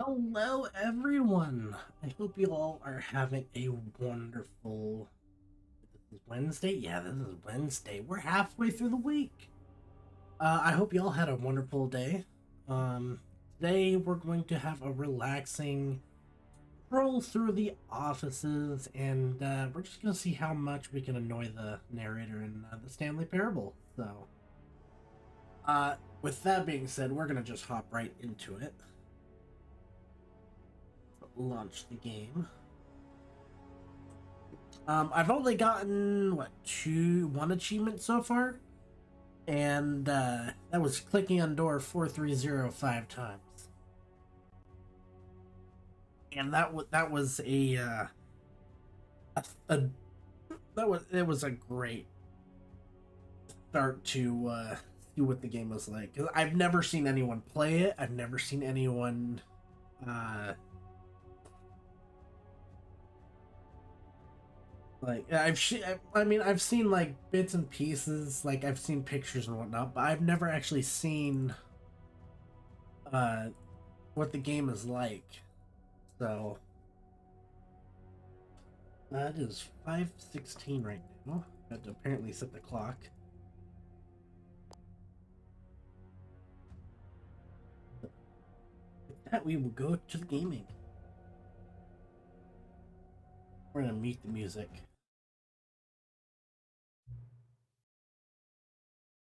Hello, everyone. I hope you all are having a wonderful. This is Wednesday. Yeah, this is Wednesday. We're halfway through the week. I hope you all had a wonderful day. Um, Today we're going to have a relaxing roll through the offices, and we're just gonna see how much we can annoy the narrator in the Stanley Parable. With that being said, we're gonna just hop right into it. Launch the game. I've only gotten one achievement so far, and that was clicking on door 4305 times, and that was a it was a great start to see what the game was like. 'Cause I've never seen anyone play it. I've never seen anyone like I've seen like bits and pieces, like I've seen pictures and whatnot, but I've never actually seen uh what the game is like. So that is 5:16 right now. I had to apparently set the clock. With that, we will go to the gaming. We're gonna mute the music.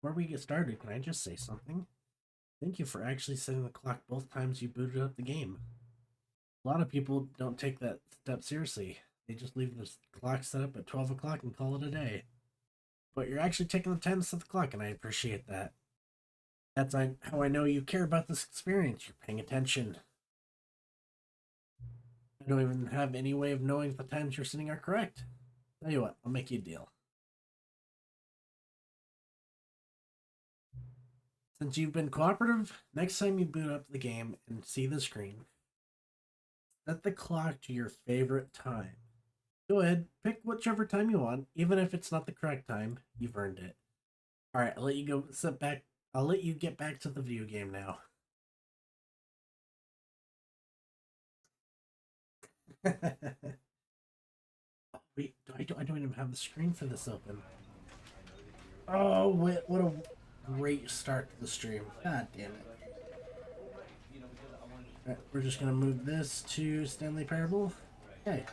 Before we get started, can I just say something? Thank you for actually setting the clock both times you booted up the game. A lot of people don't take that step seriously. They just leave the clock set up at 12 o'clock and call it a day. But you're actually taking the time to set the clock, and I appreciate that. That's how I know you care about this experience. You're paying attention. I don't even have any way of knowing if the times you're sitting are correct. Tell you what, I'll make you a deal. Since you've been cooperative, next time you boot up the game and see the screen, set the clock to your favorite time. Go ahead, pick whichever time you want, even if it's not the correct time. You've earned it. All right, I'll let you go. Sit back. I'll let you get back to the video game now. Wait, I don't even have the screen for this open. Oh, wait, what a great start to the stream. God damn it. All right, we're just gonna move this to Stanley Parable. Okay.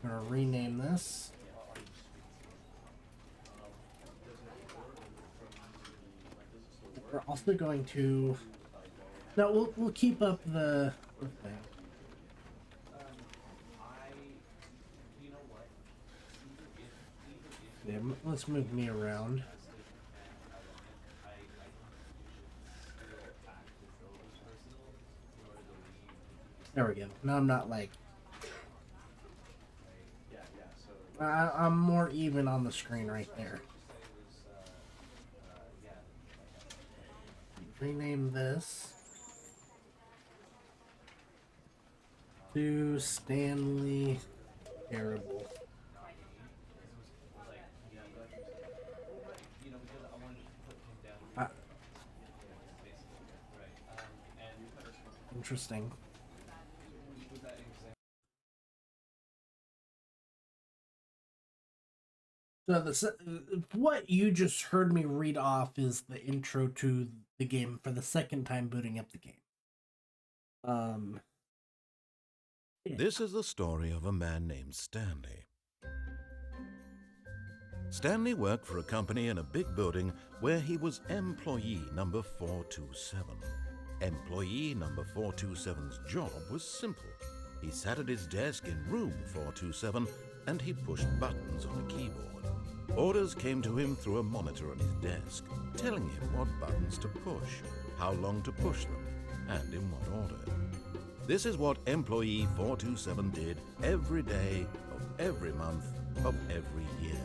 I'm gonna rename this. We're also going to. No, we'll keep up the thing. Yeah, let's move me around. There we go. Now I'm not like. I'm more even on the screen right there. Rename this to Stanley Parable. Interesting. So what you just heard me read off is the intro to the game for the second time booting up the game. Yeah. This is the story of a man named Stanley. Stanley worked for a company in a big building where he was employee number 427. Employee number 427's job was simple. He sat at his desk in room 427 and he pushed buttons on a keyboard. Orders came to him through a monitor on his desk, telling him what buttons to push, how long to push them, and in what order. This is what employee 427 did every day of every month of every year.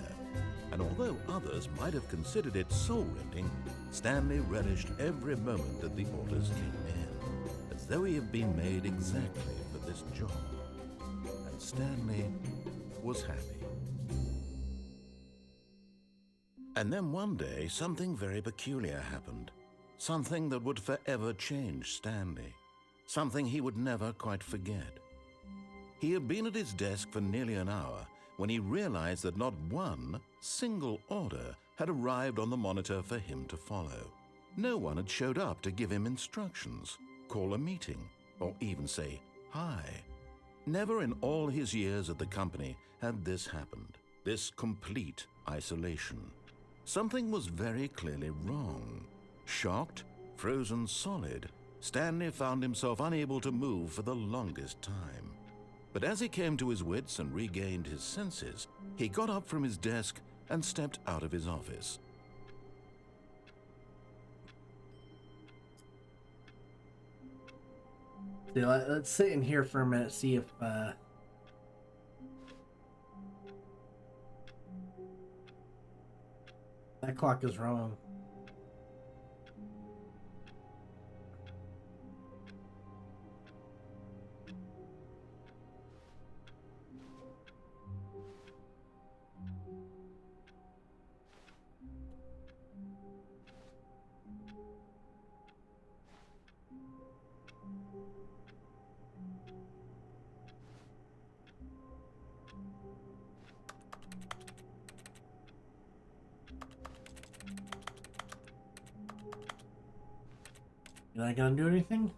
And although others might have considered it soul-rending, Stanley relished every moment that the orders came in, as though he had been made exactly for this job. And Stanley was happy. And then one day, something very peculiar happened. Something that would forever change Stanley. Something he would never quite forget. He had been at his desk for nearly an hour when he realized that not one single order had arrived on the monitor for him to follow. No one had showed up to give him instructions, call a meeting, or even say hi. Never in all his years at the company had this happened, this complete isolation. Something was very clearly wrong. Shocked, frozen solid, Stanley found himself unable to move for the longest time. But as he came to his wits and regained his senses, he got up from his desk and stepped out of his office. Yeah, let's sit in here for a minute, see if that clock is wrong. You're not gonna do anything?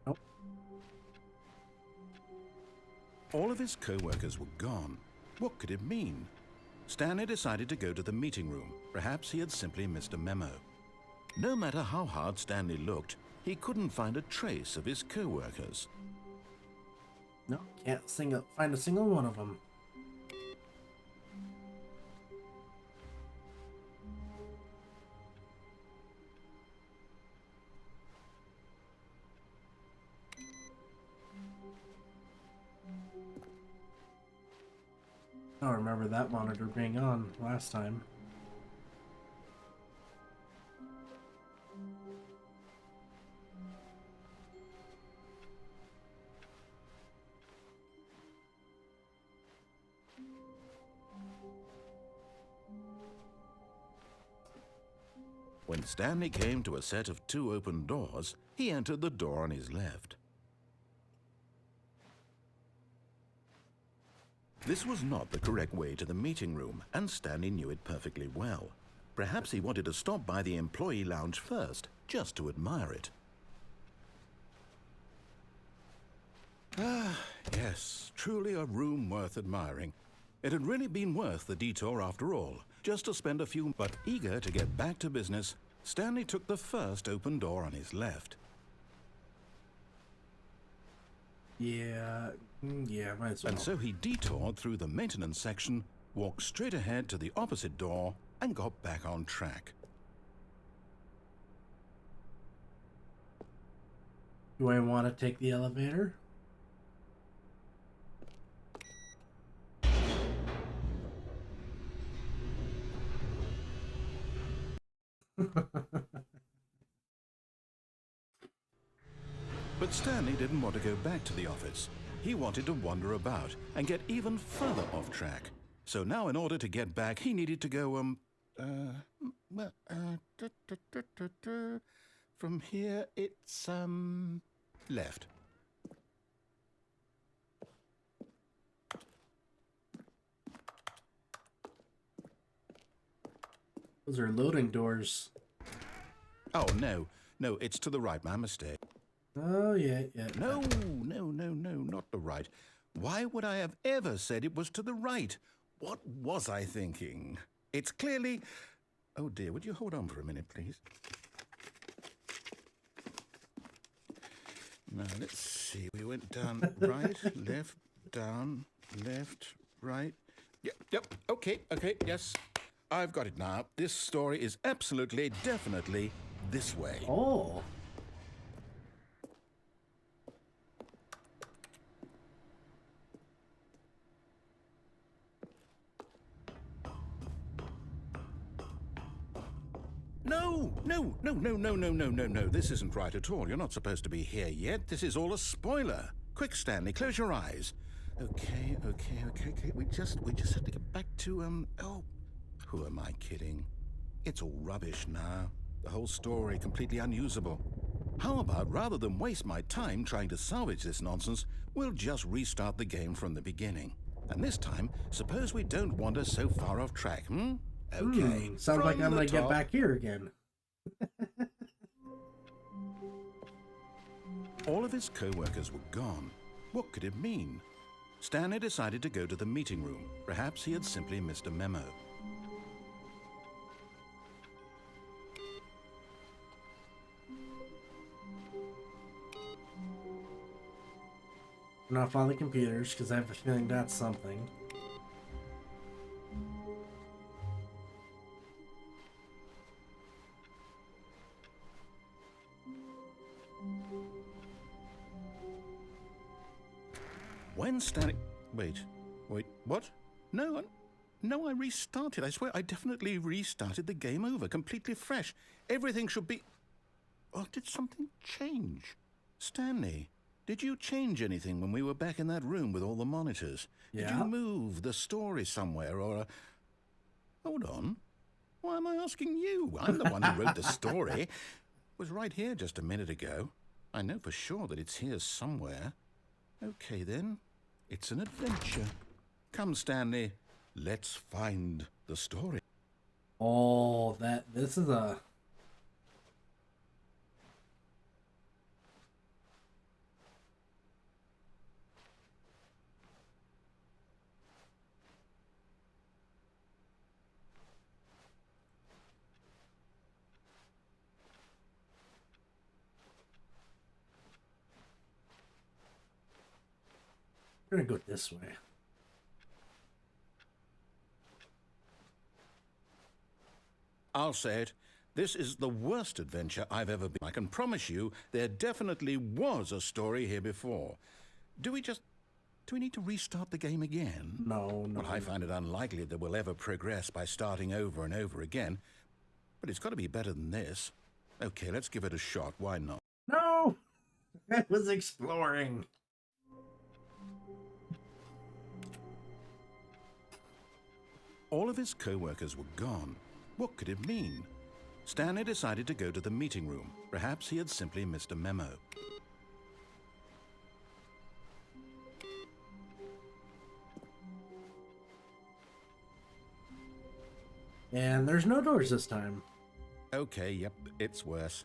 Nope. All of his co-workers were gone. What could it mean? Stanley decided to go to the meeting room. Perhaps he had simply missed a memo. No matter how hard Stanley looked, he couldn't find a trace of his co-workers. No, can't find a single one of them. I remember that monitor being on last time. When Stanley came to a set of 2 open doors, he entered the door on his left. This was not the correct way to the meeting room, and Stanley knew it perfectly well. Perhaps he wanted to stop by the employee lounge first, just to admire it. Ah, yes, truly a room worth admiring. It had really been worth the detour after all, just to spend a few... But eager to get back to business, Stanley took the first open door on his left. Yeah, might as well. And so he detoured through the maintenance section, walked straight ahead to the opposite door, and got back on track. Do I want to take the elevator? But Stanley didn't want to go back to the office. He wanted to wander about and get even further off track. So now in order to get back, he needed to go, from here it's, left. Those are loading doors. Oh, no, it's to the right, my mistake. Oh, yeah. No, not the right. Why would I have ever said it was to the right? What was I thinking? It's clearly... Oh dear, would you hold on for a minute, please? Now, let's see. We went down right, left, down, left, right. Yep, okay, yes. I've got it now. This story is absolutely, definitely this way. Oh. No. No. This isn't right at all. You're not supposed to be here yet. This is all a spoiler. Quick, Stanley, close your eyes. Okay. We just have to get back to, oh, who am I kidding? It's all rubbish now. The whole story completely unusable. How about, rather than waste my time trying to salvage this nonsense, we'll just restart the game from the beginning. And this time, suppose we don't wander so far off track, Okay. Sounds like I'm gonna get back here again. All of his co-workers were gone. What could it mean? Stanley decided to go to the meeting room. Perhaps he had simply missed a memo. I'm not on the computers because I have a feeling that's something. When Stanley... Wait, what? No, I restarted. I swear I definitely restarted the game over, completely fresh. Everything should be... Oh, did something change? Stanley, did you change anything when we were back in that room with all the monitors? Yeah. Did you move the story somewhere or... Hold on. Why am I asking you? I'm the one who wrote the story. It was right here just a minute ago. I know for sure that it's here somewhere. Okay, then. It's an adventure. Come, Stanley. Let's find the story. Oh, this is a... We're gonna go this way. I'll say it. This is the worst adventure I've ever been. I can promise you there definitely was a story here before. Do we need to restart the game again? No. Well, I find it unlikely that we'll ever progress by starting over and over again. But it's got to be better than this. Okay, let's give it a shot. Why not? No! I was exploring. All of his co-workers were gone. What could it mean? Stanley decided to go to the meeting room. Perhaps he had simply missed a memo. And there's no doors this time. Okay, yep, it's worse.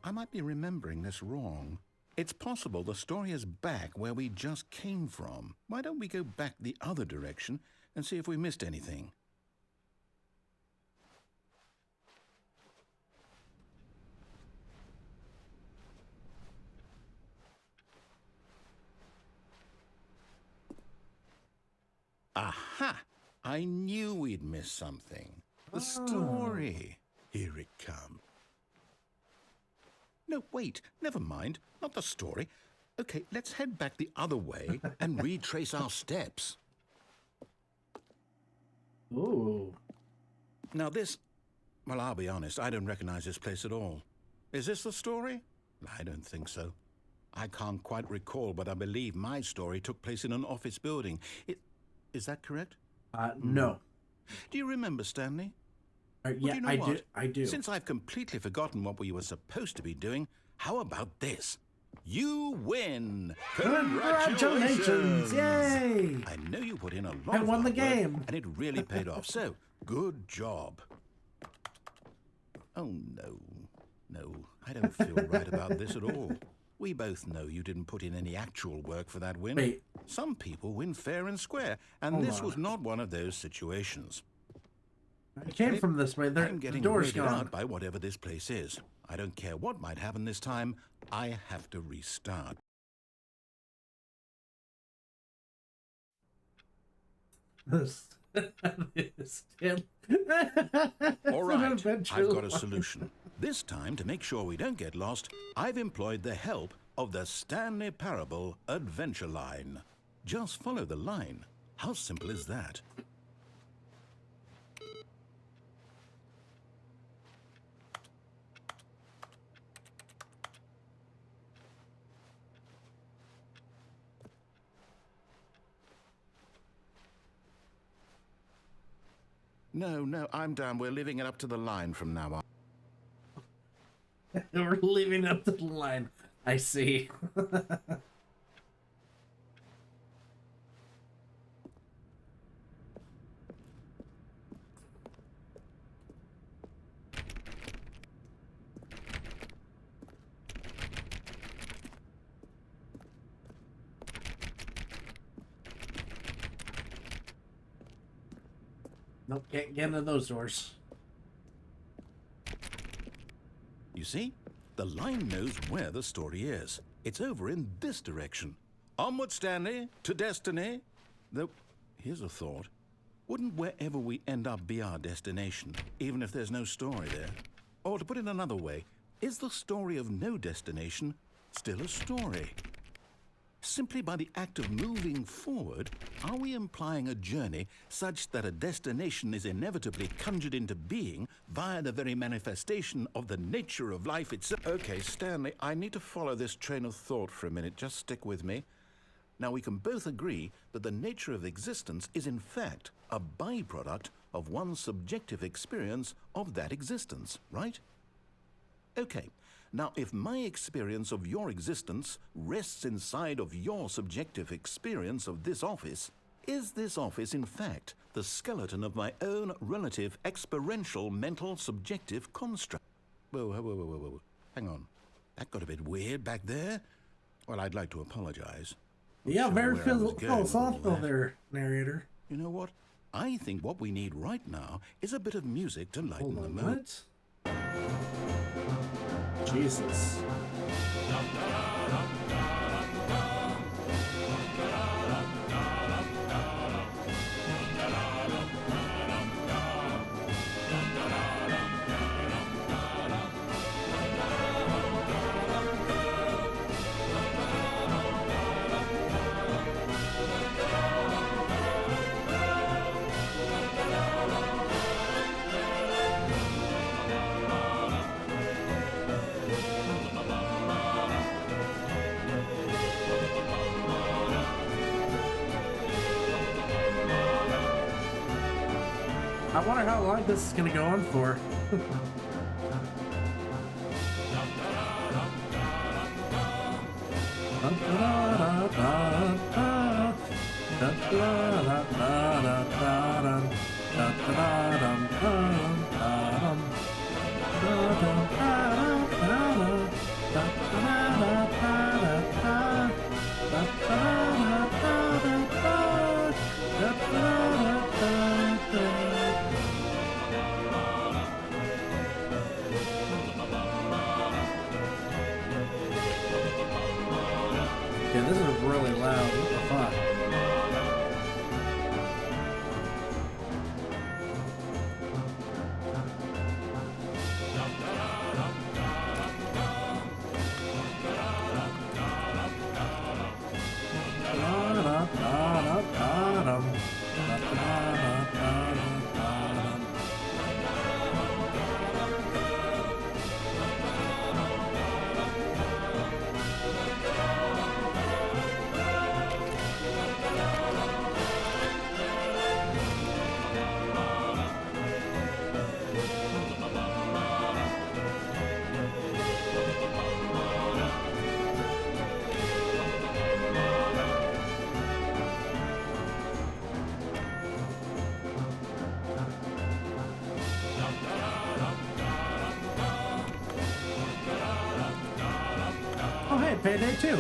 I might be remembering this wrong. It's possible the story is back where we just came from. Why don't we go back the other direction and see if we missed anything? Aha! I knew we'd miss something. The story. Here it comes. No, wait. Never mind. Not the story. Okay, let's head back the other way and retrace our steps. Ooh. Now this... Well, I'll be honest. I don't recognize this place at all. Is this the story? I don't think so. I can't quite recall, but I believe my story took place in an office building. Is that correct? No. Do you remember, Stanley? Yeah, well, you know I do. Since I've completely forgotten what we were supposed to be doing, how about this? You win! Congratulations! Yay! I know you put in a lot I of won the hard work, game. and it really paid off. So, good job. Oh, no, I don't feel right about this at all. We both know you didn't put in any actual work for that win. Wait. Some people win fair and square, and Hold this on. was not one of those situations. I came from this way. I'm getting the door's weirded gone. out by whatever this place is. I don't care what might happen this time. I have to restart. All right, I've got a solution. This time, to make sure we don't get lost, I've employed the help of the Stanley Parable Adventure Line. Just follow the line. How simple is that? No, I'm down. We're leaving it up to the line from now on. We're leaving up to the line. I see. Nope, can't get into those doors. You see? The line knows where the story is. It's over in this direction. Onward, Stanley, to destiny. Though, here's a thought. Wouldn't wherever we end up be our destination, even if there's no story there? Or to put it another way, is the story of no destination still a story? Simply by the act of moving forward, are we implying a journey such that a destination is inevitably conjured into being via the very manifestation of the nature of life itself? Okay, Stanley, I need to follow this train of thought for a minute. Just stick with me. Now, we can both agree that the nature of existence is in fact a byproduct of one's subjective experience of that existence, right? Okay. Now, if my experience of your existence rests inside of your subjective experience of this office, is this office, in fact, the skeleton of my own relative experiential mental subjective construct? Whoa. Hang on. That got a bit weird back there. Well, I'd like to apologize. Yeah, very philosophical there, narrator. You know what? I think what we need right now is a bit of music to lighten the mood. What? Jesus. I wonder how long this is going to go on for. Yeah, this is really loud. What the fuck? Oh, hey, payday too.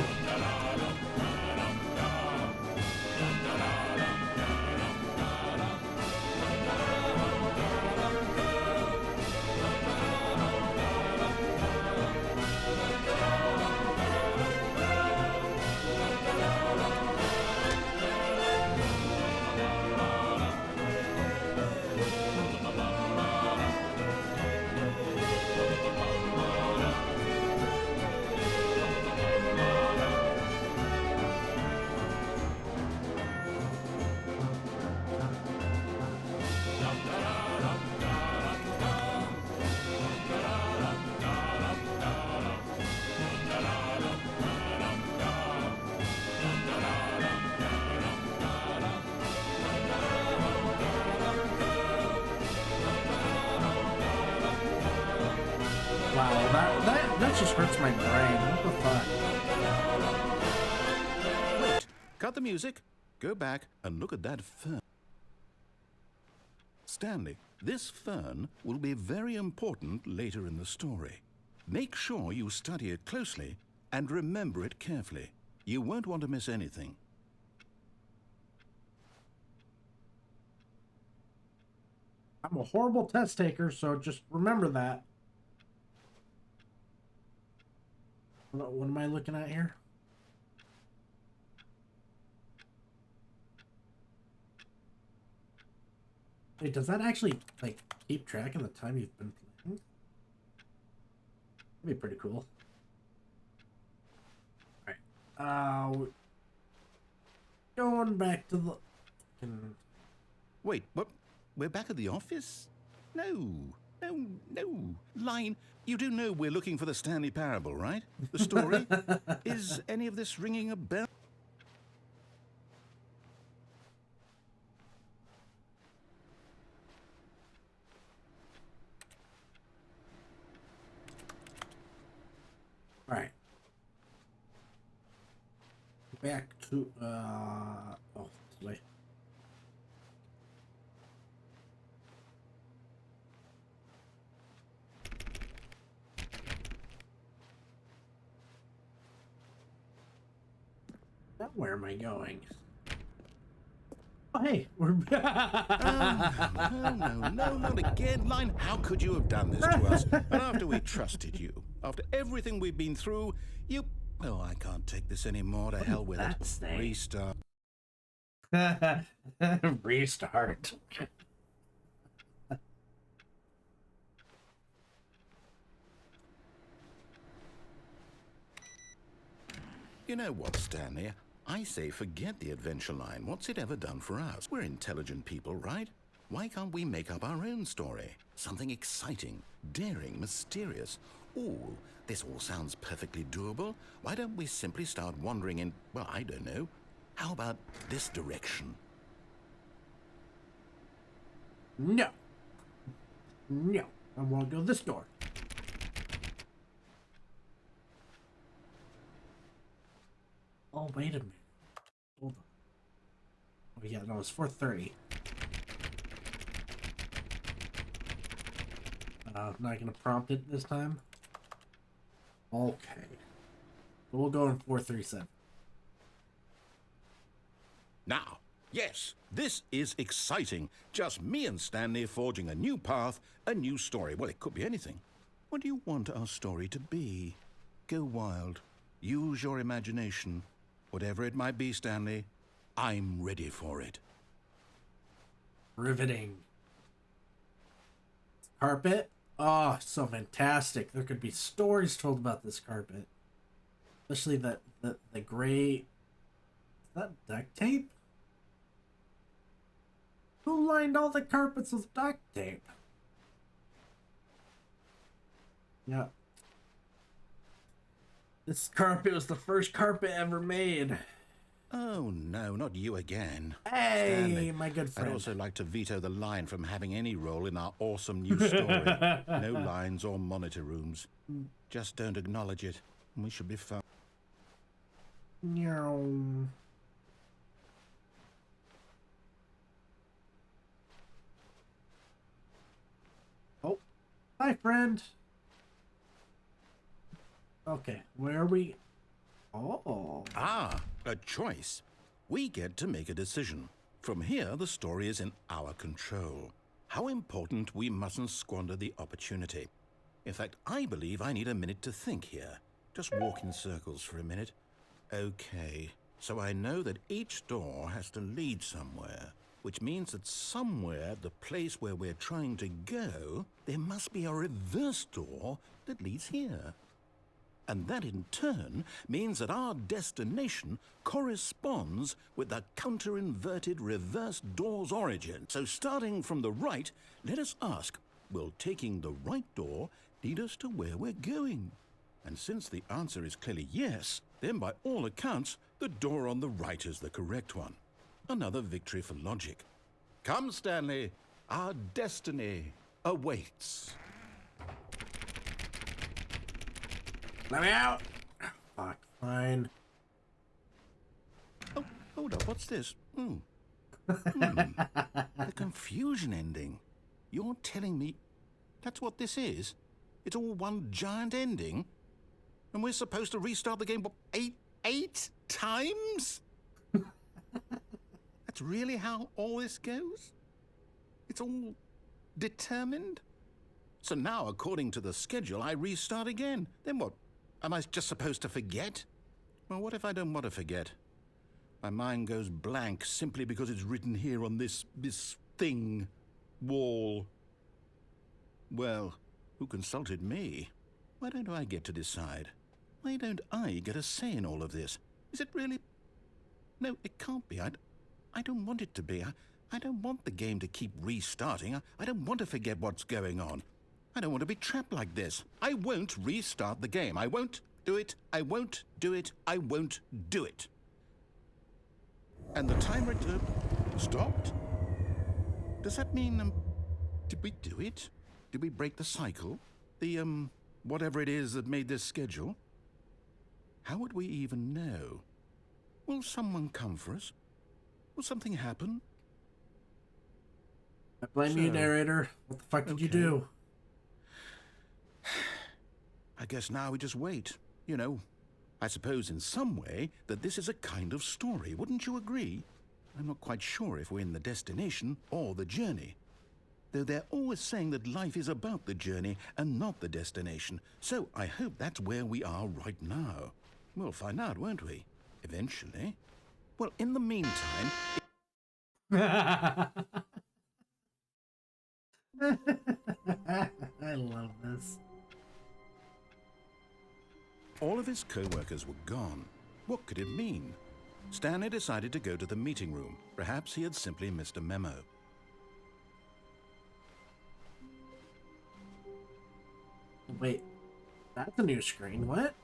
Wow, that just hurts my brain. What the fuck? Wait, cut the music, go back and look at that fern. Stanley, this fern will be very important later in the story. Make sure you study it closely and remember it carefully. You won't want to miss anything. I'm a horrible test taker, so just remember that. What am I looking at here? Wait, does that actually, like, keep track of the time you've been playing? That'd be pretty cool. Alright. Going back to the... Wait, what? We're back at the office? No. Line, you do know we're looking for the Stanley Parable, right? The story? Is any of this ringing a bell? Alright. Back to, oh, this way. Now where am I going? Oh, hey, we're back. No, not again. Line, how could you have done this to us? And after we trusted you, after everything we've been through, you... Oh, I can't take this anymore. To hell with it. Restart. Restart. You know what, Stanley? I say forget the adventure line. What's it ever done for us? We're intelligent people, right? Why can't we make up our own story? Something exciting, daring, mysterious. Ooh, this all sounds perfectly doable. Why don't we simply start wandering in, well, I don't know. How about this direction? No. No. I want to go this door. Oh, wait a minute. Hold on. Oh, yeah, no, it's 4:30. I'm not going to prompt it this time. Okay. We'll go in 4:37. Now, yes, this is exciting. Just me and Stanley forging a new path, a new story. Well, it could be anything. What do you want our story to be? Go wild. Use your imagination. Whatever it might be, Stanley, I'm ready for it. Riveting. Carpet? Oh, so fantastic. There could be stories told about this carpet. Especially the gray... Is that duct tape? Who lined all the carpets with duct tape? Yeah. This carpet was the first carpet ever made. Oh, no, not you again. Hey, Stanley, my good friend. I'd also like to veto the line from having any role in our awesome new story. No lines or monitor rooms. Just don't acknowledge it, and we should be fine. No. Oh, hi, friend. Okay, where are we? Oh. Ah, a choice. We get to make a decision. From here, the story is in our control. How important we mustn't squander the opportunity. In fact, I believe I need a minute to think here. Just walk in circles for a minute. Okay, so I know that each door has to lead somewhere, which means that somewhere, the place where we're trying to go, there must be a reverse door that leads here. And that in turn means that our destination corresponds with the counter-inverted reverse door's origin. So starting from the right, let us ask, will taking the right door lead us to where we're going? And since the answer is clearly yes, then by all accounts, the door on the right is the correct one. Another victory for logic. Come, Stanley, our destiny awaits. Let me out! Fuck, fine. Oh, hold up, what's this? The confusion ending. You're telling me that's what this is? It's all one giant ending? And we're supposed to restart the game, what, eight times? That's really how all this goes? It's all determined? So now, according to the schedule, I restart again. Then what? Am I just supposed to forget? Well, what if I don't want to forget? My mind goes blank simply because it's written here on this thing, wall. Well, who consulted me? Why don't I get to decide? Why don't I get a say in all of this? Is it really? No, it can't be. I don't want it to be. I don't want the game to keep restarting. I don't want to forget what's going on. I don't want to be trapped like this. I won't restart the game. I won't do it. I won't do it. I won't do it. And the timer stopped? Does that mean, did we do it? Did we break the cycle? The, whatever it is that made this schedule? How would we even know? Will someone come for us? Will something happen? I blame you, narrator. What the fuck did you do? I guess now we just wait. You know, I suppose in some way that this is a kind of story. Wouldn't you agree? I'm not quite sure if we're in the destination or the journey. Though they're always saying that life is about the journey and not the destination. So I hope that's where we are right now. We'll find out, won't we? Eventually. Well, in the meantime... I love this. All of his co-workers were gone. What could it mean? Stanley decided to go to the meeting room. Perhaps he had simply missed a memo. Wait, that's a new screen. What?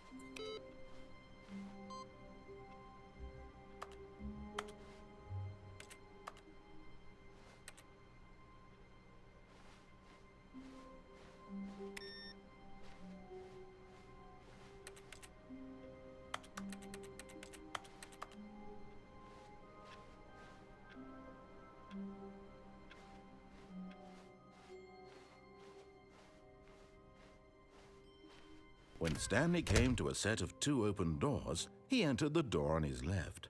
When Stanley came to a set of 2 open doors, he entered the door on his left.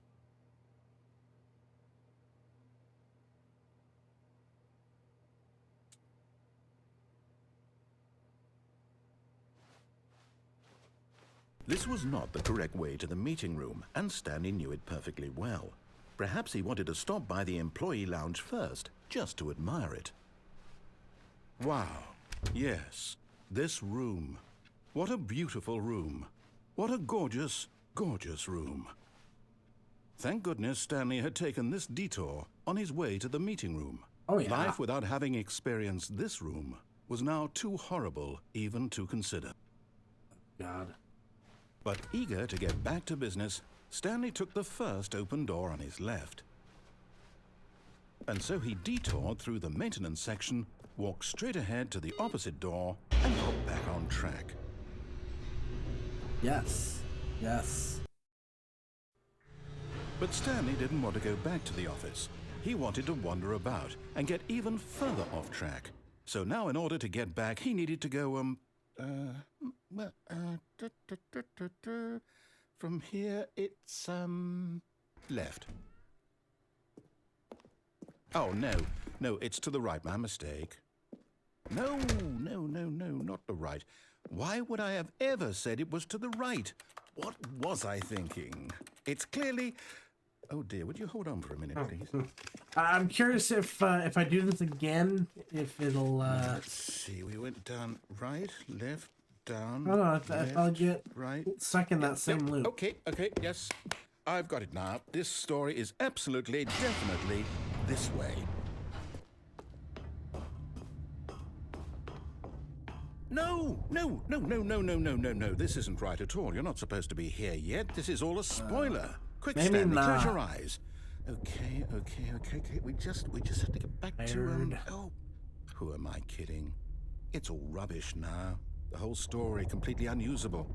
This was not the correct way to the meeting room, and Stanley knew it perfectly well. Perhaps he wanted to stop by the employee lounge first, just to admire it. Wow, yes, this room. What a beautiful room. What a gorgeous, gorgeous room. Thank goodness Stanley had taken this detour on his way to the meeting room. Oh, yeah. Life without having experienced this room was now too horrible even to consider. God. But eager to get back to business, Stanley took the first open door on his left. And so he detoured through the maintenance section, walked straight ahead to the opposite door, and got back on track. Yes. Yes. But Stanley didn't want to go back to the office. He wanted to wander about and get even further off track. So now in order to get back, he needed to go, from here it's, left. Oh, no, it's to the right, my mistake. No, not the right. Why would I have ever said it was to the right? What was I thinking? It's clearly... Oh dear, would you hold on for a minute, please? I'm curious if I do this again, if it'll... Let's see, we went down right, left, down, I don't know, left, if I'll get right. stuck in that same loop. Okay, yes. I've got it now. This story is absolutely, definitely this way. No. This isn't right at all. You're not supposed to be here yet. This is all a spoiler. Quick, Stanley, close your eyes. Okay. We just have to get back to, oh, who am I kidding? It's all rubbish now. The whole story completely unusable.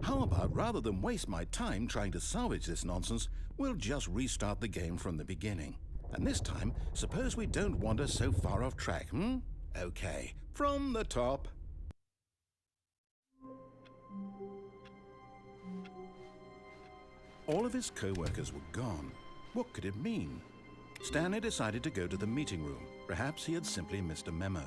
How about, rather than waste my time trying to salvage this nonsense, we'll just restart the game from the beginning. And this time, suppose we don't wander so far off track, hmm? Okay, from the top. All of his co-workers were gone. What could it mean? Stanley decided to go to the meeting room. Perhaps he had simply missed a memo.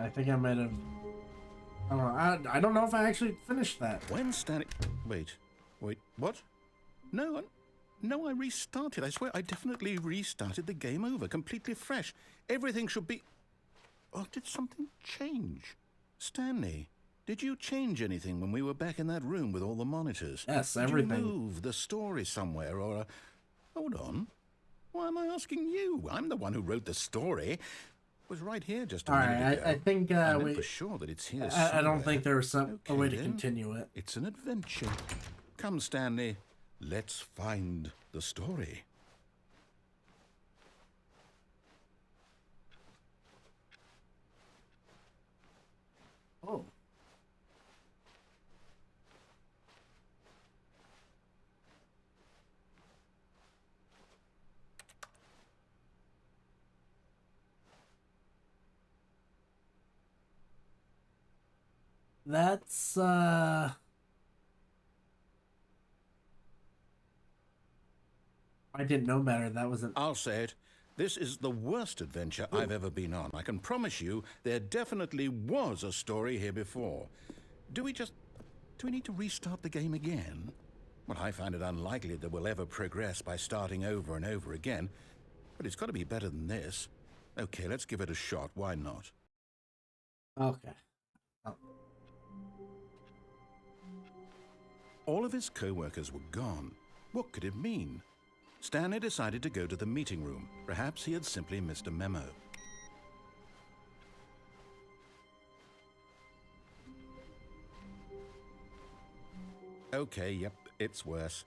I think I might have... I don't know. I don't know if I actually finished that. When Stanley... Wait, what? No, I restarted. I swear, I definitely restarted the game over, completely fresh. Everything should be... Oh, did something change? Stanley, did you change anything when we were back in that room with all the monitors? Yes, everything. Did you move the story somewhere, or... Hold on. Why am I asking you? I'm the one who wrote the story. It was right here just a minute ago. I think I know for sure that it's here I don't think there was a way to then. continue it. It's an adventure. Come, Stanley, let's find the story. Oh. That's I didn't know better. That wasn't... I'll say it. This is the worst adventure I've ever been on. I can promise you there definitely was a story here before. Do we need to restart the game again? Well, I find it unlikely that we'll ever progress by starting over and over again. But it's got to be better than this. Okay, let's give it a shot. Why not? Okay. Oh. All of his co-workers were gone. What could it mean? Stanley decided to go to the meeting room. Perhaps he had simply missed a memo. Okay, yep, it's worse.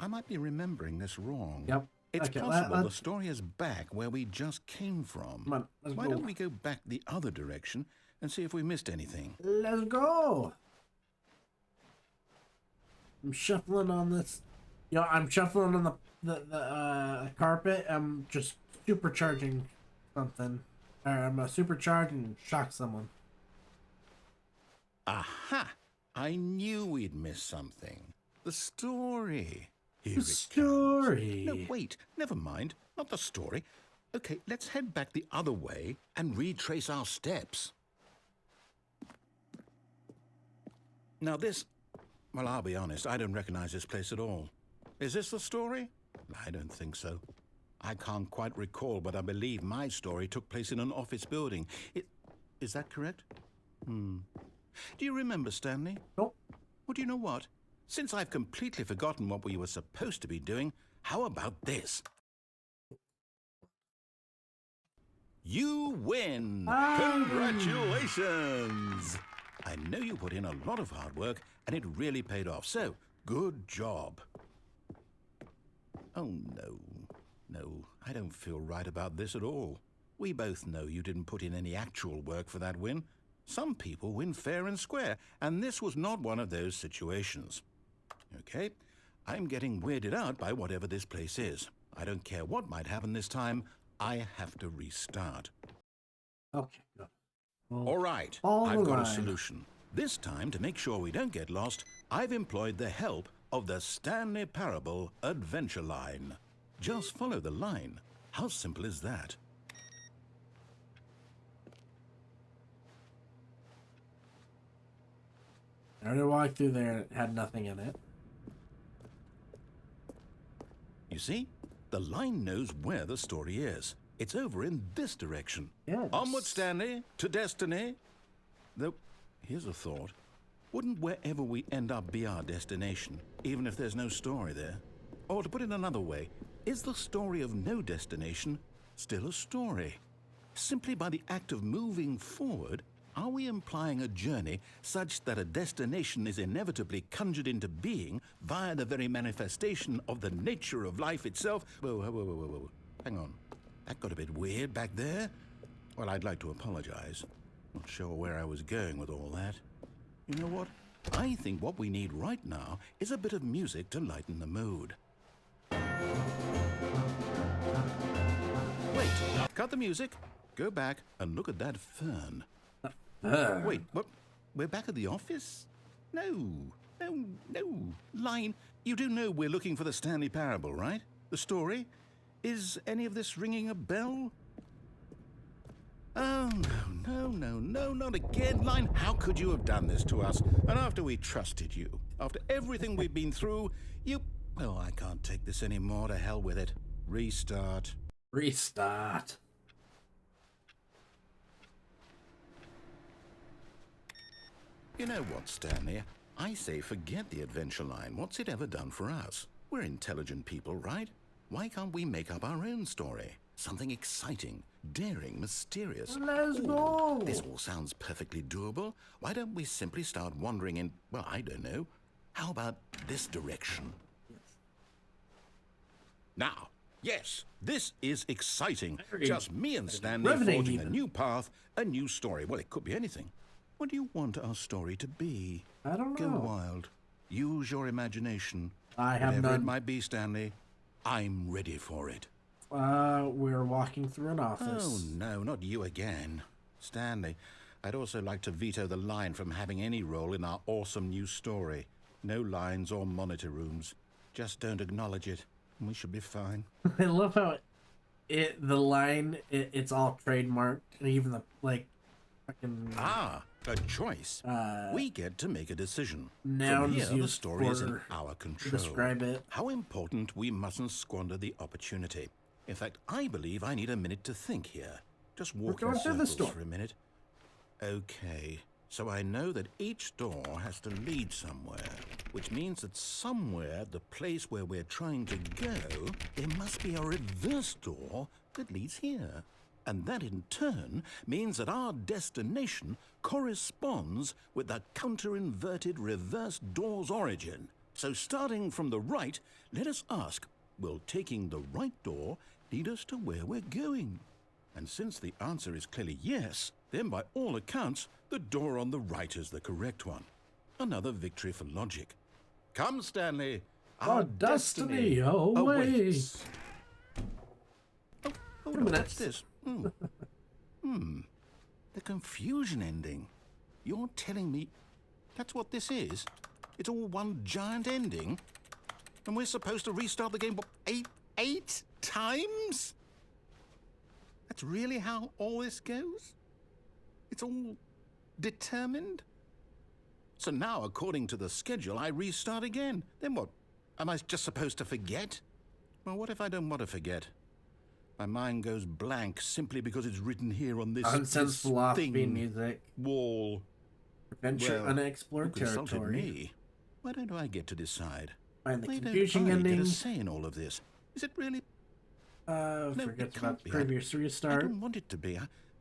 I might be remembering this wrong. Yep. It's Okay, possible the story is back where we just came from. Come on, let's Why go. don't we go back the other direction and see if we missed anything? Let's go. I'm shuffling on this. You know, I'm shuffling on the carpet. I'm just supercharging something. Or I'm gonna supercharge and shock someone. Aha! I knew we'd miss something. The story. Here The it story. comes. No, wait. Never mind. Not the story. Okay, let's head back the other way and retrace our steps. Now this... Well, I'll be honest. I don't recognize this place at all. Is this the story? I don't think so. I can't quite recall, but I believe my story took place in an office building. Is that correct? Do you remember, Stanley? Nope. Well, do you know what? Since I've completely forgotten what we were supposed to be doing, how about this? You win! Congratulations! I know you put in a lot of hard work, and it really paid off, so good job. Oh, no, I don't feel right about this at all. We both know you didn't put in any actual work for that win. Some people win fair and square, and this was not one of those situations. Okay, I'm getting weirded out by whatever this place is. I don't care what might happen this time. I have to restart. Okay, good. Well, All right, I've got a solution. This time, to make sure we don't get lost, I've employed the help of the Stanley Parable Adventure Line. Just follow the line. How simple is that? I already walked through there. It had nothing in it. You see? The line knows where the story is. It's over in this direction. Yes. Onward, Stanley, to destiny. Though, here's a thought. Wouldn't wherever we end up be our destination, even if there's no story there? Or to put it another way, is the story of no destination still a story? Simply by the act of moving forward, Are we implying a journey such that a destination is inevitably conjured into being via the very manifestation of the nature of life itself? Whoa, whoa, whoa, whoa, whoa. Hang on. That got a bit weird back there. Well, I'd like to apologize. Not sure where I was going with all that. You know what? I think what we need right now is a bit of music to lighten the mood. Wait, cut the music. Go back and look at that fern. Wait, what? We're back at the office? No. Line, you do know we're looking for the Stanley Parable, right? The story? Is any of this ringing a bell? Oh, no, not again. Line, how could you have done this to us? And after we trusted you, after everything we've been through, you... Oh, I can't take this anymore. To hell with it. Restart. Restart. You know what, Stanley? I say forget the adventure line. What's it ever done for us? We're intelligent people, right? Why can't we make up our own story? Something exciting, daring, mysterious. Let's go! This all sounds perfectly doable. Why don't we simply start wandering in, well, I don't know. How about this direction? Yes. Now, yes, this is exciting. Very Just me and Stanley forging a new path, a new story. Well, it could be anything. What do you want our story to be? I don't know. Go wild. Use your imagination. I have Whatever none. it might be, Stanley, I'm ready for it. We're walking through an office. Oh, no, not you again. Stanley, I'd also like to veto the line from having any role in our awesome new story. No lines or monitor rooms. Just don't acknowledge it, and we should be fine. I love how the line, it's all trademarked, and even the, like, fucking... Ah, a choice. We get to make a decision. Nouns From here, the used story is in for our control. describe it. How important we mustn't squander the opportunity. In fact, I believe I need a minute to think here. Just walk in going through the circles store. for a minute. Okay, so I know that each door has to lead somewhere, which means that somewhere, the place where we're trying to go, there must be a reverse door that leads here. And that in turn means that our destination corresponds with the counter-inverted reverse door's origin. So starting from the right, let us ask, will taking the right door lead us to where we're going? And since the answer is clearly yes, then by all accounts, the door on the right is the correct one. Another victory for logic. Come, Stanley. Our destiny awaits. Oh, hold on, what's this? The confusion ending. You're telling me that's what this is? It's all one giant ending? And we're supposed to restart the game, what, eight times? That's really how all this goes? It's all determined? So now, according to the schedule, I restart again. Then what? Am I just supposed to forget? Well, what if I don't want to forget? My mind goes blank simply because it's written here on this Nonsense philosophy thing, music. wall. Adventure Well, unexplored who consulted territory. me? Why don't I get to decide? Find the Why confusing don't I get a endings. say in all of this? Is it really? No, Forget it about can't be. previous I restart. don't want it to be.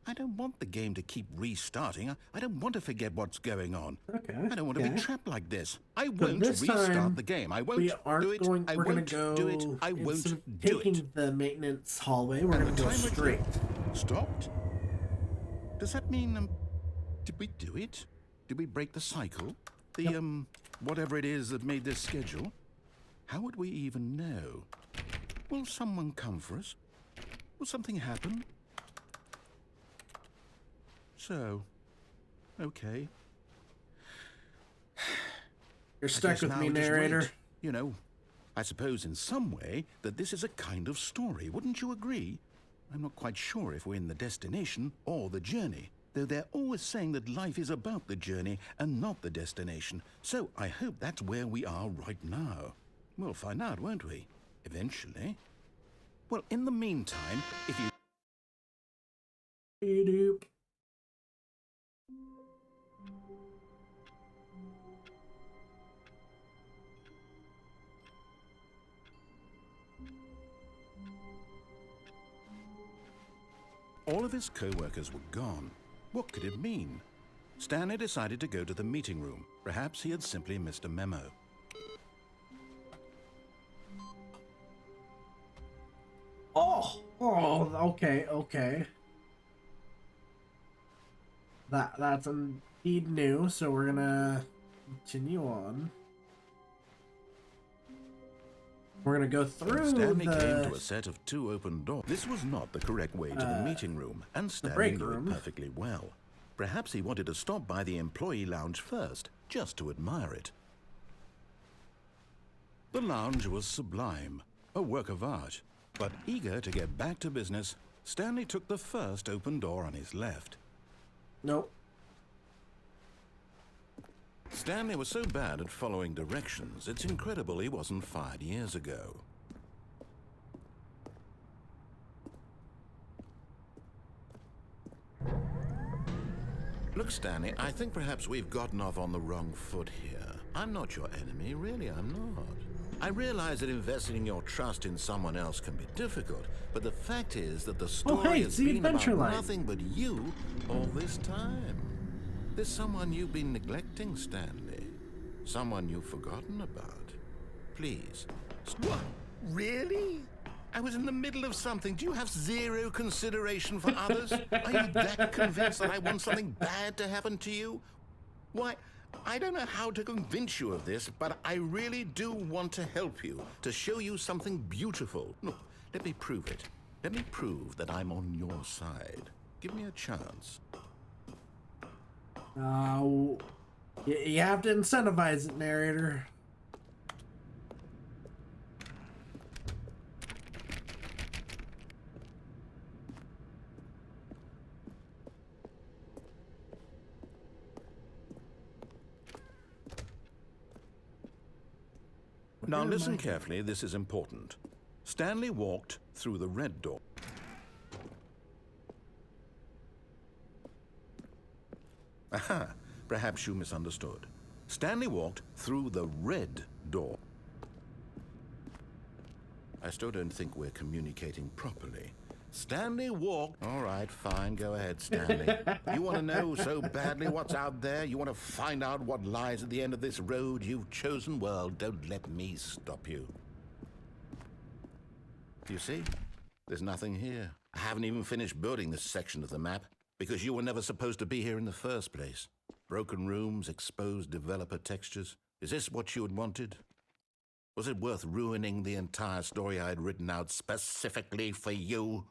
I don't want the game to keep restarting. I don't want to forget what's going on. Okay. I don't want to be okay. trapped like this. I won't this time, restart the game. I won't We aren't do it. going. I We're going won't to go. do it. I won't instead of do taking it. the maintenance hallway, we're going to go Timer straight. Stopped? Does that mean, did we do it? Did we break the cycle? The, whatever it is that made this schedule? How would we even know? Will someone come for us? Will something happen? So, okay. You're I stuck guess with now me, just narrator. wait. You know, I suppose in some way that this is a kind of story, wouldn't you agree? I'm not quite sure if we're in the destination or the journey, though they're always saying that life is about the journey and not the destination. So I hope that's where we are right now. We'll find out, won't we? Eventually. Well, in the meantime, if you... Doop. All of his co-workers were gone. What could it mean? Stanley decided to go to the meeting room. Perhaps he had simply missed a memo. Oh, okay. That's indeed new, so we're gonna continue on. We're gonna go through Stanley came to a set of 2 open doors. This was not the correct way to the meeting room, and Stanley knew it perfectly well. Perhaps he wanted to stop by the employee lounge first, just to admire it. The lounge was sublime, a work of art. But eager to get back to business, Stanley took the first open door on his left. Nope. Stanley was so bad at following directions, it's incredible he wasn't fired years ago. Look, Stanley, I think perhaps we've gotten off on the wrong foot here. I'm not your enemy, really, I'm not. I realize that investing your trust in someone else can be difficult, but the fact is that the story has been about nothing but you all this time. There's someone you've been neglecting, Stanley. Someone you've forgotten about. Please. What? Really? I was in the middle of something. Do you have zero consideration for others? Are you that convinced that I want something bad to happen to you? Why, I don't know how to convince you of this, but I really do want to help you, to show you something beautiful. Look, let me prove it. Let me prove that I'm on your side. Give me a chance. You have to incentivize it, narrator. Now listen carefully, this is important. Stanley walked through the red door. Aha, perhaps you misunderstood. Stanley walked through the red door. I still don't think we're communicating properly. Stanley walked... All right, fine, go ahead, Stanley. You want to know so badly what's out there? You want to find out what lies at the end of this road you've chosen? Well, don't let me stop you. You see? There's nothing here. I haven't even finished building this section of the map, because you were never supposed to be here in the first place. Broken rooms, exposed developer textures. Is this what you had wanted? Was it worth ruining the entire story I had written out specifically for you?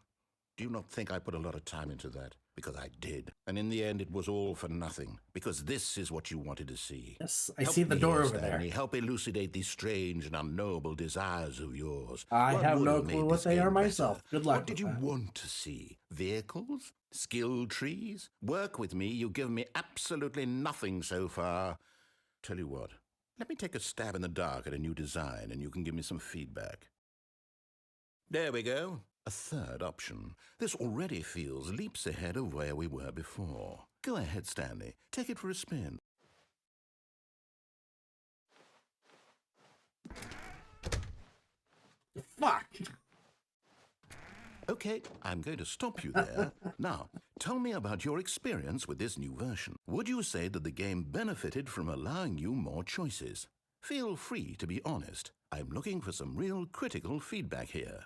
Do you not think I put a lot of time into that? Because I did. And in the end, it was all for nothing. Because this is what you wanted to see. Yes, I see the door over there. Help elucidate these strange and unknowable desires of yours. I have no clue what they are myself. Good luck. What did you want to see? Vehicles? Skill trees? Work with me. You've given me absolutely nothing so far. Tell you what. Let me take a stab in the dark at a new design, and you can give me some feedback. There we go. A third option. This already feels leaps ahead of where we were before. Go ahead, Stanley. Take it for a spin. Fuck. Okay, I'm going to stop you there. Now, tell me about your experience with this new version. Would you say that the game benefited from allowing you more choices? Feel free to be honest. I'm looking for some real critical feedback here.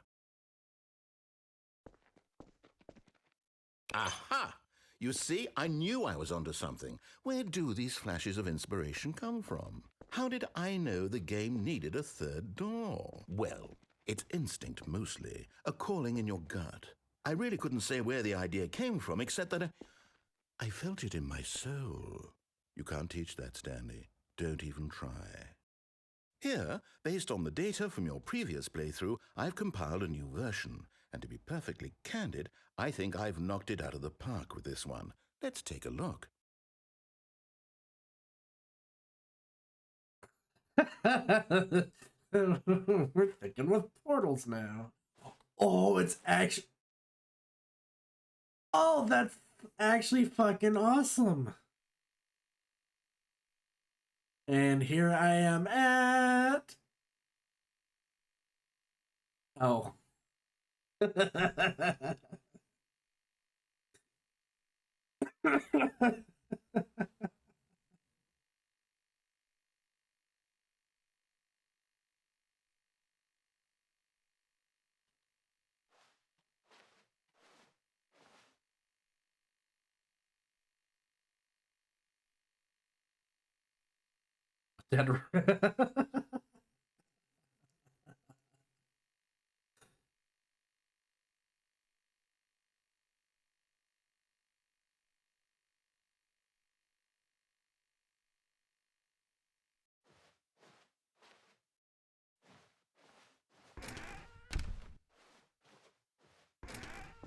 Aha! You see, I knew I was onto something. Where do these flashes of inspiration come from? How did I know the game needed a third door? Well, it's instinct mostly, a calling in your gut. I really couldn't say where the idea came from, except that I felt it in my soul. You can't teach that, Stanley. Don't even try. Here, based on the data from your previous playthrough, I've compiled a new version. And to be perfectly candid, I think I've knocked it out of the park with this one. Let's take a look. We're thinking with portals now. Oh, it's actually... Oh, that's actually fucking awesome. And here I am at... Oh. Dead.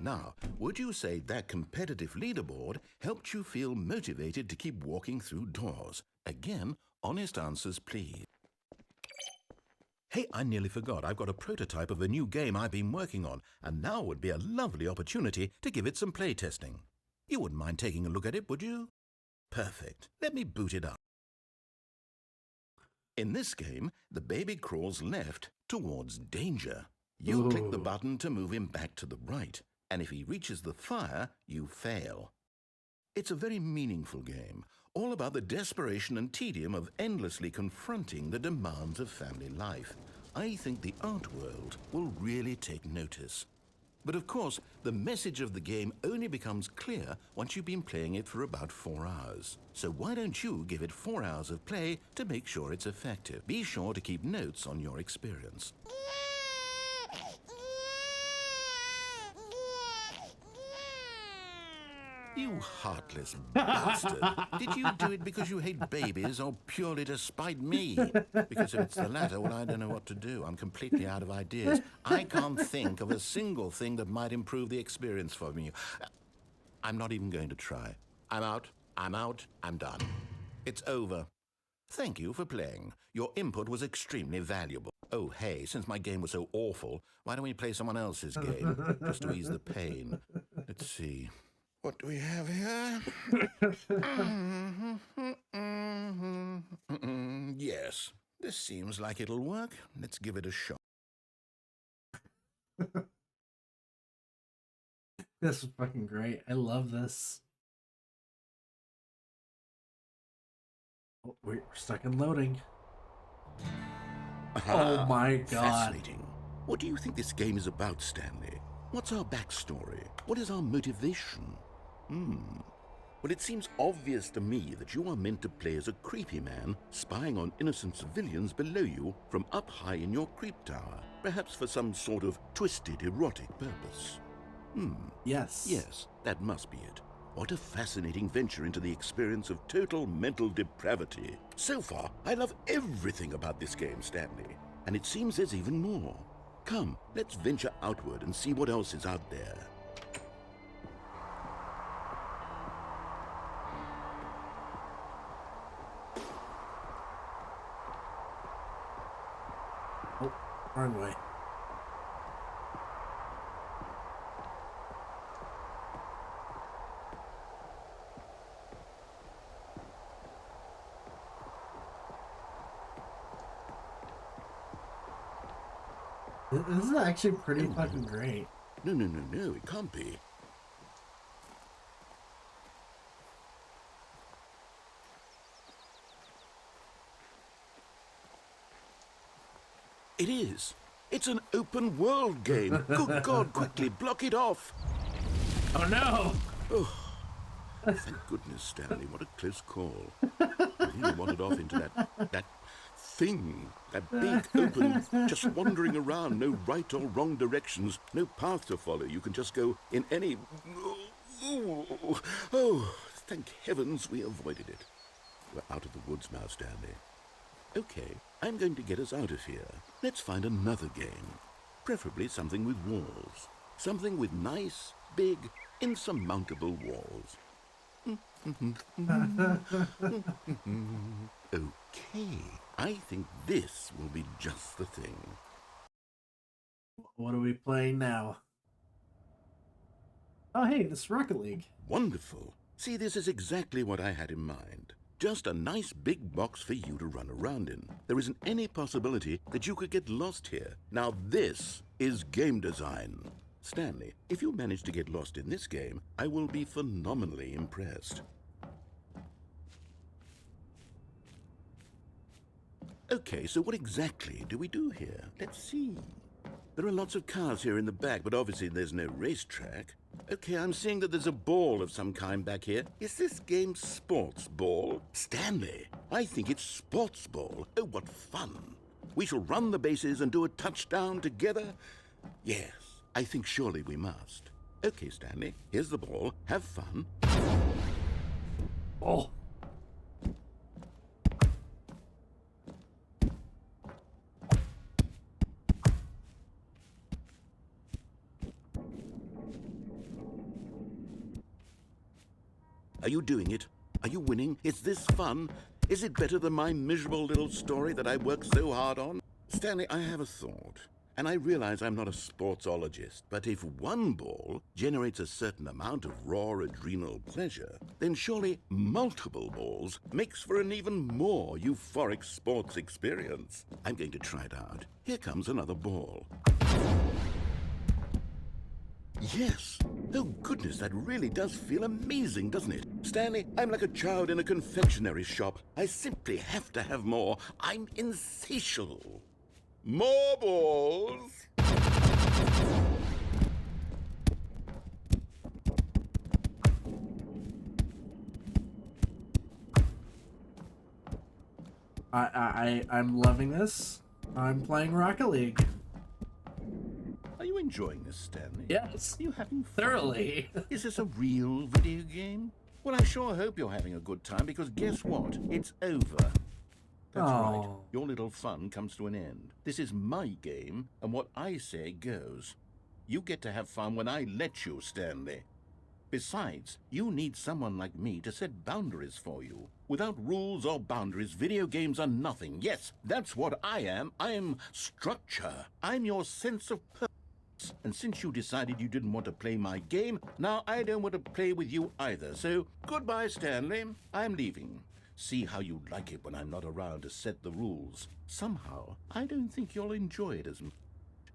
Now, would you say that competitive leaderboard helped you feel motivated to keep walking through doors? Again, honest answers, please. Hey, I nearly forgot. I've got a prototype of a new game I've been working on, and now would be a lovely opportunity to give it some playtesting. You wouldn't mind taking a look at it, would you? Perfect. Let me boot it up. In this game, the baby crawls left towards danger. You click the button to move him back to the right, and if he reaches the fire, you fail. It's a very meaningful game, all about the desperation and tedium of endlessly confronting the demands of family life. I think the art world will really take notice. But of course, the message of the game only becomes clear once you've been playing it for about 4 hours. So why don't you give it 4 hours of play to make sure it's effective? Be sure to keep notes on your experience. You heartless bastard. Did you do it because you hate babies or purely to spite me? Because if it's the latter, well, I don't know what to do. I'm completely out of ideas. I can't think of a single thing that might improve the experience for me. I'm not even going to try. I'm out. I'm done. It's over. Thank you for playing. Your input was extremely valuable. Oh, hey, since my game was so awful, why don't we play someone else's game, just to ease the pain? Let's see. What do we have here? Yes, this seems like it'll work. Let's give it a shot. This is fucking great. I love this. Oh, we're stuck in loading. Oh my god. Fascinating. What do you think this game is about, Stanley? What's our backstory? What is our motivation? Well, it seems obvious to me that you are meant to play as a creepy man spying on innocent civilians below you from up high in your creep tower, perhaps for some sort of twisted, erotic purpose. Yes. Yes, that must be it. What a fascinating venture into the experience of total mental depravity. So far, I love everything about this game, Stanley. And it seems there's even more. Come, let's venture outward and see what else is out there. Oh, wrong way. This is actually pretty fucking great. No, it can't be. It is. It's an open world game. Good God, quickly, block it off. Oh no! Oh, thank goodness, Stanley. What a close call. I really wandered off into that thing. That big, open, just wandering around. No right or wrong directions. No path to follow. You can just go in any... Oh, thank heavens we avoided it. We're out of the woods now, Stanley. Okay, I'm going to get us out of here. Let's find another game. Preferably something with walls. Something with nice, big, insurmountable walls. Okay, I think this will be just the thing. What are we playing now? Oh, hey, this is Rocket League. Wonderful. See, this is exactly what I had in mind. Just a nice big box for you to run around in. There isn't any possibility that you could get lost here. Now this is game design. Stanley, if you manage to get lost in this game, I will be phenomenally impressed. Okay, so what exactly do we do here? Let's see. There are lots of cars here in the back, but obviously there's no racetrack. Okay, I'm seeing that there's a ball of some kind back here. Is this game sports ball? Stanley, I think it's sports ball. Oh, what fun. We shall run the bases and do a touchdown together? Yes, I think surely we must. Okay, Stanley, here's the ball. Have fun. Oh. Are you doing it? Are you winning? Is this fun? Is it better than my miserable little story that I worked so hard on? Stanley, I have a thought. And I realize I'm not a sportsologist, but if one ball generates a certain amount of raw adrenal pleasure, then surely multiple balls makes for an even more euphoric sports experience. I'm going to try it out. Here comes another ball. Yes! Oh goodness, that really does feel amazing, doesn't it? Stanley, I'm like a child in a confectionery shop. I simply have to have more. I'm insatiable. More balls! I'm loving this. I'm playing Rocket League. Are you enjoying this, Stanley? Yes. Are you having fun? Thoroughly. Is this a real video game? Well, I sure hope you're having a good time, because guess what? It's over. That's right. Your little fun comes to an end. This is my game, and what I say goes. You get to have fun when I let you, Stanley. Besides, you need someone like me to set boundaries for you. Without rules or boundaries, video games are nothing. Yes, that's what I am. I'm structure. I'm your sense of purpose. And since you decided you didn't want to play my game, now I don't want to play with you either. So, goodbye, Stanley. I'm leaving. See how you like it when I'm not around to set the rules. Somehow, I don't think you'll enjoy it as much.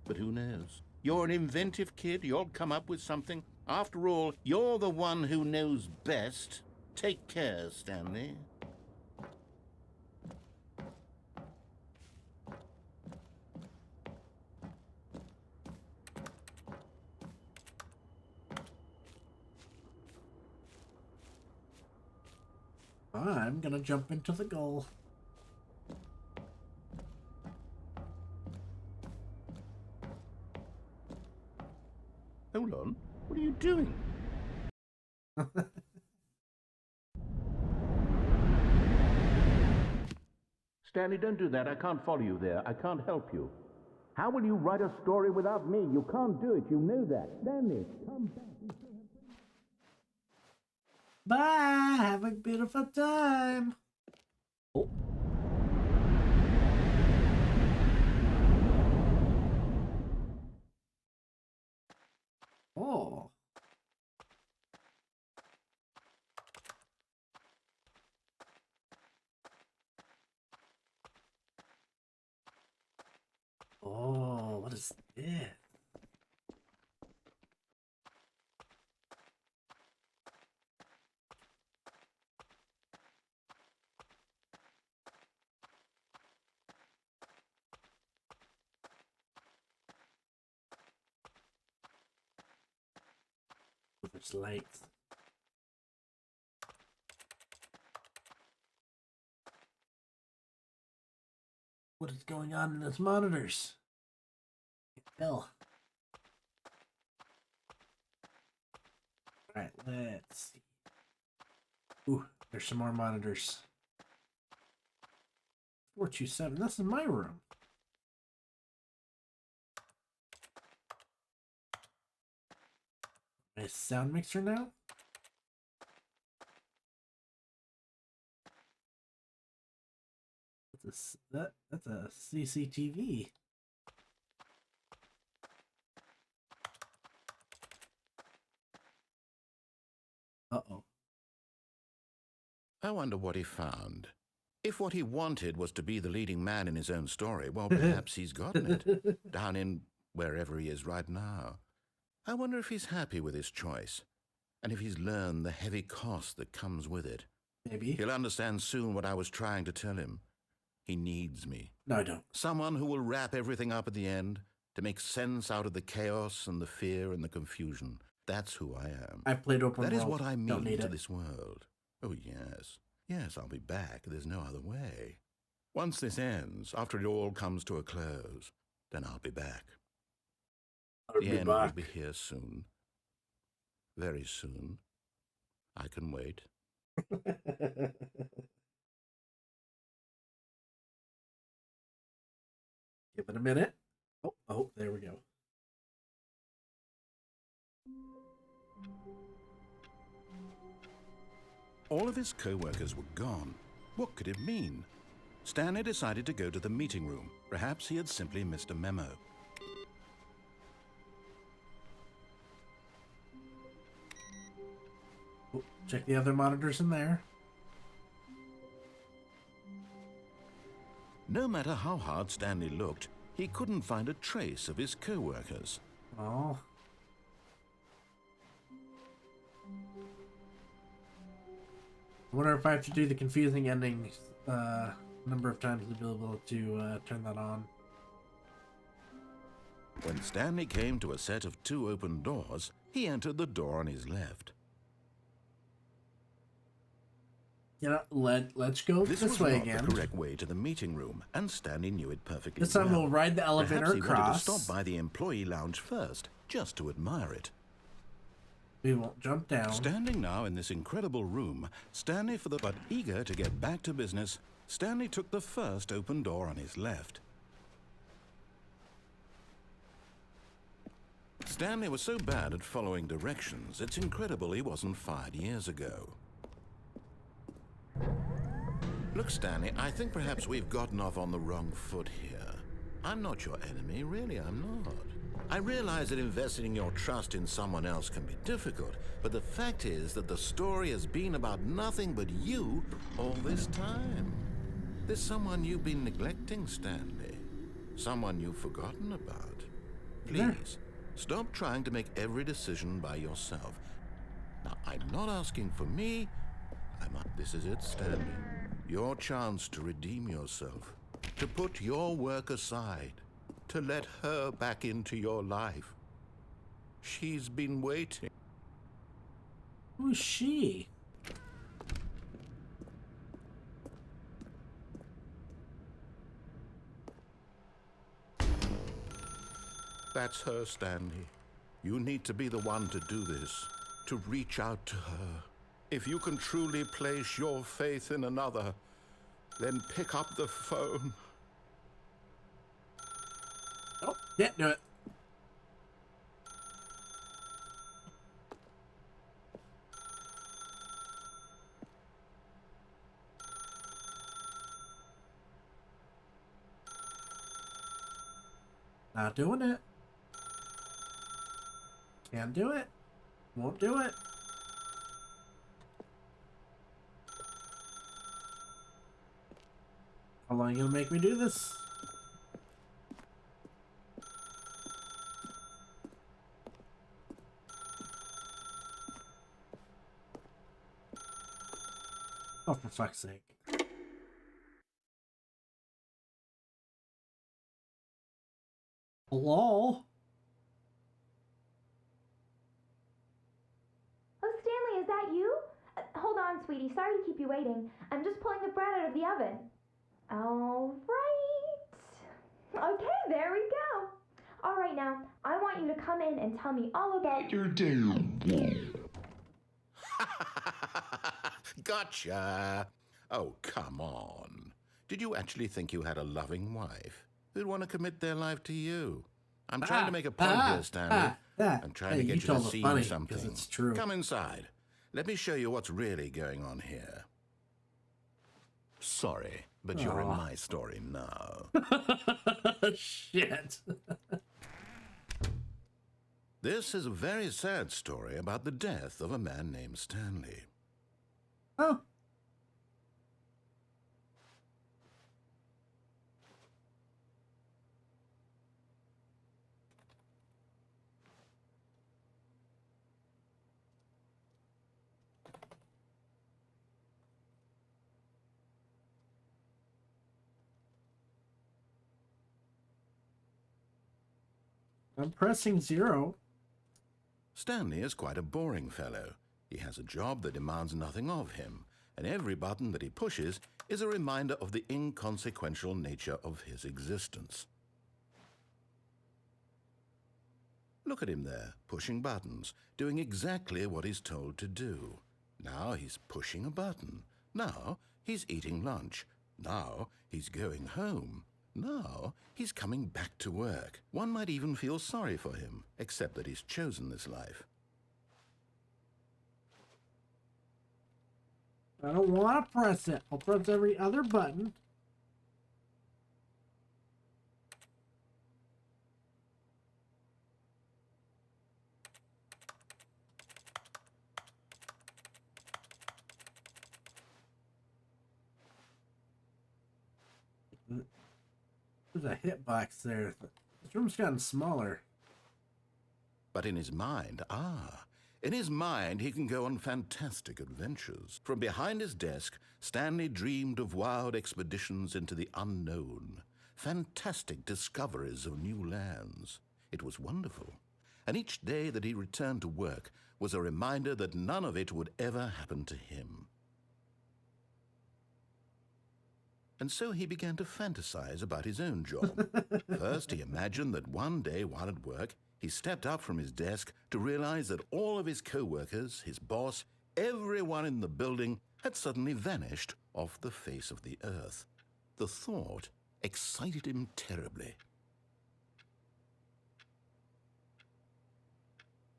But who knows? You're an inventive kid. You'll come up with something. After all, you're the one who knows best. Take care, Stanley. I'm gonna jump into the goal. Hold on. What are you doing? Stanley, don't do that. I can't follow you there. I can't help you. How will you write a story without me? You can't do it. You know that. Stanley, come back. Bye. Have a beautiful time. Oh. Oh. Oh, what is this? There's lights. What is going on in those monitors? Can't tell. Alright, let's see. Ooh, there's some more monitors. 427, this is my room. My sound mixer now? That's a CCTV. Uh-oh. I wonder what he found. If what he wanted was to be the leading man in his own story, well, perhaps he's gotten it. Down in wherever he is right now. I wonder if he's happy with his choice. And if he's learned the heavy cost that comes with it. Maybe. He'll understand soon what I was trying to tell him. He needs me. No, I don't. Someone who will wrap everything up at the end to make sense out of the chaos and the fear and the confusion. That's who I am. I've played open world. That is what I Don't mean need to it. this world. Oh, yes. Yes, I'll be back. There's no other way. Once this ends, after it all comes to a close, then I'll be back. I'll The be end back. will be here soon. Very soon. I can wait. Give it a minute. Oh, there we go. All of his co-workers were gone. What could it mean? Stanley decided to go to the meeting room. Perhaps he had simply missed a memo. Oh, check the other monitors in there. No matter how hard Stanley looked, he couldn't find a trace of his co-workers. Oh. I wonder if I have to do the confusing endings number of times to be able to turn that on. When Stanley came to a set of 2 open doors, he entered the door on his left. Yeah, let's go this was way not again. the correct way to the meeting room, and Stanley knew it perfectly This time well. we'll ride the elevator Perhaps he wanted across. to stop by the employee lounge first, just to admire it. We won't jump down. Standing now in this incredible room, but eager to get back to business, Stanley took the first open door on his left. Stanley was so bad at following directions, it's incredible he wasn't fired years ago. Look, Stanley, I think perhaps we've gotten off on the wrong foot here. I'm not your enemy, really, I'm not. I realize that investing your trust in someone else can be difficult, but the fact is that the story has been about nothing but you all this time. There's someone you've been neglecting, Stanley. Someone you've forgotten about. Please, stop trying to make every decision by yourself. Now, I'm not asking for me. This is it, Stanley. Your chance to redeem yourself. To put your work aside. To let her back into your life. She's been waiting. Who's she? That's her, Stanley. You need to be the one to do this. To reach out to her. If you can truly place your faith in another, then pick up the phone. Oh, can't do it. Not doing it. Can't do it. Won't do it. How long are you gonna make me do this? Oh, for fuck's sake. Hello? Oh, Stanley, is that you? Hold on, sweetie. Sorry to keep you waiting. I'm just pulling the bread out of the oven. All right. Okay, there we go. All right, now, I want you to come in and tell me all about your day. Gotcha. Oh, come on. Did you actually think you had a loving wife who'd want to commit their life to you? I'm trying to make a point here, Stanley. I'm trying to get you to see something. It's true. Come inside. Let me show you what's really going on here. Sorry, but you're in my story now. Shit. This is a very sad story about the death of a man named Stanley. Oh. I'm pressing 0. Stanley is quite a boring fellow. He has a job that demands nothing of him, and every button that he pushes is a reminder of the inconsequential nature of his existence. Look at him there, pushing buttons, doing exactly what he's told to do. Now he's pushing a button. Now he's eating lunch. Now he's going home. Now he's coming back to work. One might even feel sorry for him, except that he's chosen this life. I don't want to press it. I'll press every other button. There's a hitbox there. This room's gotten smaller. But in his mind, in his mind, he can go on fantastic adventures. From behind his desk, Stanley dreamed of wild expeditions into the unknown, fantastic discoveries of new lands. It was wonderful. And each day that he returned to work was a reminder that none of it would ever happen to him. And so he began to fantasize about his own job. First, he imagined that one day while at work, he stepped up from his desk to realize that all of his co-workers, his boss, everyone in the building had suddenly vanished off the face of the earth. The thought excited him terribly.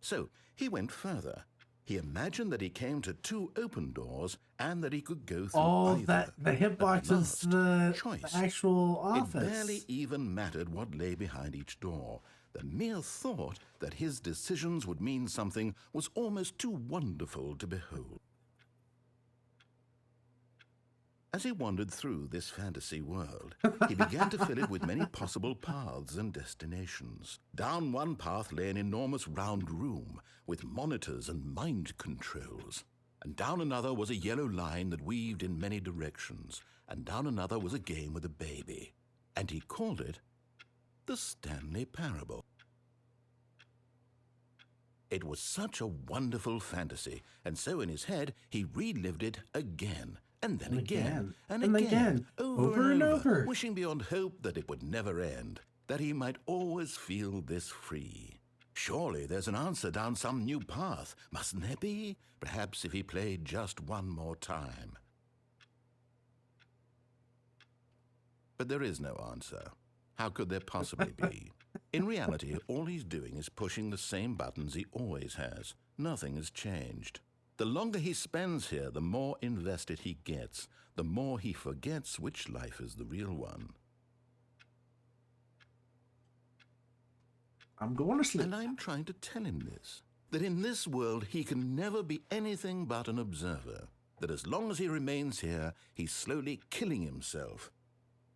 So he went further. He imagined that he came to 2 open doors and that he could go through either. The hitbox is the actual office. It barely even mattered what lay behind each door. The mere thought that his decisions would mean something was almost too wonderful to behold. As he wandered through this fantasy world, he began to fill it with many possible paths and destinations. Down one path lay an enormous round room with monitors and mind controls. And down another was a yellow line that weaved in many directions. And down another was a game with a baby. And he called it the Stanley Parable. It was such a wonderful fantasy, and so in his head he relived it again. And then again, and again, over and over, wishing beyond hope that it would never end, that he might always feel this free. Surely there's an answer down some new path, mustn't there be? Perhaps if he played just one more time. But there is no answer. How could there possibly be? In reality, all he's doing is pushing the same buttons he always has. Nothing has changed. The longer he spends here, the more invested he gets, the more he forgets which life is the real one. I'm going to sleep. And I'm trying to tell him this, that in this world he can never be anything but an observer, that as long as he remains here, he's slowly killing himself.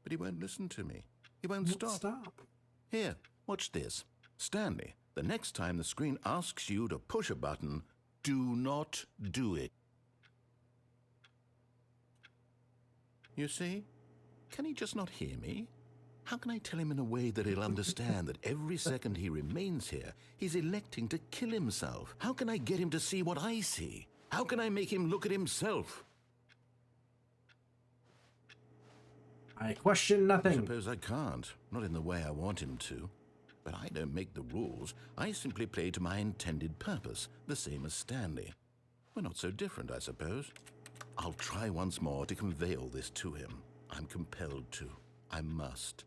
But he won't listen to me. He won't stop. Here, watch this. Stanley, the next time the screen asks you to push a button, do not do it. You see? Can he just not hear me? How can I tell him in a way that he'll understand that every second he remains here, he's electing to kill himself? How can I get him to see what I see? How can I make him look at himself? I question nothing. I suppose I can't. Not in the way I want him to. But I don't make the rules. I simply play to my intended purpose, the same as Stanley. We're not so different, I suppose. I'll try once more to convey all this to him. I'm compelled to. I must.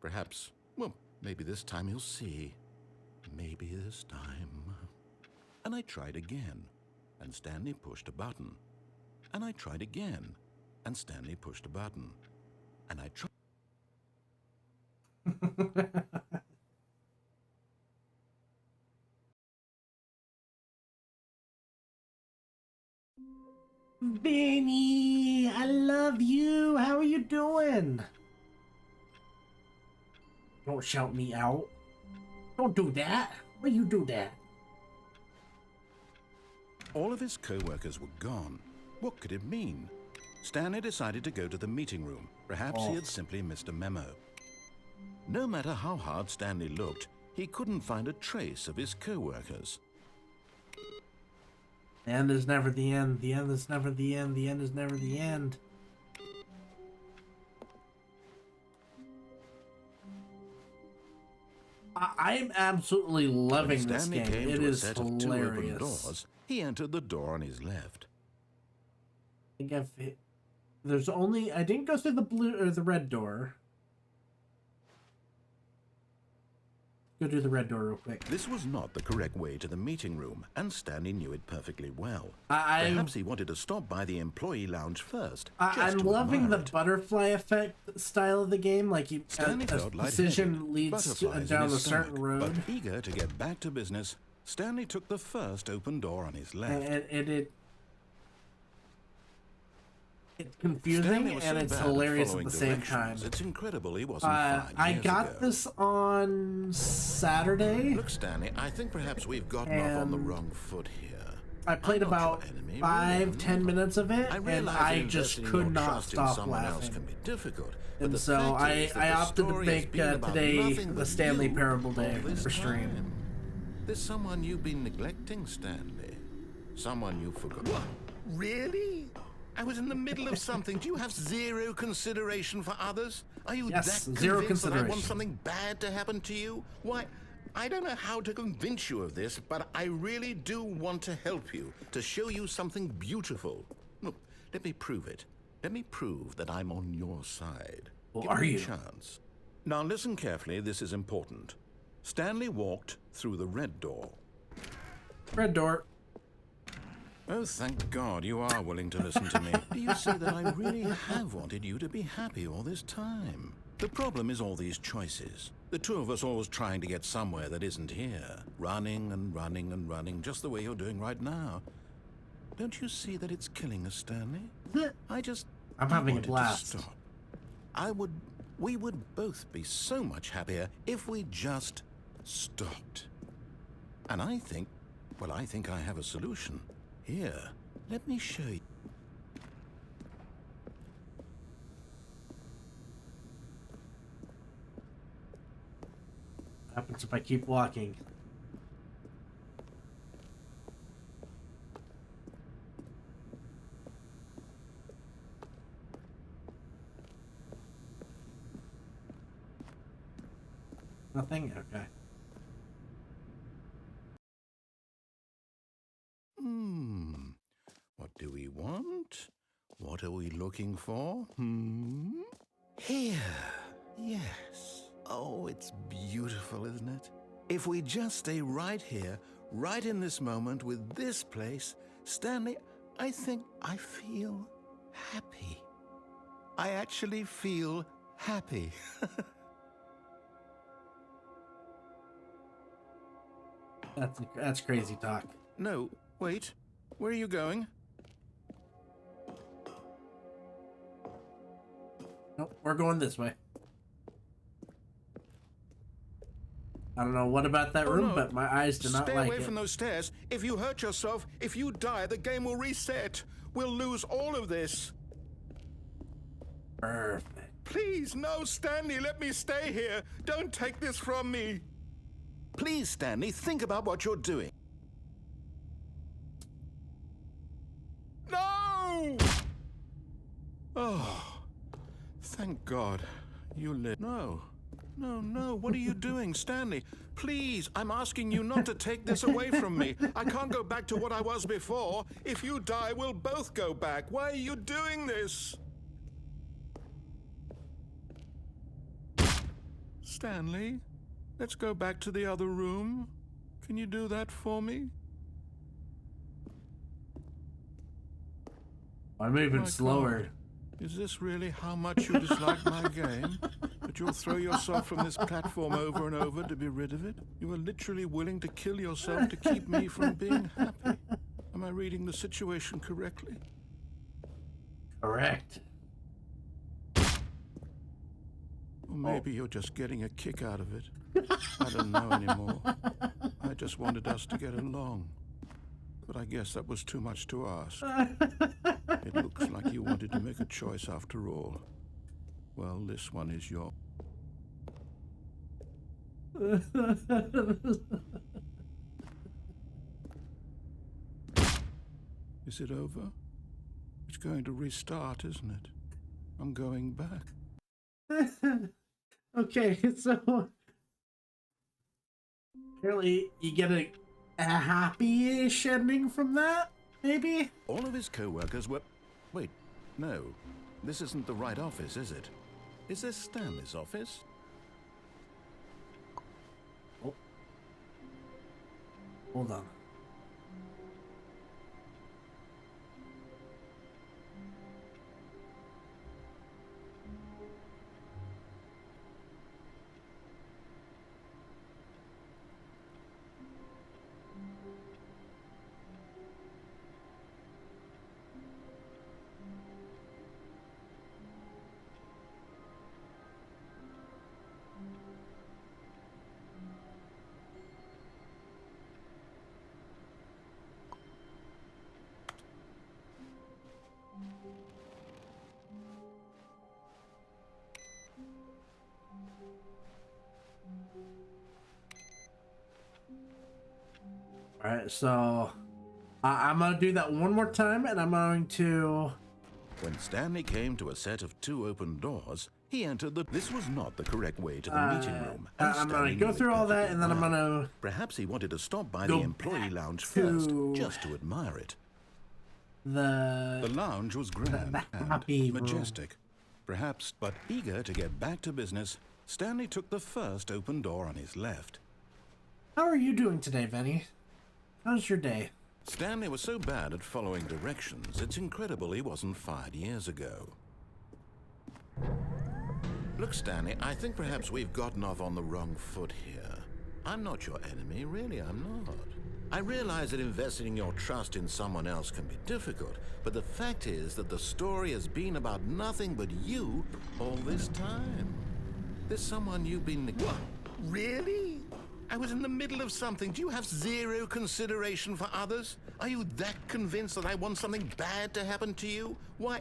Perhaps, well, maybe this time he'll see. Maybe this time. And I tried again, and Stanley pushed a button. And I tried again, and Stanley pushed a button. And I tried... Vinny, I love you. How are you doing? Don't shout me out. Don't do that. Why you do that? All of his co-workers were gone. What could it mean? Stanley decided to go to the meeting room. Perhaps he had simply missed a memo. No matter how hard Stanley looked, he couldn't find a trace of his co-workers. The end is never the end. The end is never the end. The end is never the end. I'm absolutely loving this game. It is hilarious. Doors, he entered the door on his left. I think there's only... I didn't go through the blue or the red door. Go do the red door real quick. This was not the correct way to the meeting room, and Stanley knew it perfectly well. Perhaps he wanted to stop by the employee lounge first. I'm loving the butterfly effect style of the game. Like, a decision leads down a certain road. But eager to get back to business, Stanley took the first open door on his left. It's confusing and it's hilarious at the same time. It's incredible he wasn't 5 years I got this on Saturday. Look, Stanley, I think perhaps we've gotten off on the wrong foot here. I played about 5-10 minutes of it, and I just could not stop laughing. Can be difficult, and so I opted to make today the Stanley Parable day for stream. There's someone you've been neglecting, Stanley. Someone you forgot. What? Really? I was in the middle of something. Do you have zero consideration for others? Are you that convinced that I want something bad to happen to you? Why, I don't know how to convince you of this, but I really do want to help you, to show you something beautiful. Look, let me prove it. Let me prove that I'm on your side. Well, Give me a chance. Now listen carefully, this is important. Stanley walked through the red door. Red door. Oh, thank God you are willing to listen to me. Do you see that I really have wanted you to be happy all this time? The problem is all these choices. The two of us always trying to get somewhere that isn't here. Running and running and running, just the way you're doing right now. Don't you see that it's killing us, Stanley? I'm having a blast. Stop. We would both be so much happier if we just stopped. And I think I have a solution. Here, let me show you. What happens if I keep walking? Nothing? Okay. What do we want? What are we looking for? Here. Yes. Oh, it's beautiful, isn't it? If we just stay right here, right in this moment with this place, Stanley, I think I feel happy. I actually feel happy. That's crazy talk. No, wait. Where are you going? Nope, we're going this way. I don't know what about that room, but my eyes do not like it. Stay away from those stairs. If you hurt yourself, if you die, the game will reset. We'll lose all of this. Perfect. Please, no, Stanley, let me stay here. Don't take this from me. Please, Stanley, think about what you're doing. No! Oh, thank God you live. No, what are you doing, Stanley? Please, I'm asking you not to take this away from me. I can't go back to what I was before. If you die, we'll both go back. Why are you doing this? Stanley, let's go back to the other room. Can you do that for me? I'm moving slower. God. Is this really how much you dislike my game? That you'll throw yourself from this platform over and over to be rid of it? You are literally willing to kill yourself to keep me from being happy. Am I reading the situation correctly? Correct. Or maybe you're just getting a kick out of it. I don't know anymore. I just wanted us to get along. But I guess that was too much to ask. It looks like you wanted to make a choice after all. Well, this one is your... Is it over? It's going to restart, isn't it? I'm going back. Okay, so apparently you get a happy-ish ending from that, maybe? All of his co-workers were... Wait, no. This isn't the right office, is it? Is this Stanley's office? Oh. Hold on. Alright, so I'm gonna do that one more time, and I'm going to... When Stanley came to a set of 2 open doors, he entered the... This was not the correct way to the meeting room. I'm gonna go through all that, and then I'm gonna... Perhaps he wanted to stop by the employee lounge first, just to admire it. The lounge was grand and majestic. Perhaps, but eager to get back to business, Stanley took the first open door on his left. How are you doing today, Vinny? How's your day? Stanley was so bad at following directions, it's incredible he wasn't fired years ago. Look, Stanley, I think perhaps we've gotten off on the wrong foot here. I'm not your enemy, really, I'm not. I realize that investing your trust in someone else can be difficult, but the fact is that the story has been about nothing but you all this time. There's someone you've been... What? Really? I was in the middle of something. Do you have zero consideration for others? Are you that convinced that I want something bad to happen to you? Why,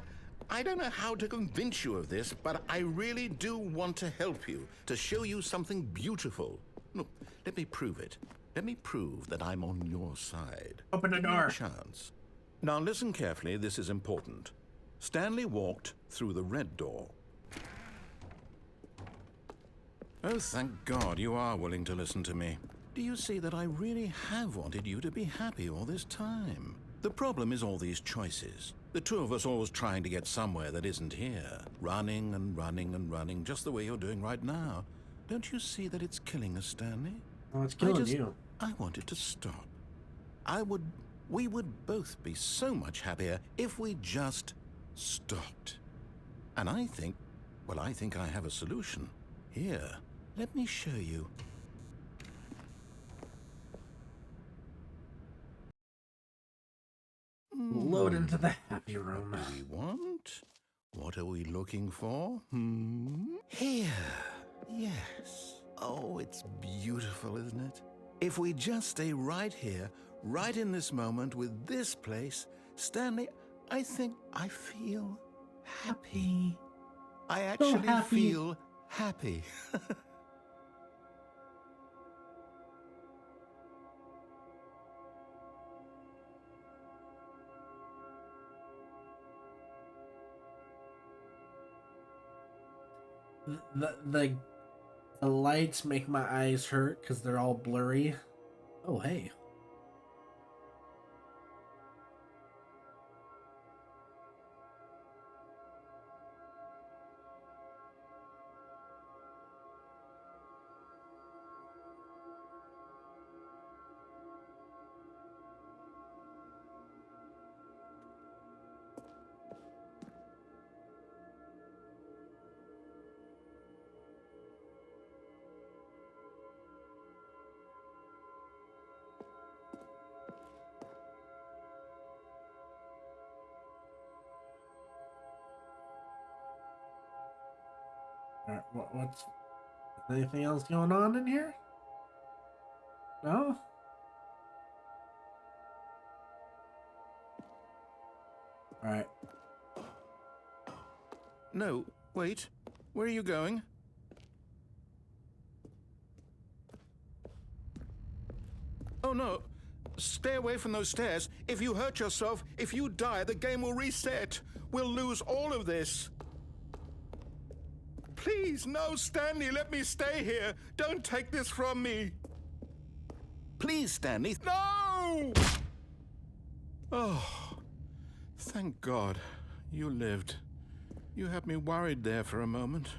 I don't know how to convince you of this, but I really do want to help you, to show you something beautiful. Look, let me prove it. Let me prove that I'm on your side. Open the door. Chance. Now listen carefully, this is important. Stanley walked through the red door. Oh, thank God you are willing to listen to me. Do you see that I really have wanted you to be happy all this time? The problem is all these choices. The two of us always trying to get somewhere that isn't here. Running and running and running, just the way you're doing right now. Don't you see that it's killing us, Stanley? Oh, it's killing you. I want it to stop. We would both be so much happier if we just stopped. And I think I have a solution. Here, let me show you. Load into the happy room. What do we want? What are we looking for? Here. Yes. Oh, it's beautiful, isn't it? If we just stay right here, right in this moment with this place, Stanley, I think I feel happy. I actually feel happy. The lights make my eyes hurt because they're all blurry. Oh, hey. Alright, what's... Anything else going on in here? No? Alright. No, wait. Where are you going? Oh, no. Stay away from those stairs. If you hurt yourself, if you die, the game will reset. We'll lose all of this. Please, no, Stanley, let me stay here. Don't take this from me. Please, Stanley. No! Oh, thank God. You lived. You had me worried there for a moment.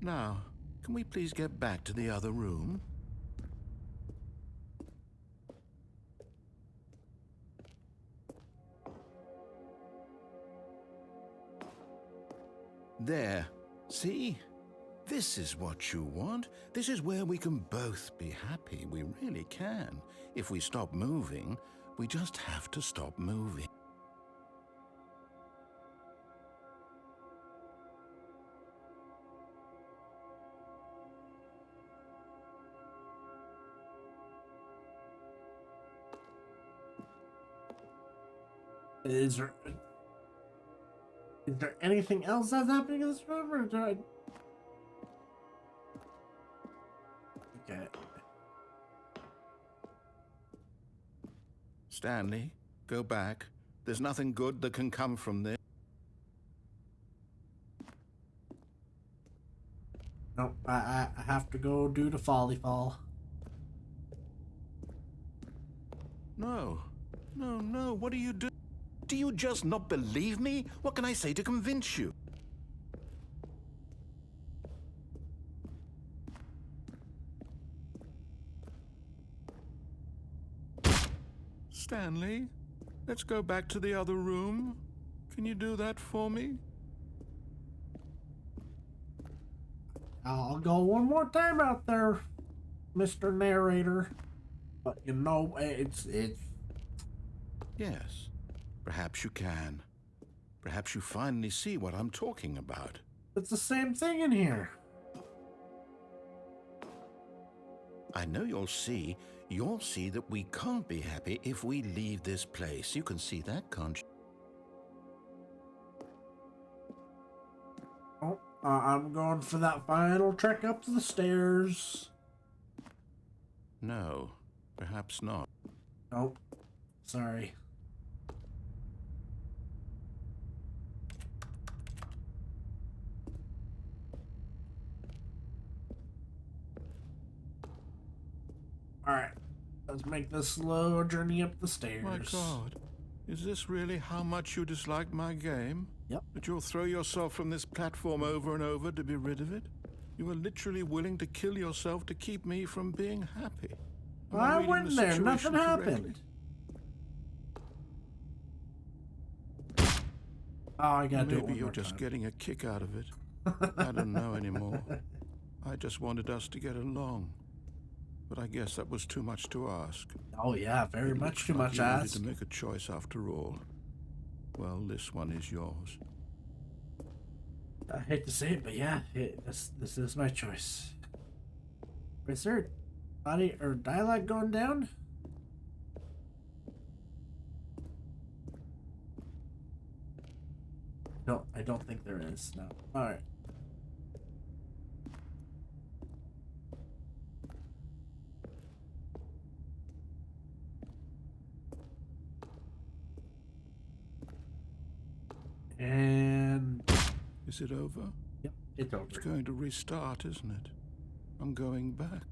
Now, can we please get back to the other room? There. See? This is what you want. This is where we can both be happy. We really can. If we stop moving, we just have to stop moving. Is there anything else that's happening in this room, or do I... Okay. Stanley, go back. There's nothing good that can come from this. No, I have to go do the folly fall. No. No, no, what do you do? Do you just not believe me? What can I say to convince you? Stanley, let's go back to the other room. Can you do that for me? I'll go one more time out there, Mr. Narrator. But you know, it's... Yes, perhaps you can. Perhaps you finally see what I'm talking about. It's the same thing in here. I know you'll see. You'll see that we can't be happy if we leave this place. You can see that, can't you? Oh, I'm going for that final trek up the stairs. No, perhaps not. Nope. Sorry. Alright, let's make this slow journey up the stairs. My God, is this really how much you dislike my game? Yep. That you'll throw yourself from this platform over and over to be rid of it? You are literally willing to kill yourself to keep me from being happy. I went there, nothing happened. Oh, I gotta do it one Maybe you're more just time. getting a kick out of it. I don't know anymore. I just wanted us to get along. But I guess that was too much to ask. Oh yeah, very much too much You wanted ask. to make a choice after all. Well, this one is yours. I hate to say it, but yeah, this is my choice. Is there body or dialogue going down? No, I don't think there is. No. All right. And Is it over? yep, it's over. It's going to restart, isn't it? I'm going back.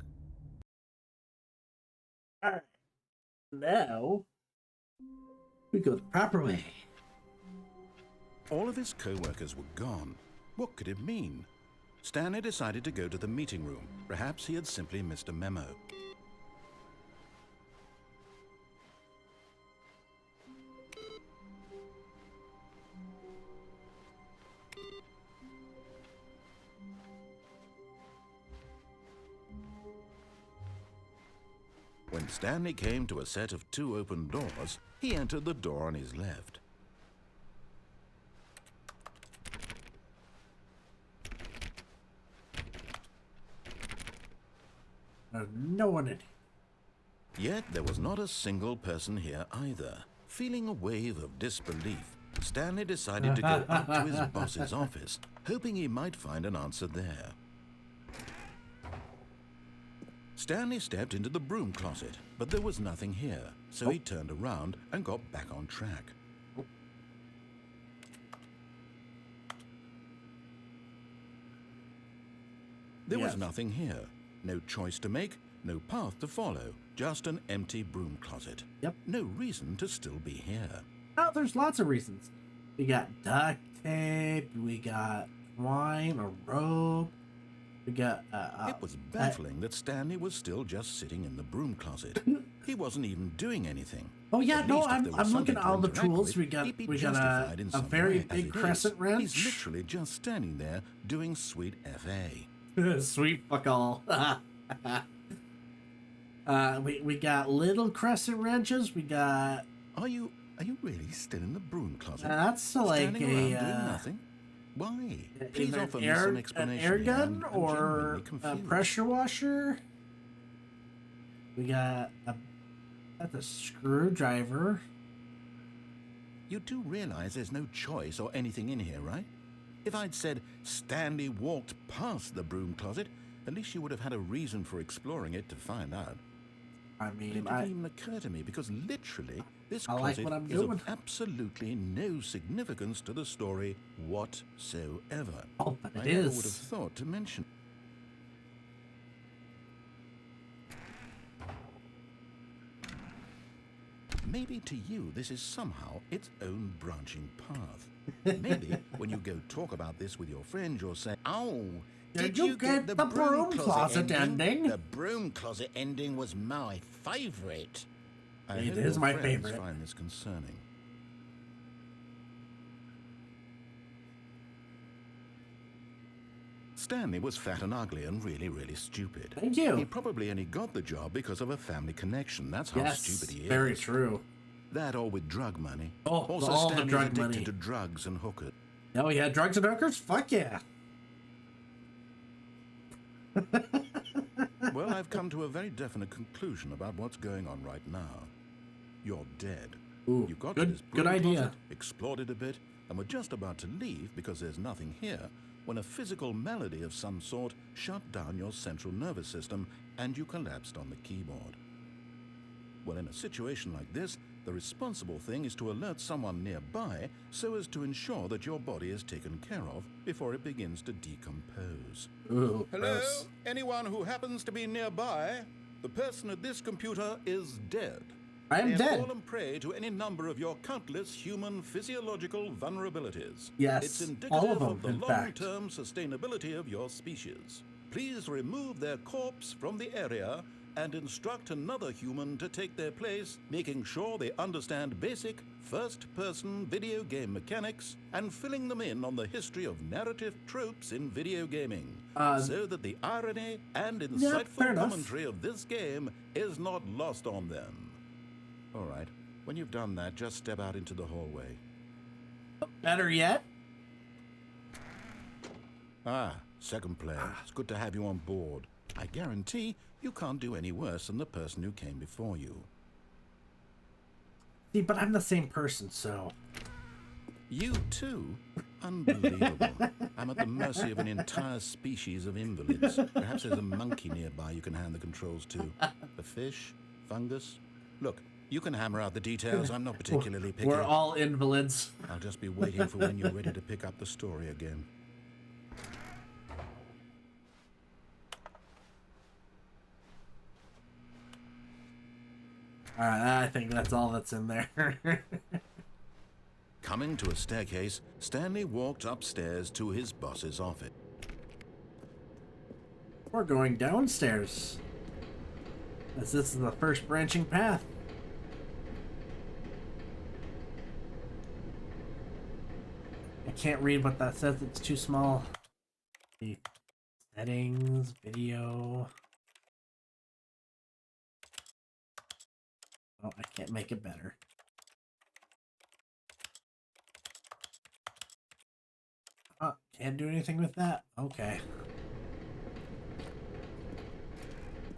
All right. Now we go the proper way. All of his co-workers were gone. What could it mean? Stanley decided to go to the meeting room. Perhaps he had simply missed a memo. When Stanley came to a set of 2 open doors, he entered the door on his left. There's no one in here. Yet there was not a single person here either. Feeling a wave of disbelief, Stanley decided to go up to his boss's office, hoping he might find an answer there. Stanley stepped into the broom closet, but there was nothing here, so he turned around and got back on track. There was nothing here. No choice to make, no path to follow, just an empty broom closet. Yep. No reason to still be here. Oh, there's lots of reasons. We got duct tape, we got twine, a rope, we got... It was baffling that Stanley was still just sitting in the broom closet. He wasn't even doing anything. Oh yeah, At no, least if I'm there was looking something at to all the interact tools. with, We he'd be got justified in a some very way. As big it crescent is, wrench. He's literally just standing there doing sweet FA. Sweet fuck all. We got little crescent wrenches. We got... Are you really still in the broom closet? That's like Standing around doing nothing? Why? Please either offer an me some explanation. air gun here. I'm or genuinely a confused. pressure washer. We got that's a screwdriver. You do realize there's no choice or anything in here, right? If I'd said Stanley walked past the broom closet, at least you would have had a reason for exploring it to find out. I But it mean, didn't even occur to me because literally this I like closet what I'm is doing. of absolutely no significance to the story whatsoever. Oh, but I it never is. would have thought to mention. Maybe to you this is somehow its own branching path. Maybe when you go talk about this with your friends, you'll say, "Oh, Did you get the broom closet ending?" The broom closet ending was my favorite." I It hope is your my friends favorite. find this concerning. Stanley was fat and ugly and really, really stupid. Thank you. He probably only got the job because of a family connection. That's how Yes, stupid he is. very true. That or with drug money. Oh, Also, all the Stanley's drug addicted money. to drugs and hookers. Oh yeah, drugs and hookers? Fuck yeah. Well, I've come to a very definite conclusion about what's going on right now. You're dead. Ooh, You got good- to this good broom idea. closet, explored it a bit, and were just about to leave because there's nothing here when a physical malady of some sort shut down your central nervous system and you collapsed on the keyboard. Well, in a situation like this, the responsible thing is to alert someone nearby so as to ensure that your body is taken care of before it begins to decompose. Ooh, Hello? gross. Anyone who happens to be nearby? The person at this computer is dead. I am They have dead. fallen prey to any number of your countless human physiological vulnerabilities. Yes, It's indicative all of them, the in fact. long-term sustainability of your species. Please remove their corpse from the area and instruct another human to take their place, making sure they understand basic first-person video game mechanics and filling them in on the history of narrative tropes in video gaming, so that the irony and fair insightful enough. commentary of this game is not lost on them. All right, when you've done that, just step out into the hallway. Better yet, Ah, second player. It's good to have you on board. I guarantee you can't do any worse than the person who came before you. see, but I'm the same person, so You too? Unbelievable. I'm at the mercy of an entire species of invalids. Perhaps there's a monkey nearby you can hand the controls to. A fish? Fungus? Look, you can hammer out the details. I'm not particularly picky. we're all invalids. I'll just be waiting for when you're ready to pick up the story again. All right, I think that's all that's in there. Coming to a staircase, Stanley walked upstairs to his boss's office. We're going downstairs, as this is the first branching path. I can't read what that says, it's too small. The settings, video. Oh, I can't make it better. Oh, can't do anything with that? Okay.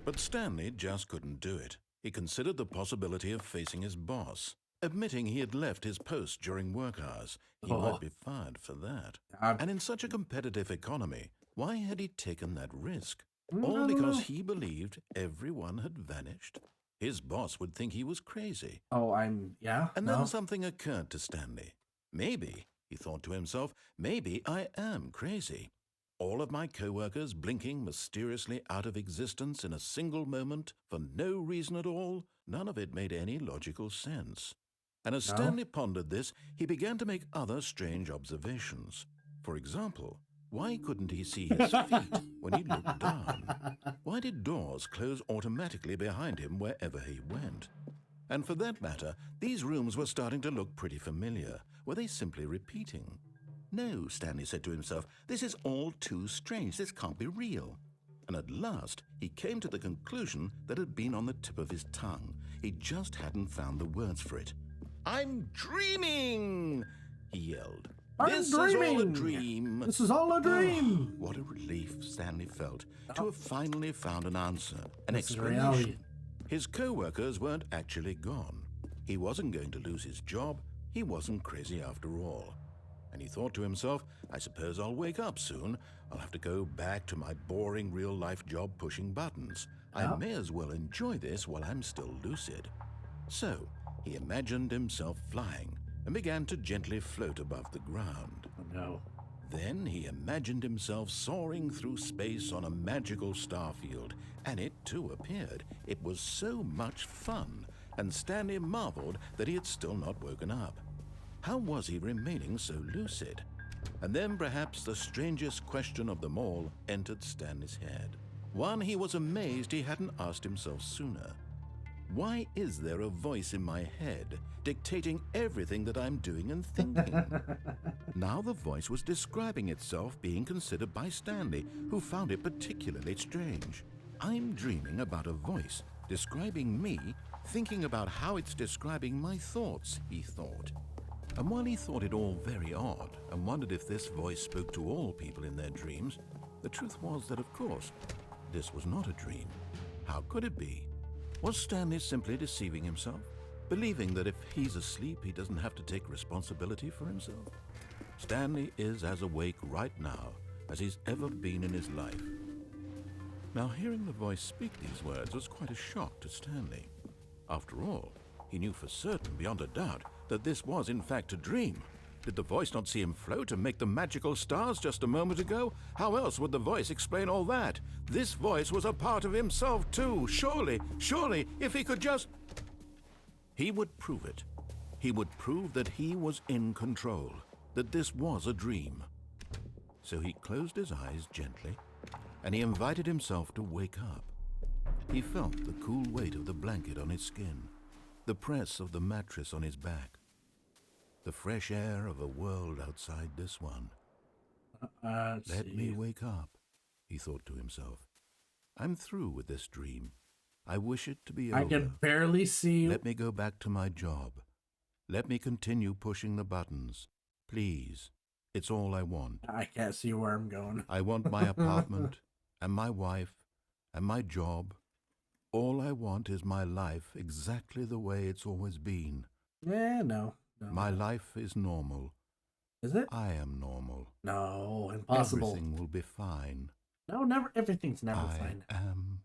But Stanley just couldn't do it. He considered the possibility of facing his boss, admitting he had left his post during work hours. He Oh. might be fired for that. And in such a competitive economy, why had he taken that risk? All because he believed everyone had vanished. His boss would think he was crazy. Oh, yeah. And then something occurred to Stanley. Maybe, he thought to himself, maybe I am crazy. All of my co-workers blinking mysteriously out of existence in a single moment for no reason at all, none of it made any logical sense. And as Stanley pondered this, he began to make other strange observations. For example, why couldn't he see his feet when he looked down? Why did doors close automatically behind him wherever he went? And for that matter, these rooms were starting to look pretty familiar. Were they simply repeating? No, Stanley said to himself, this is all too strange. This can't be real. And at last, he came to the conclusion that had been on the tip of his tongue. He just hadn't found the words for it. I'm dreaming, he yelled. This is all a dream. This is all a dream. What a relief Stanley felt to have finally found an answer, an explanation. His co-workers weren't actually gone. He wasn't going to lose his job. He wasn't crazy after all. And he thought to himself, I suppose I'll wake up soon. I'll have to go back to my boring real-life job pushing buttons. I may as well enjoy this while I'm still lucid. So he imagined himself flying and began to gently float above the ground. Oh, no. Then he imagined himself soaring through space on a magical starfield, and it too appeared. It was so much fun, and Stanley marveled that he had still not woken up. How was he remaining so lucid? And then perhaps the strangest question of them all entered Stanley's head. One he was amazed he hadn't asked himself sooner. Why is there a voice in my head dictating everything that I'm doing and thinking? Now the voice was describing itself being considered by Stanley, who found it particularly strange. I'm dreaming about a voice describing me, thinking about how it's describing my thoughts, he thought. And while he thought it all very odd and wondered if this voice spoke to all people in their dreams, the truth was that, of course, this was not a dream. How could it be? Was Stanley simply deceiving himself, believing that if he's asleep, he doesn't have to take responsibility for himself? Stanley is as awake right now as he's ever been in his life. Now, hearing the voice speak these words was quite a shock to Stanley. After all, he knew for certain, beyond a doubt, that this was in fact a dream. Did the voice not see him float and make the magical stars just a moment ago? How else would the voice explain all that? This voice was a part of himself too. Surely, if he could just... He would prove it. He would prove that he was in control, that this was a dream. So he closed his eyes gently, and he invited himself to wake up. He felt the cool weight of the blanket on his skin, the press of the mattress on his back, the fresh air of a world outside this one. Let me wake up, he thought to himself. I'm through with this dream. I wish it to be over. I can barely see. Let me go back to my job. Let me continue pushing the buttons. Please. It's all I want. I can't see where I'm going. I want my apartment and my wife and my job. All I want is my life exactly the way it's always been. No. My life is normal. Is it? I am normal. No, impossible. Everything will be fine. No, never. Everything's never fine. I am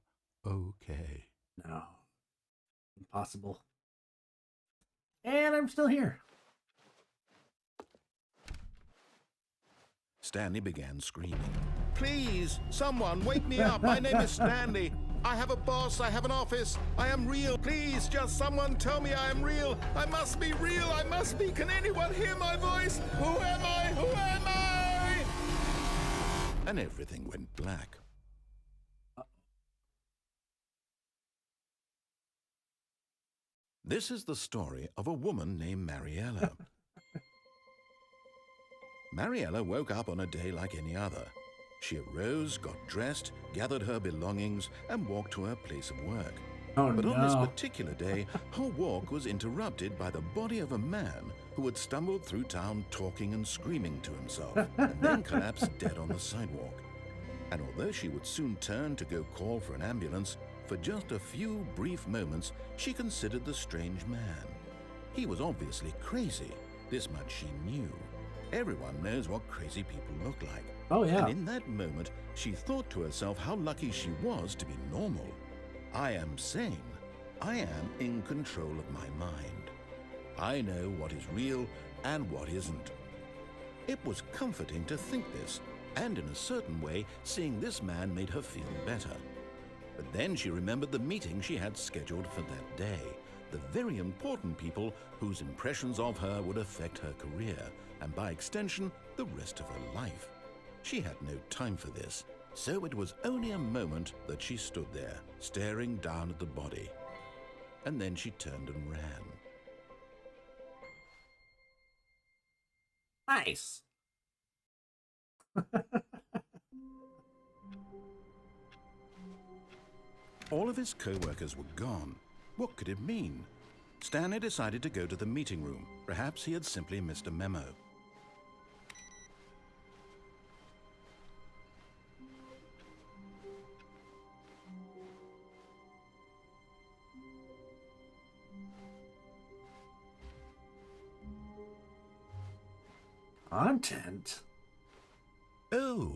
okay. No. Impossible. And I'm still here. Stanley began screaming. Please, someone, wake me up. My name is Stanley. I have a boss. I have an office. I am real. Please, just someone tell me I am real. I must be real. I must be. Can anyone hear my voice? Who am I? Who am I? And everything went black. This is the story of a woman named Mariella. Mariella woke up on a day like any other. She arose, got dressed, gathered her belongings, and walked to her place of work. But on this particular day, her walk was interrupted by the body of a man who had stumbled through town talking and screaming to himself, and then collapsed dead on the sidewalk. And although she would soon turn to go call for an ambulance, for just a few brief moments, she considered the strange man. He was obviously crazy. This much she knew. Everyone knows what crazy people look like. Oh, yeah. And in that moment, she thought to herself how lucky she was to be normal. I am sane. I am in control of my mind. I know what is real and what isn't. It was comforting to think this, and in a certain way, seeing this man made her feel better. But then she remembered the meeting she had scheduled for that day, the very important people whose impressions of her would affect her career, and by extension, the rest of her life. She had no time for this, so it was only a moment that she stood there, staring down at the body. And then she turned and ran. Nice. All of his co-workers were gone. What could it mean? Stanley decided to go to the meeting room. Perhaps he had simply missed a memo. Content? Oh,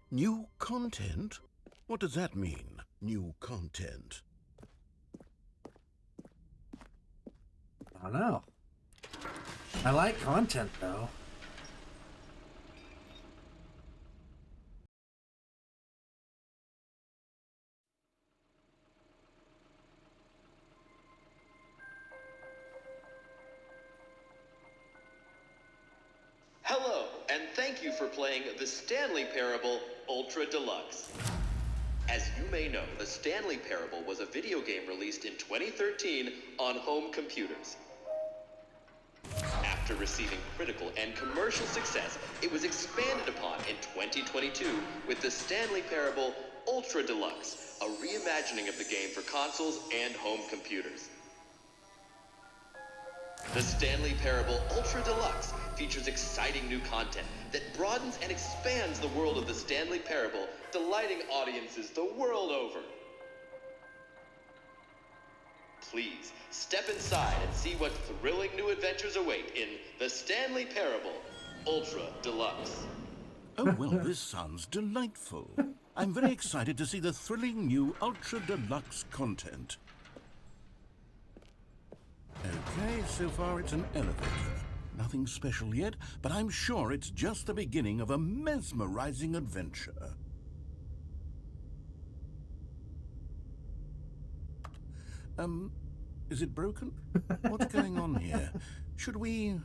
new content? What does that mean, new content? I don't know. I like content, though. Hello, and thank you for playing the Stanley Parable Ultra Deluxe. As you may know, the Stanley Parable was a video game released in 2013 on home computers. After receiving critical and commercial success, it was expanded upon in 2022 with the Stanley Parable Ultra Deluxe, a reimagining of the game for consoles and home computers. The Stanley Parable Ultra Deluxe features exciting new content that broadens and expands the world of the Stanley Parable, delighting audiences the world over. Please, step inside and see what thrilling new adventures await in the Stanley Parable Ultra Deluxe. Oh, well, this sounds delightful. I'm very excited to see the thrilling new Ultra Deluxe content. Okay, so far it's an elevator. Nothing special yet, but I'm sure it's just the beginning of a mesmerizing adventure. Is it broken? What's going on here? Should we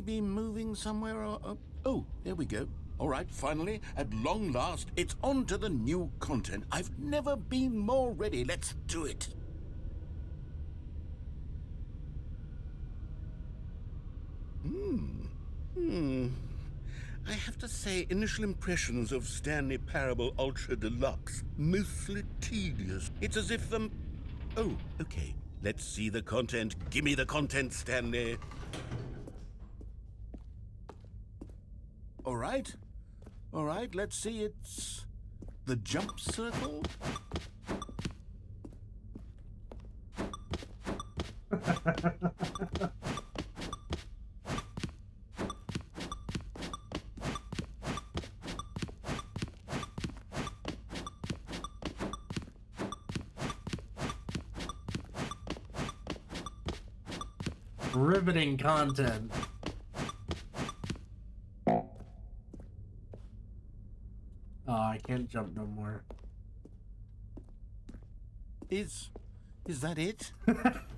be moving somewhere or... Oh, there we go. All right, finally, at long last, it's on to the new content. I've never been more ready. Let's do it. I have to say, initial impressions of Stanley Parable Ultra Deluxe, mostly tedious. It's as if, Oh, okay. Let's see the content. Give me the content, Stanley. All right, let's see. It's the jump circle. Riveting content. Oh, I can't jump no more. Is that it?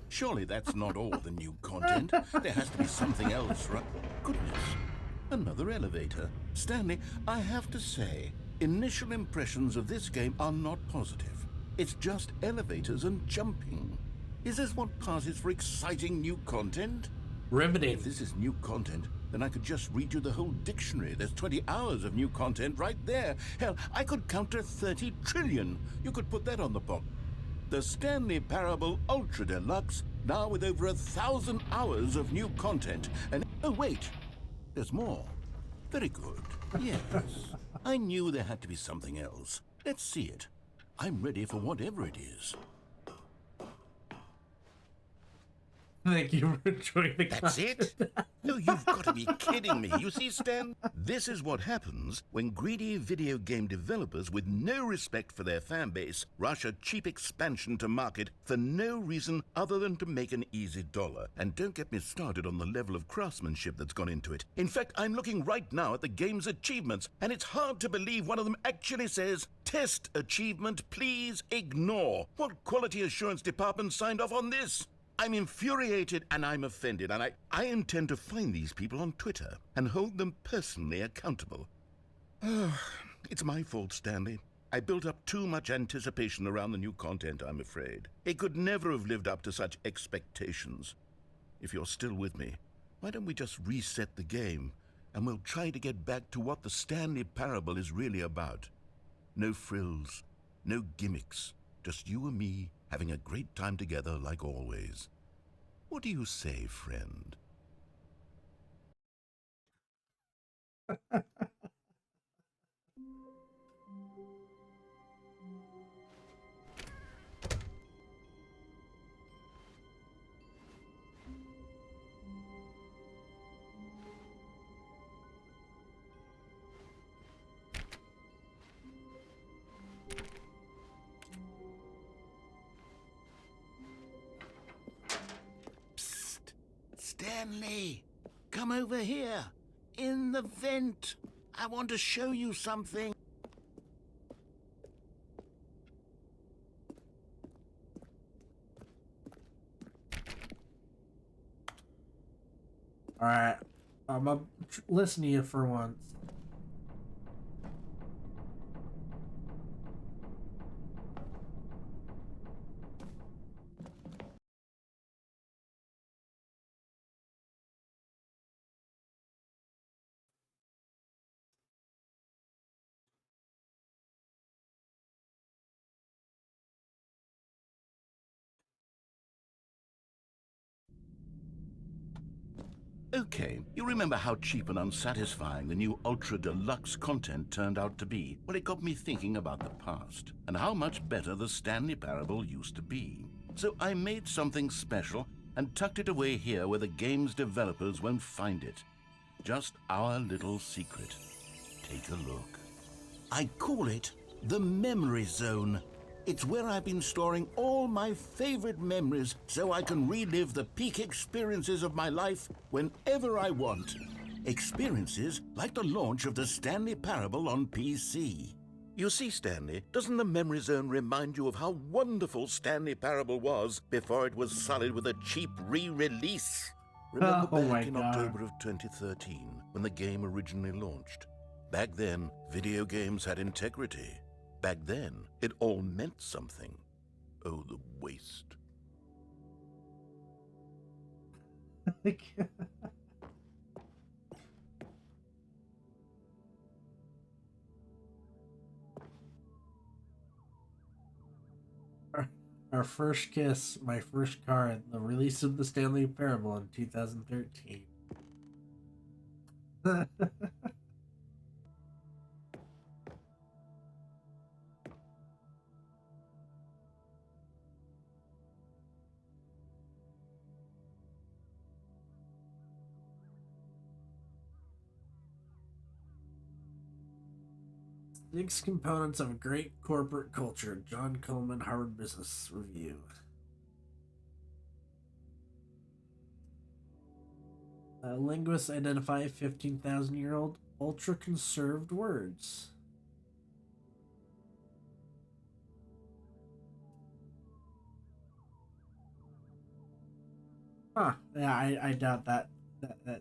Surely that's not all the new content. There has to be something else, right? Goodness, another elevator. Stanley, I have to say, initial impressions of this game are not positive. It's just elevators and jumping. Is this what passes for exciting new content? Riveting. If this is new content, then I could just read you the whole dictionary. There's 20 hours of new content right there. Hell, I could count to 30 trillion. You could put that on the box. The Stanley Parable Ultra Deluxe, now with over 1,000 hours of new content. And oh wait, there's more. Very good. Yes, I knew there had to be something else. Let's see it. I'm ready for whatever it is. Thank you for enjoying the That's it? No, you've got to be kidding me. You see, Stan, this is what happens when greedy video game developers with no respect for their fan base rush a cheap expansion to market for no reason other than to make an easy dollar. And don't get me started on the level of craftsmanship that's gone into it. In fact, I'm looking right now at the game's achievements, and it's hard to believe one of them actually says, "Test achievement, please ignore." What quality assurance department signed off on this? I'm infuriated and I'm offended, and I intend to find these people on Twitter and hold them personally accountable. It's my fault, Stanley. I built up too much anticipation around the new content, I'm afraid. It could never have lived up to such expectations. If you're still with me, why don't we just reset the game, and we'll try to get back to what the Stanley Parable is really about. No frills, no gimmicks, just you and me having a great time together like always. What do you say, friend? Stanley, come over here. In the vent. I want to show you something. Alright, I'm gonna listen to you for once. Okay, you remember how cheap and unsatisfying the new Ultra Deluxe content turned out to be? Well, it got me thinking about the past and how much better the Stanley Parable used to be. So I made something special and tucked it away here where the game's developers won't find it. Just our little secret. Take a look. I call it the Memory Zone. It's where I've been storing all my favorite memories so I can relive the peak experiences of my life whenever I want. Experiences like the launch of the Stanley Parable on PC. You see, Stanley, doesn't the Memory Zone remind you of how wonderful Stanley Parable was before it was sullied with a cheap re-release? Remember back in October of 2013 when the game originally launched? Back then, video games had integrity. Back then, it all meant something. Oh, the waste. Our first kiss, my first card, the release of the Stanley Parable in 2013. Six components of a great corporate culture. John Coleman, Harvard Business Review. Linguists identify 15,000-year-old ultra-conserved words. Huh. Yeah, I doubt that. I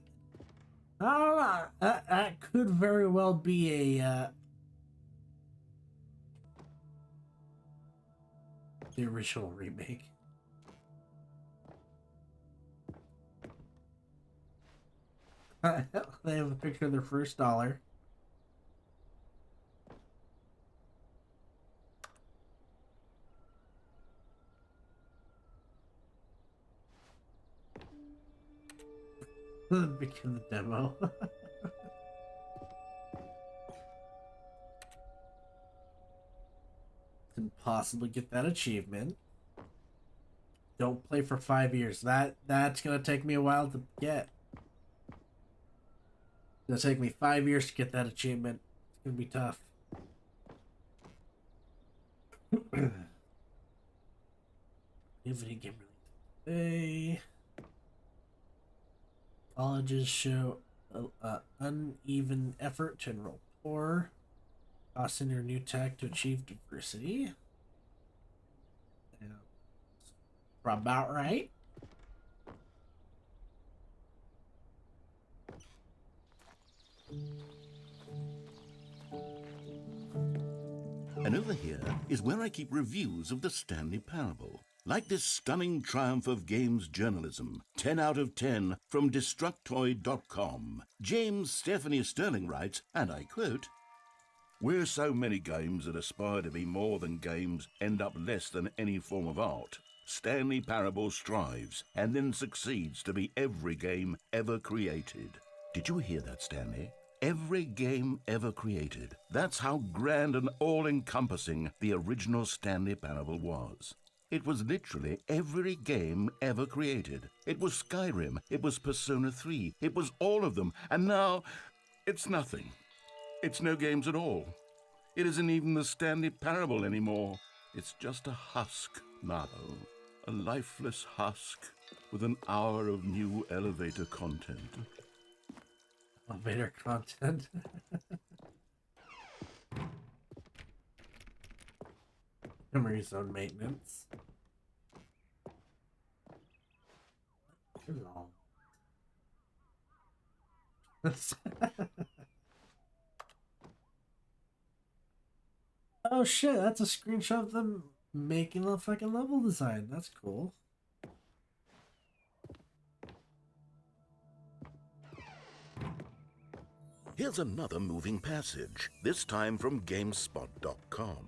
don't know. That could very well be a the original remake. They have a picture of their first dollar. Begin the demo. Can possibly get that achievement. Don't play for 5 years. That's gonna take me a while to get. It's gonna take me 5 years to get that achievement. It's gonna be tough. Video game today. Colleges show uneven effort to enroll poor. Cost in your new tech to achieve diversity. Yeah. About right. And over here is where I keep reviews of the Stanley Parable. Like this stunning triumph of games journalism, 10 out of 10 from Destructoid.com. James Stephanie Sterling writes, and I quote, "Where so many games that aspire to be more than games end up less than any form of art, Stanley Parable strives and then succeeds to be every game ever created." Did you hear that, Stanley? Every game ever created. That's how grand and all-encompassing the original Stanley Parable was. It was literally every game ever created. It was Skyrim, it was Persona 3, it was all of them, and now it's nothing. It's no games at all. It isn't even the Stanley Parable anymore. It's just a husk now, a lifeless husk with an hour of new elevator content. Elevator content. Memory zone maintenance. Long. Oh shit, that's a screenshot of them making the fucking level design. That's cool. Here's another moving passage, this time from GameSpot.com.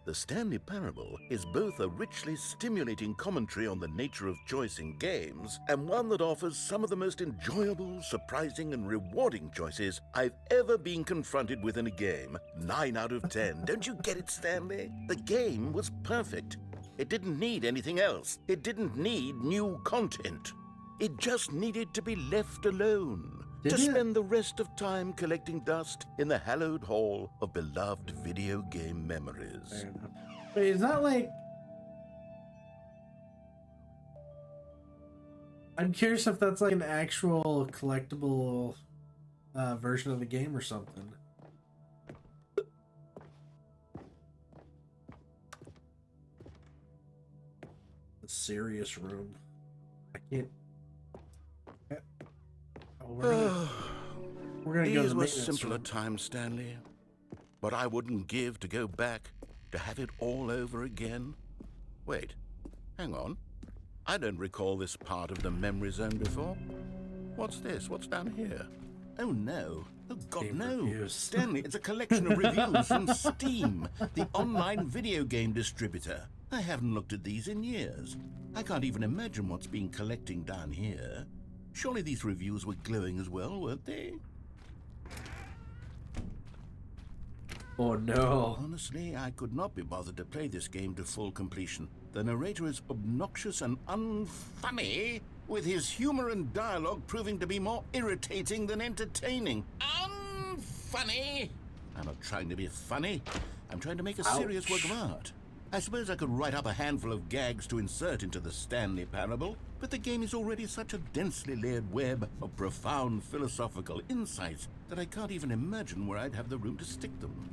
The Stanley Parable is both a richly stimulating commentary on the nature of choice in games and one that offers some of the most enjoyable, surprising, and rewarding choices I've ever been confronted with in a game. 9 out of 10. Don't you get it, Stanley? The game was perfect. It didn't need anything else. It didn't need new content. It just needed to be left alone. To spend the rest of time collecting dust in the hallowed hall of beloved video game memories. Fair enough. Wait, is that like... I'm curious if that's like an actual collectible version of the game or something. The serious room. I can't... We're gonna go to These the were maintenance simpler room. times, Stanley. But I wouldn't give to go back, to have it all over again. Wait, hang on. I don't recall this part of the memory zone before. What's this? What's down here? Oh no. Oh God, Game no. reviews. Stanley, it's a collection of reviews from Steam, the online video game distributor. I haven't looked at these in years. I can't even imagine what's been collecting down here. Surely these reviews were glowing as well, weren't they? Oh no. Honestly, I could not be bothered to play this game to full completion. The narrator is obnoxious and unfunny, with his humor and dialogue proving to be more irritating than entertaining. Unfunny! I'm not trying to be funny. I'm trying to make a serious work of art. I suppose I could write up a handful of gags to insert into the Stanley Parable, but the game is already such a densely layered web of profound philosophical insights that I can't even imagine where I'd have the room to stick them.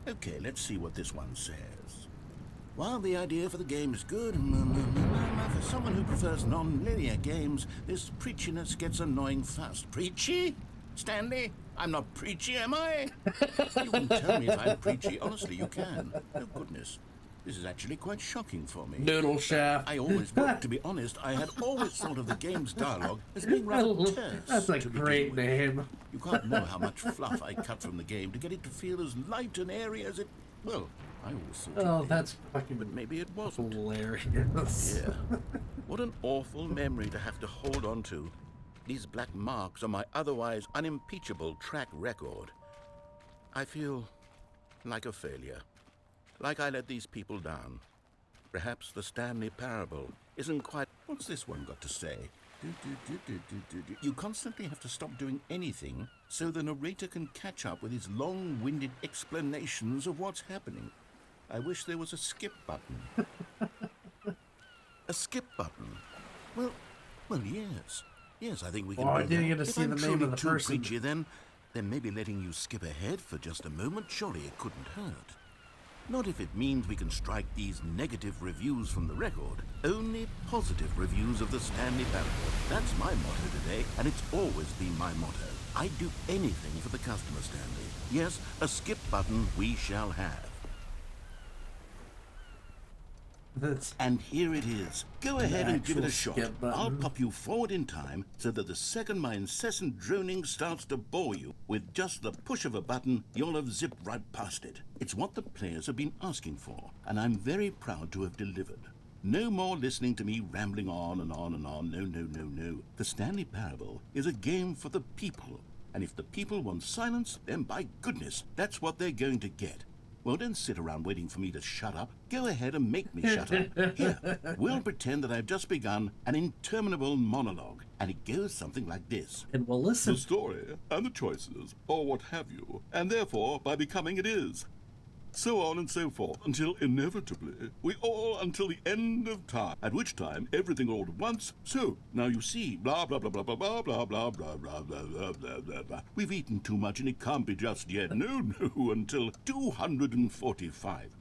Okay, let's see what this one says. While the idea for the game is good, for someone who prefers non-linear games, this preachiness gets annoying fast. Preachy? Stanley? I'm not preachy, am I? You can tell me if I'm preachy. Honestly, you can. Oh, goodness. This is actually quite shocking for me. Noodle shaft. I always, well, to be honest, I had always thought of the game's dialogue as being rather terse. That's a to great begin with. name. You can't know how much fluff I cut from the game to get it to feel as light and airy as it... Well, I always thought Oh, it did, that's fucking but maybe it wasn't. hilarious. Yeah. What an awful memory to have to hold on to. These black marks are my otherwise unimpeachable track record. I feel like a failure. Like I let these people down. Perhaps the Stanley Parable isn't quite... What's this one got to say? You constantly have to stop doing anything so the narrator can catch up with his long-winded explanations of what's happening. I wish there was a skip button. A skip button? Well, yes. Yes, I think we can do I didn't that. get to see the name of the too person. preachy, then maybe letting you skip ahead for just a moment, surely it couldn't hurt. Not if it means we can strike these negative reviews from the record. Only positive reviews of the Stanley Parable. That's my motto today, and it's always been my motto. I'd do anything for the customer, Stanley. Yes, a skip button we shall have. And here it is. Go ahead and give it a shot. I'll pop you forward in time so that the second my incessant droning starts to bore you, with just the push of a button, you'll have zipped right past it. It's what the players have been asking for, and I'm very proud to have delivered. No more listening to me rambling on and on and on. No. The Stanley Parable is a game for the people, and if the people want silence, then by goodness, that's what they're going to get. Well, don't sit around waiting for me to shut up. Go ahead and make me shut up. Here, we'll pretend that I've just begun an interminable monologue, and it goes something like this. And we'll listen. The story, and the choices, or what have you, and therefore, by becoming it is. So on and so forth, until inevitably, we all until the end of time, at which time everything all at once. So, now you see, blah, blah, blah, blah, blah, blah, blah, blah, blah, blah, blah, blah, blah, blah, blah. We've eaten too much and it can't be just yet. No, until 245.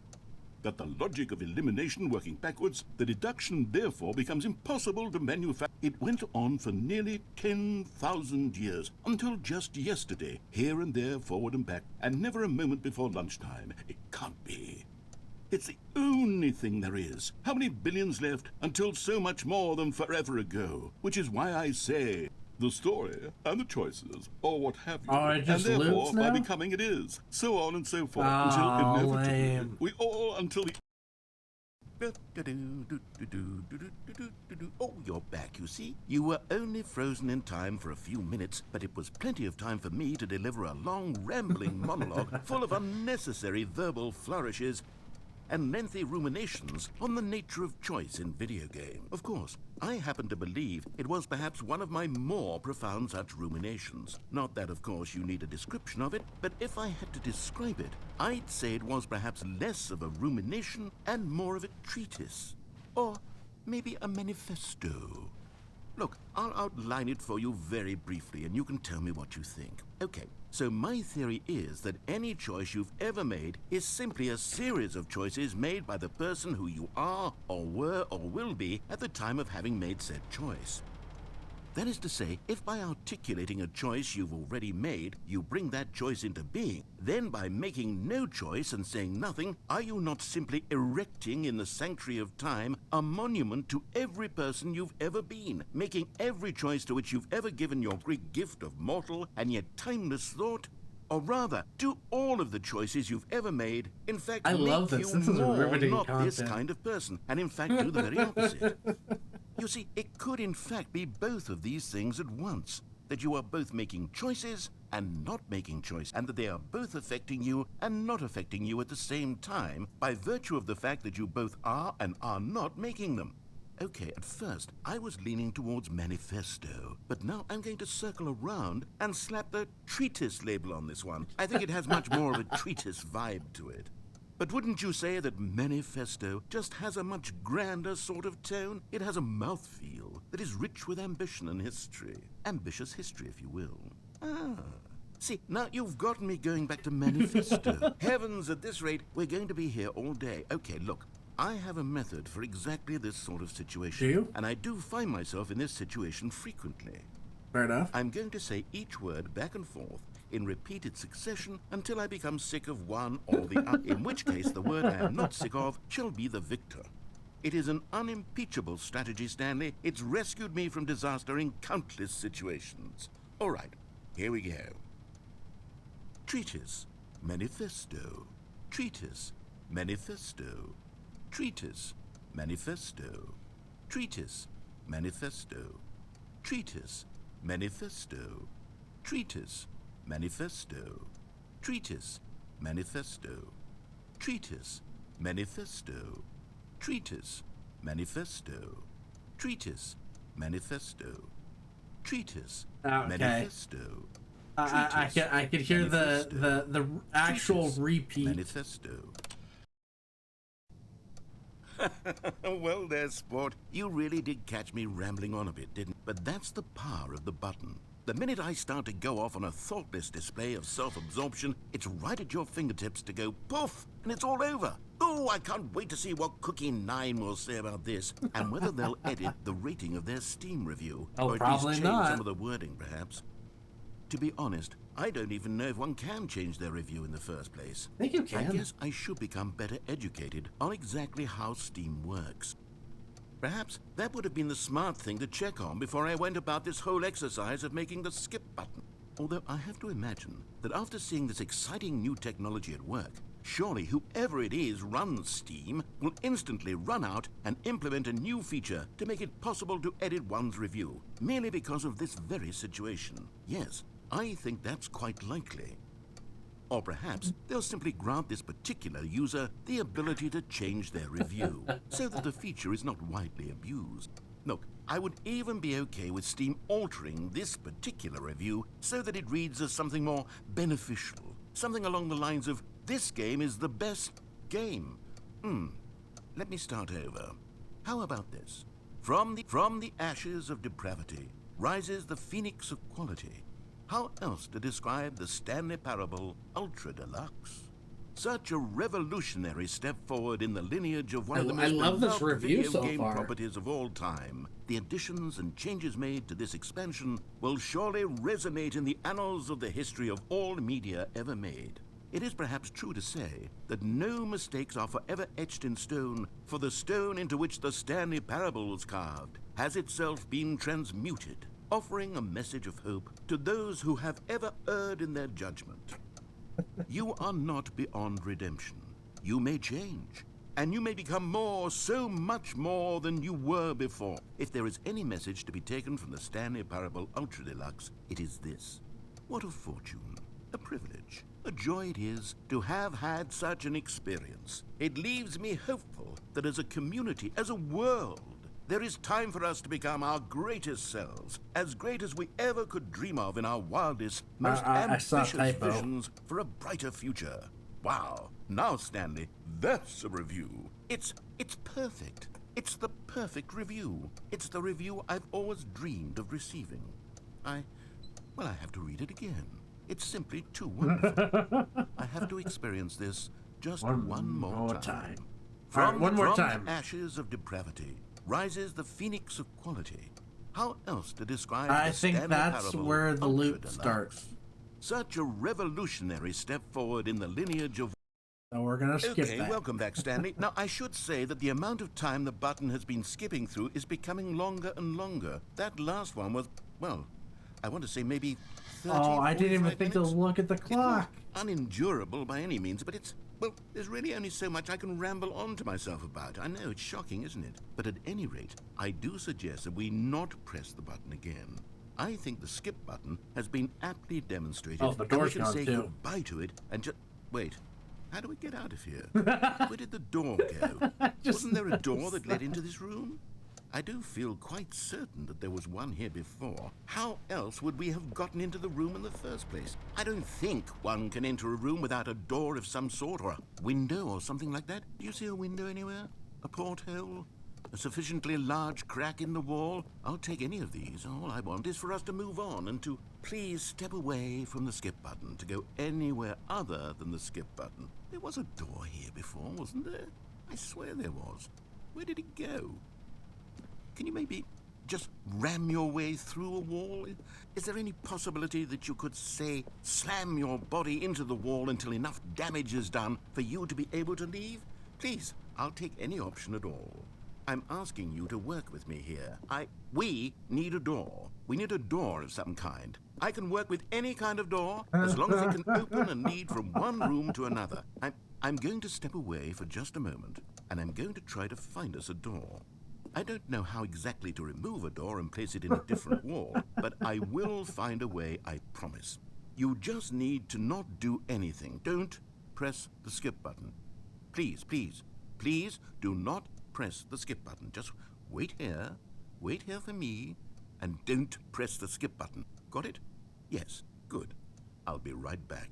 That the logic of elimination working backwards, the deduction therefore becomes impossible to manufacture. It went on for nearly 10,000 years, until just yesterday, here and there, forward and back, and never a moment before lunchtime. It can't be. It's the only thing there is. How many billions left until so much more than forever ago? Which is why I say... The story, and the choices, or what have you, it just and therefore, loops now? by becoming it is. So on and so forth, Oh, until inevitably, lame. we all until the... Oh, you're back, you see. You were only frozen in time for a few minutes, but it was plenty of time for me to deliver a long, rambling monologue full of unnecessary verbal flourishes and lengthy ruminations on the nature of choice in video game. Of course, I happen to believe it was perhaps one of my more profound such ruminations. Not that, of course, you need a description of it, but if I had to describe it, I'd say it was perhaps less of a rumination and more of a treatise. Or maybe a manifesto. Look, I'll outline it for you very briefly, and you can tell me what you think. Okay, so my theory is that any choice you've ever made is simply a series of choices made by the person who you are, or were, or will be at the time of having made said choice. That is to say, if by articulating a choice you've already made, you bring that choice into being, then by making no choice and saying nothing, are you not simply erecting in the sanctuary of time a monument to every person you've ever been, making every choice to which you've ever given your great gift of mortal and yet timeless thought? Or rather, do all of the choices you've ever made, in fact, I make love this. you This is more riveting not this content. kind of person, and in fact do the very opposite. You see, it could in fact be both of these things at once. That you are both making choices and not making choice, and that they are both affecting you and not affecting you at the same time by virtue of the fact that you both are and are not making them. Okay, at first, I was leaning towards manifesto, but now I'm going to circle around and slap the treatise label on this one. I think it has much more of a treatise vibe to it. But wouldn't you say that manifesto just has a much grander sort of tone? It has a mouthfeel that is rich with ambition and history. Ambitious history, if you will. Ah. See, now you've gotten me going back to manifesto. Heavens, at this rate, we're going to be here all day. Okay, look. I have a method for exactly this sort of situation. Do you? And I do find myself in this situation frequently. Fair enough. I'm going to say each word back and forth in repeated succession until I become sick of one or the other, in which case the word I am not sick of shall be the victor. It is an unimpeachable strategy, Stanley. It's rescued me from disaster in countless situations. All right, here we go. Treatise, manifesto. Treatise, manifesto. Treatise, manifesto. Treatise, manifesto. Treatise, manifesto. Treatise, manifesto. Treatise, manifesto. Treatise, manifesto. Treatise, manifesto. Treatise, manifesto. Treatise, manifesto. I could hear the actual repeat. Manifesto. Well there, sport. You really did catch me rambling on a bit, didn't you? But that's the power of the button. The minute I start to go off on a thoughtless display of self-absorption, it's right at your fingertips to go poof, and it's all over. Oh, I can't wait to see what Cookie 9 will say about this, and whether they'll edit the rating of their Steam review. Oh, or at probably least change not. some of the wording, perhaps. To be honest, I don't even know if one can change their review in the first place. I think you can. I guess I should become better educated on exactly how Steam works. Perhaps that would have been the smart thing to check on before I went about this whole exercise of making the skip button. Although I have to imagine that after seeing this exciting new technology at work, surely whoever it is runs Steam will instantly run out and implement a new feature to make it possible to edit one's review, merely because of this very situation. Yes, I think that's quite likely. Or perhaps they'll simply grant this particular user the ability to change their review, so that the feature is not widely abused. Look, I would even be okay with Steam altering this particular review so that it reads as something more beneficial. Something along the lines of, this game is the best game. Let me start over. How about this? From the ashes of depravity rises the phoenix of quality. How else to describe the Stanley Parable Ultra Deluxe? Such a revolutionary step forward in the lineage of one of the most beloved video game properties of all time. The additions and changes made to this expansion will surely resonate in the annals of the history of all media ever made. It is perhaps true to say that no mistakes are forever etched in stone, for the stone into which the Stanley Parable was carved has itself been transmuted, offering a message of hope to those who have ever erred in their judgment. You are not beyond redemption. You may change, and you may become more, so much more than you were before. If there is any message to be taken from the Stanley Parable Ultra Deluxe, it is this. What a fortune, a privilege, a joy it is to have had such an experience. It leaves me hopeful that as a community, as a world, there is time for us to become our greatest selves, as great as we ever could dream of in our wildest, most ambitious visions for a brighter future. Wow. Now, Stanley, that's a review. It's perfect. It's the perfect review. It's the review I've always dreamed of receiving. I have to read it again. It's simply too wonderful. I have to experience this just one more time. From the ashes of depravity rises the phoenix of quality. How else to describe I think that's where the loop starts. Such a revolutionary step forward in the lineage of... So we're gonna skip that. Welcome back, Stanley. Now, I should say that the amount of time the button has been skipping through is becoming longer and longer. That last one was, well, I want to say maybe 30, oh, I didn't even think to look at the clock. It's not unendurable by any means, but it's... Well, there's really only so much I can ramble on to myself about. I know, it's shocking, isn't it? But at any rate, I do suggest that we not press the button again. I think the skip button has been aptly demonstrated. Oh, the door's gone, too. And we can say goodbye to it and just... Wait, how do we get out of here? Where did the door go? Wasn't there a door that led into this room? I do feel quite certain that there was one here before. How else would we have gotten into the room in the first place? I don't think one can enter a room without a door of some sort, or a window or something like that. Do you see a window anywhere? A porthole? A sufficiently large crack in the wall? I'll take any of these. All I want is for us to move on and to please step away from the skip button, to go anywhere other than the skip button. There was a door here before, wasn't there? I swear there was. Where did it go? Can you maybe just ram your way through a wall? Is there any possibility that you could, say, slam your body into the wall until enough damage is done for you to be able to leave? Please, I'll take any option at all. I'm asking you to work with me here. We need a door. We need a door of some kind. I can work with any kind of door, as long as it can open and lead from one room to another. I'm going to step away for just a moment, and I'm going to try to find us a door. I don't know how exactly to remove a door and place it in a different wall, but I will find a way, I promise. You just need to not do anything. Don't press the skip button. Please, please, please do not press the skip button. Just wait here for me, and don't press the skip button. Got it? Yes, good. I'll be right back.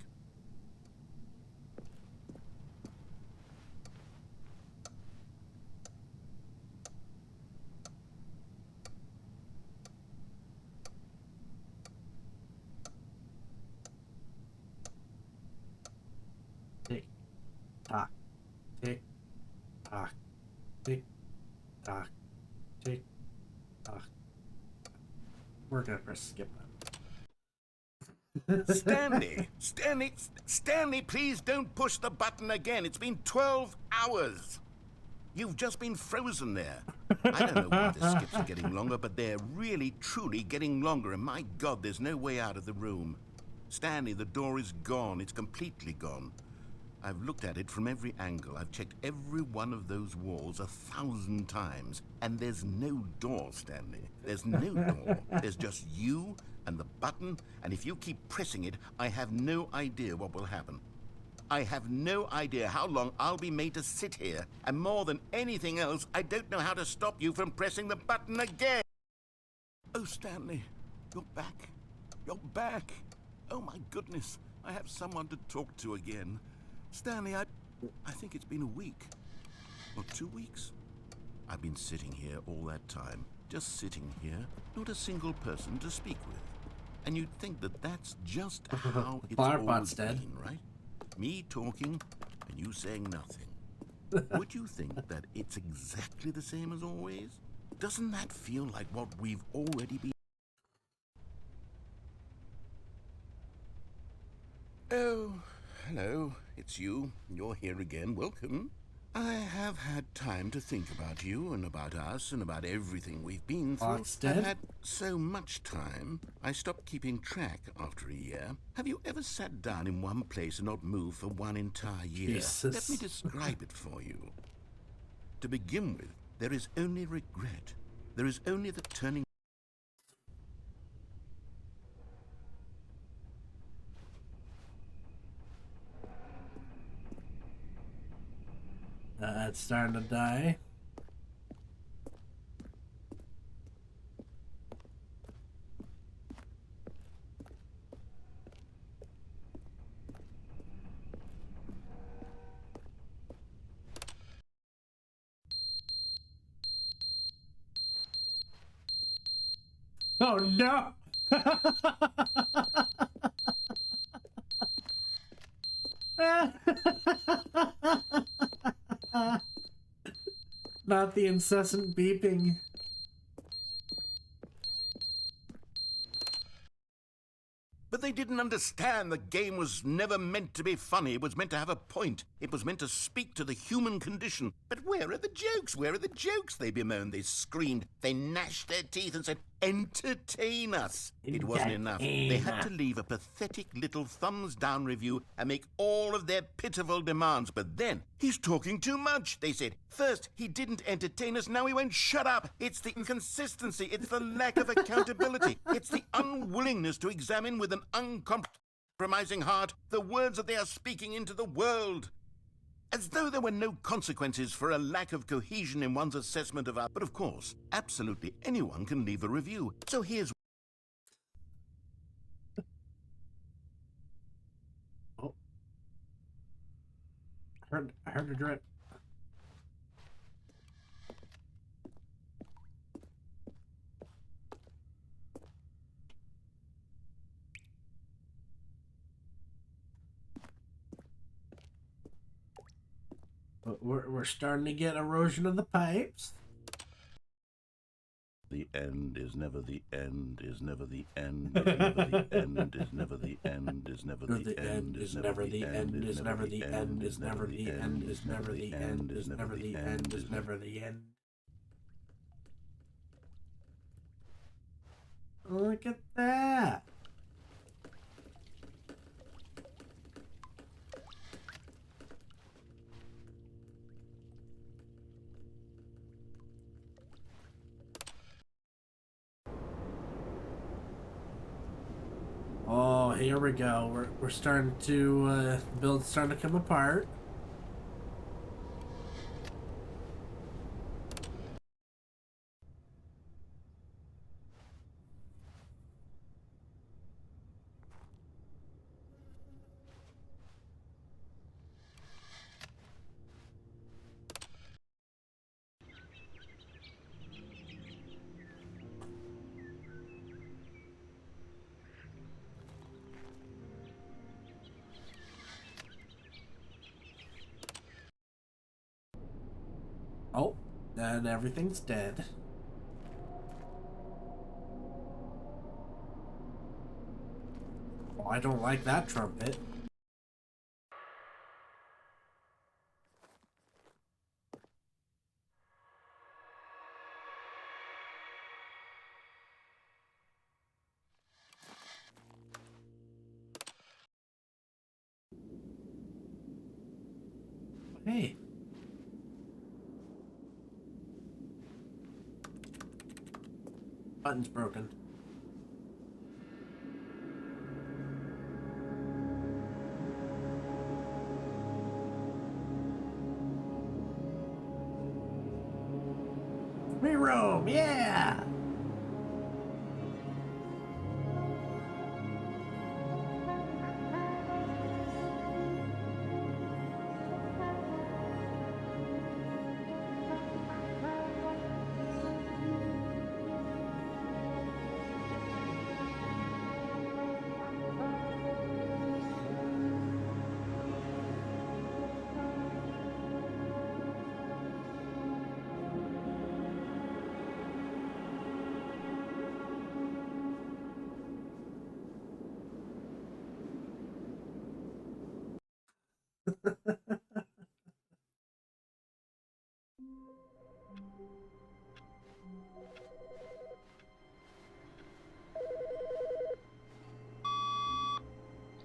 Tick, tock, tick, tock, tick, tock, tick, tock. We're gonna press skip button. Stanley, please don't push the button again. It's been 12 hours. You've just been frozen there. I don't know why the skips are getting longer, but they're really, truly getting longer, and my God, there's no way out of the room. Stanley, the door is gone. It's completely gone. I've looked at it from every angle. I've checked every one of those walls 1,000 times, and there's no door, Stanley. There's no door. There's just you and the button, and if you keep pressing it, I have no idea what will happen. I have no idea how long I'll be made to sit here, and more than anything else, I don't know how to stop you from pressing the button again. Oh, Stanley, you're back. You're back. Oh, my goodness. I have someone to talk to again. Stanley, I think it's been a week. Or 2 weeks. I've been sitting here all that time. Just sitting here. Not a single person to speak with. And you'd think that that's just how it's always been, right? Me talking and you saying nothing. Would you think that it's exactly the same as always? Doesn't that feel like what we've already been? Oh, hello. It's you. You're here again. Welcome. I have had time to think about you and about us and about everything we've been through. I've had so much time, I stopped keeping track after a year. Have you ever sat down in one place and not moved for one entire year? Jesus. Let me describe it for you. To begin with, there is only regret. There is only the turning. It's starting to die. Oh no! Not the incessant beeping. But they didn't understand the game was never meant to be funny. It was meant to have a point. It was meant to speak to the human condition. But where are the jokes? Where are the jokes? They bemoaned, they screamed, they gnashed their teeth and said, entertain us. It wasn't enough. They had to leave a pathetic little thumbs down review and make all of their pitiful demands. But then, he's talking too much, they said. First, he didn't entertain us, now he won't shut up. It's the inconsistency, it's the lack of accountability, it's the unwillingness to examine with an uncompromising heart the words that they are speaking into the world. As though there were no consequences for a lack of cohesion in one's assessment of our... But of course, absolutely anyone can leave a review. So here's... Oh. I heard a drip. But we're starting to get erosion of the pipes. The end is never the end, is never the end, is never the end, is never the end, is never the end, is never the end, is never the end, is never the end, is never the end, is never the end, is never the end. Look at that. here we go. We're starting to the build's starting to come apart. Oh, and everything's dead. Oh, I don't like that trumpet. Hey. Button's broken. Broom, yeah!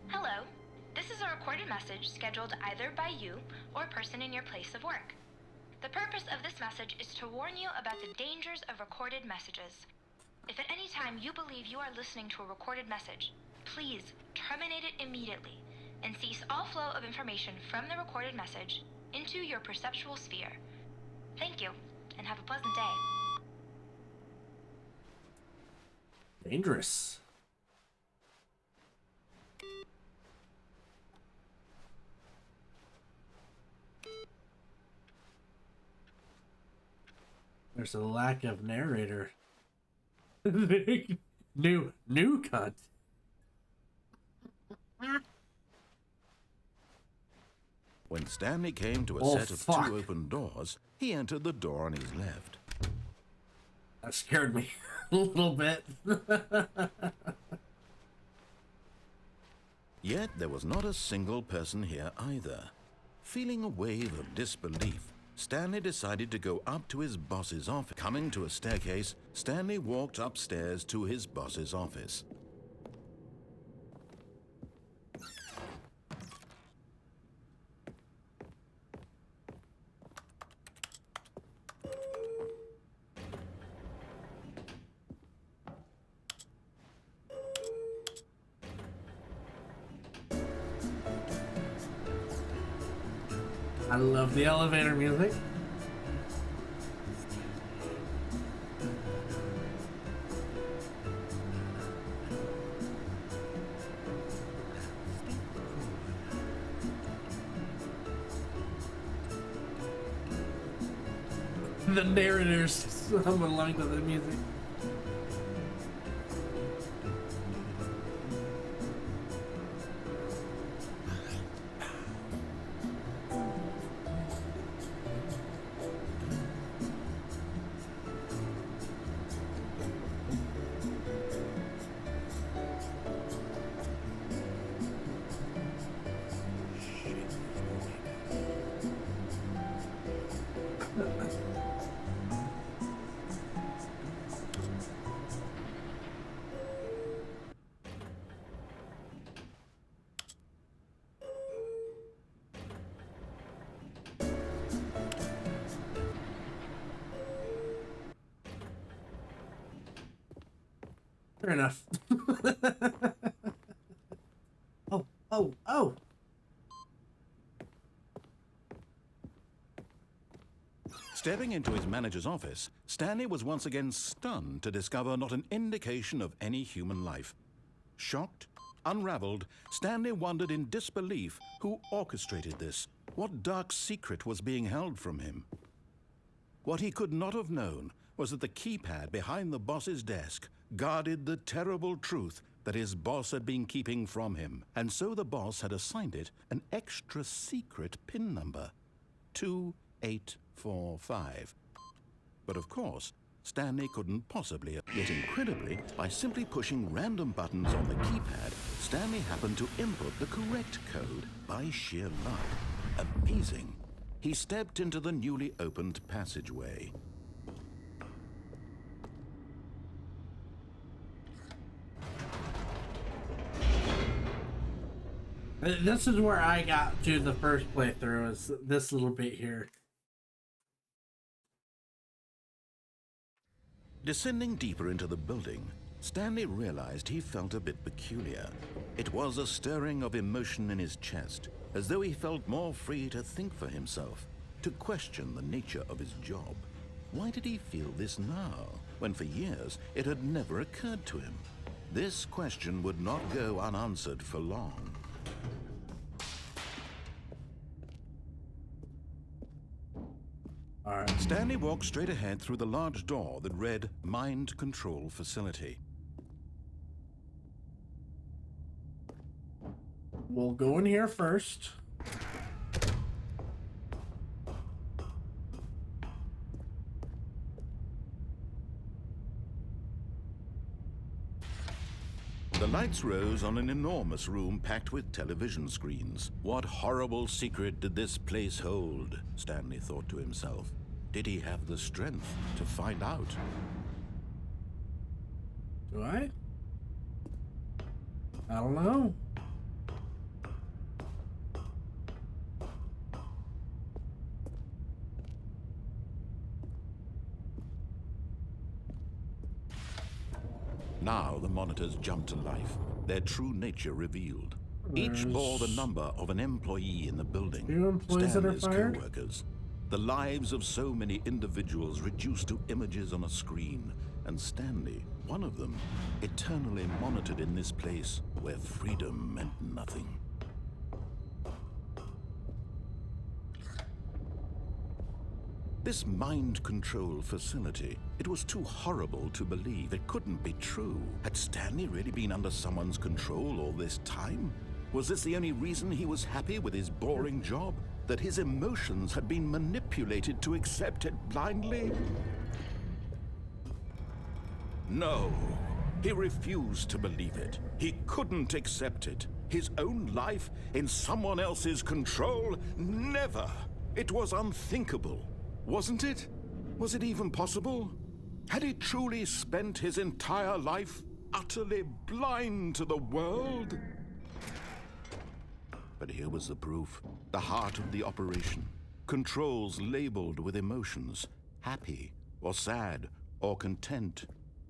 Hello. This is a recorded message scheduled either by you or a person in your place of work. The purpose of this message is to warn you about the dangers of recorded messages. If at any time you believe you are listening to a recorded message, please terminate it immediately and cease all flow of information from the recorded message into your perceptual sphere. Thank you, and have a pleasant day. Dangerous. There's a lack of narrator. new cut. When Stanley came to a Oh, set of fuck. 2 open doors, he entered the door on his left. That scared me a little bit. Yet there was not a single person here either. Feeling a wave of disbelief, Stanley decided to go up to his boss's office. Coming to a staircase, Stanley walked upstairs to his boss's office. I love the elevator music. The narrator's humming along to the music. Fair enough. Stepping into his manager's office, Stanley was once again stunned to discover not an indication of any human life. Shocked, unraveled, Stanley wondered in disbelief who orchestrated this, what dark secret was being held from him. What he could not have known was that the keypad behind the boss's desk guarded the terrible truth that his boss had been keeping from him, and so the boss had assigned it an extra secret PIN number, 2845. But of course, Stanley couldn't possibly, yet incredibly, by simply pushing random buttons on the keypad, Stanley happened to input the correct code by sheer luck. Amazing. He stepped into the newly opened passageway. This is where I got to the first playthrough, is this little bit here. Descending deeper into the building, Stanley realized he felt a bit peculiar. It was a stirring of emotion in his chest, as though he felt more free to think for himself, to question the nature of his job. Why did he feel this now, when for years it had never occurred to him? This question would not go unanswered for long. All right. Stanley walked straight ahead through the large door that read Mind Control Facility. We'll go in here first. The lights rose on an enormous room packed with television screens. What horrible secret did this place hold? Stanley thought to himself. Did he have the strength to find out? Do I? I don't know. Now the monitors jumped to life, their true nature revealed. Each bore the number of an employee in the building. Few employees that are Stanley's fired? co-workers. The lives of so many individuals reduced to images on a screen, and Stanley, one of them, eternally monitored in this place where freedom meant nothing. This mind control facility, it was too horrible to believe. It couldn't be true. Had Stanley really been under someone's control all this time? Was this the only reason he was happy with his boring job? That his emotions had been manipulated to accept it blindly? No, he refused to believe it. He couldn't accept it. His own life in someone else's control? Never! It was unthinkable. Wasn't it? Was it even possible? Had he truly spent his entire life utterly blind to the world? But here was the proof, the heart of the operation. Controls labeled with emotions, happy or sad or content.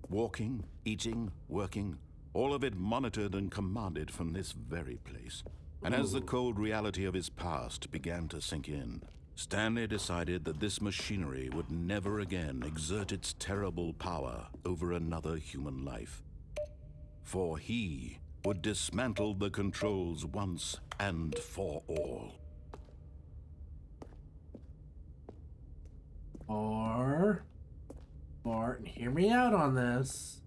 Walking, eating, working, all of it monitored and commanded from this very place. And as the cold reality of his past began to sink in, Stanley decided that this machinery would never again exert its terrible power over another human life. For he would dismantle the controls once and for all. Or, and hear me out on this.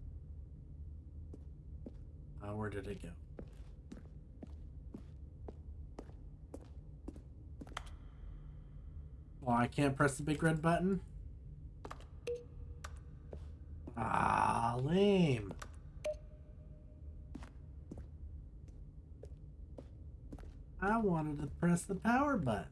Where did it go? Oh, I can't press the big red button? Ah, lame. I wanted to press the power button.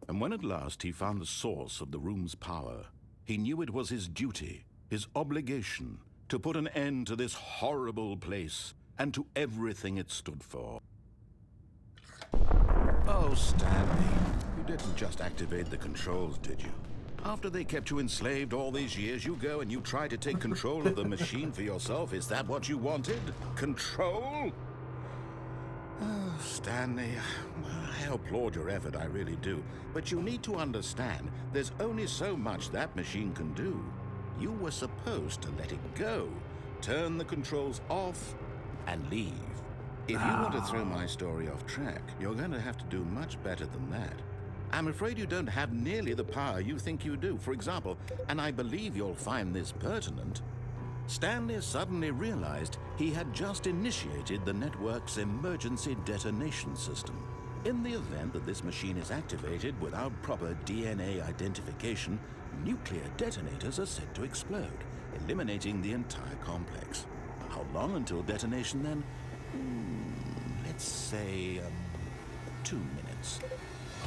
And when at last he found the source of the room's power, he knew it was his duty, his obligation, to put an end to this horrible place and to everything it stood for. Oh, Stanley, you didn't just activate the controls, did you? After they kept you enslaved all these years, you go and you try to take control of the machine for yourself. Is that what you wanted? Control? Oh, Stanley, I applaud your effort, I really do. But you need to understand, there's only so much that machine can do. You were supposed to let it go, turn the controls off, and leave. If you want to throw my story off track, you're going to have to do much better than that. I'm afraid you don't have nearly the power you think you do. For example, and I believe you'll find this pertinent, Stanley suddenly realized he had just initiated the network's emergency detonation system. In the event that this machine is activated without proper DNA identification, nuclear detonators are said to explode, eliminating the entire complex. How long until detonation then? Let's say 2 minutes.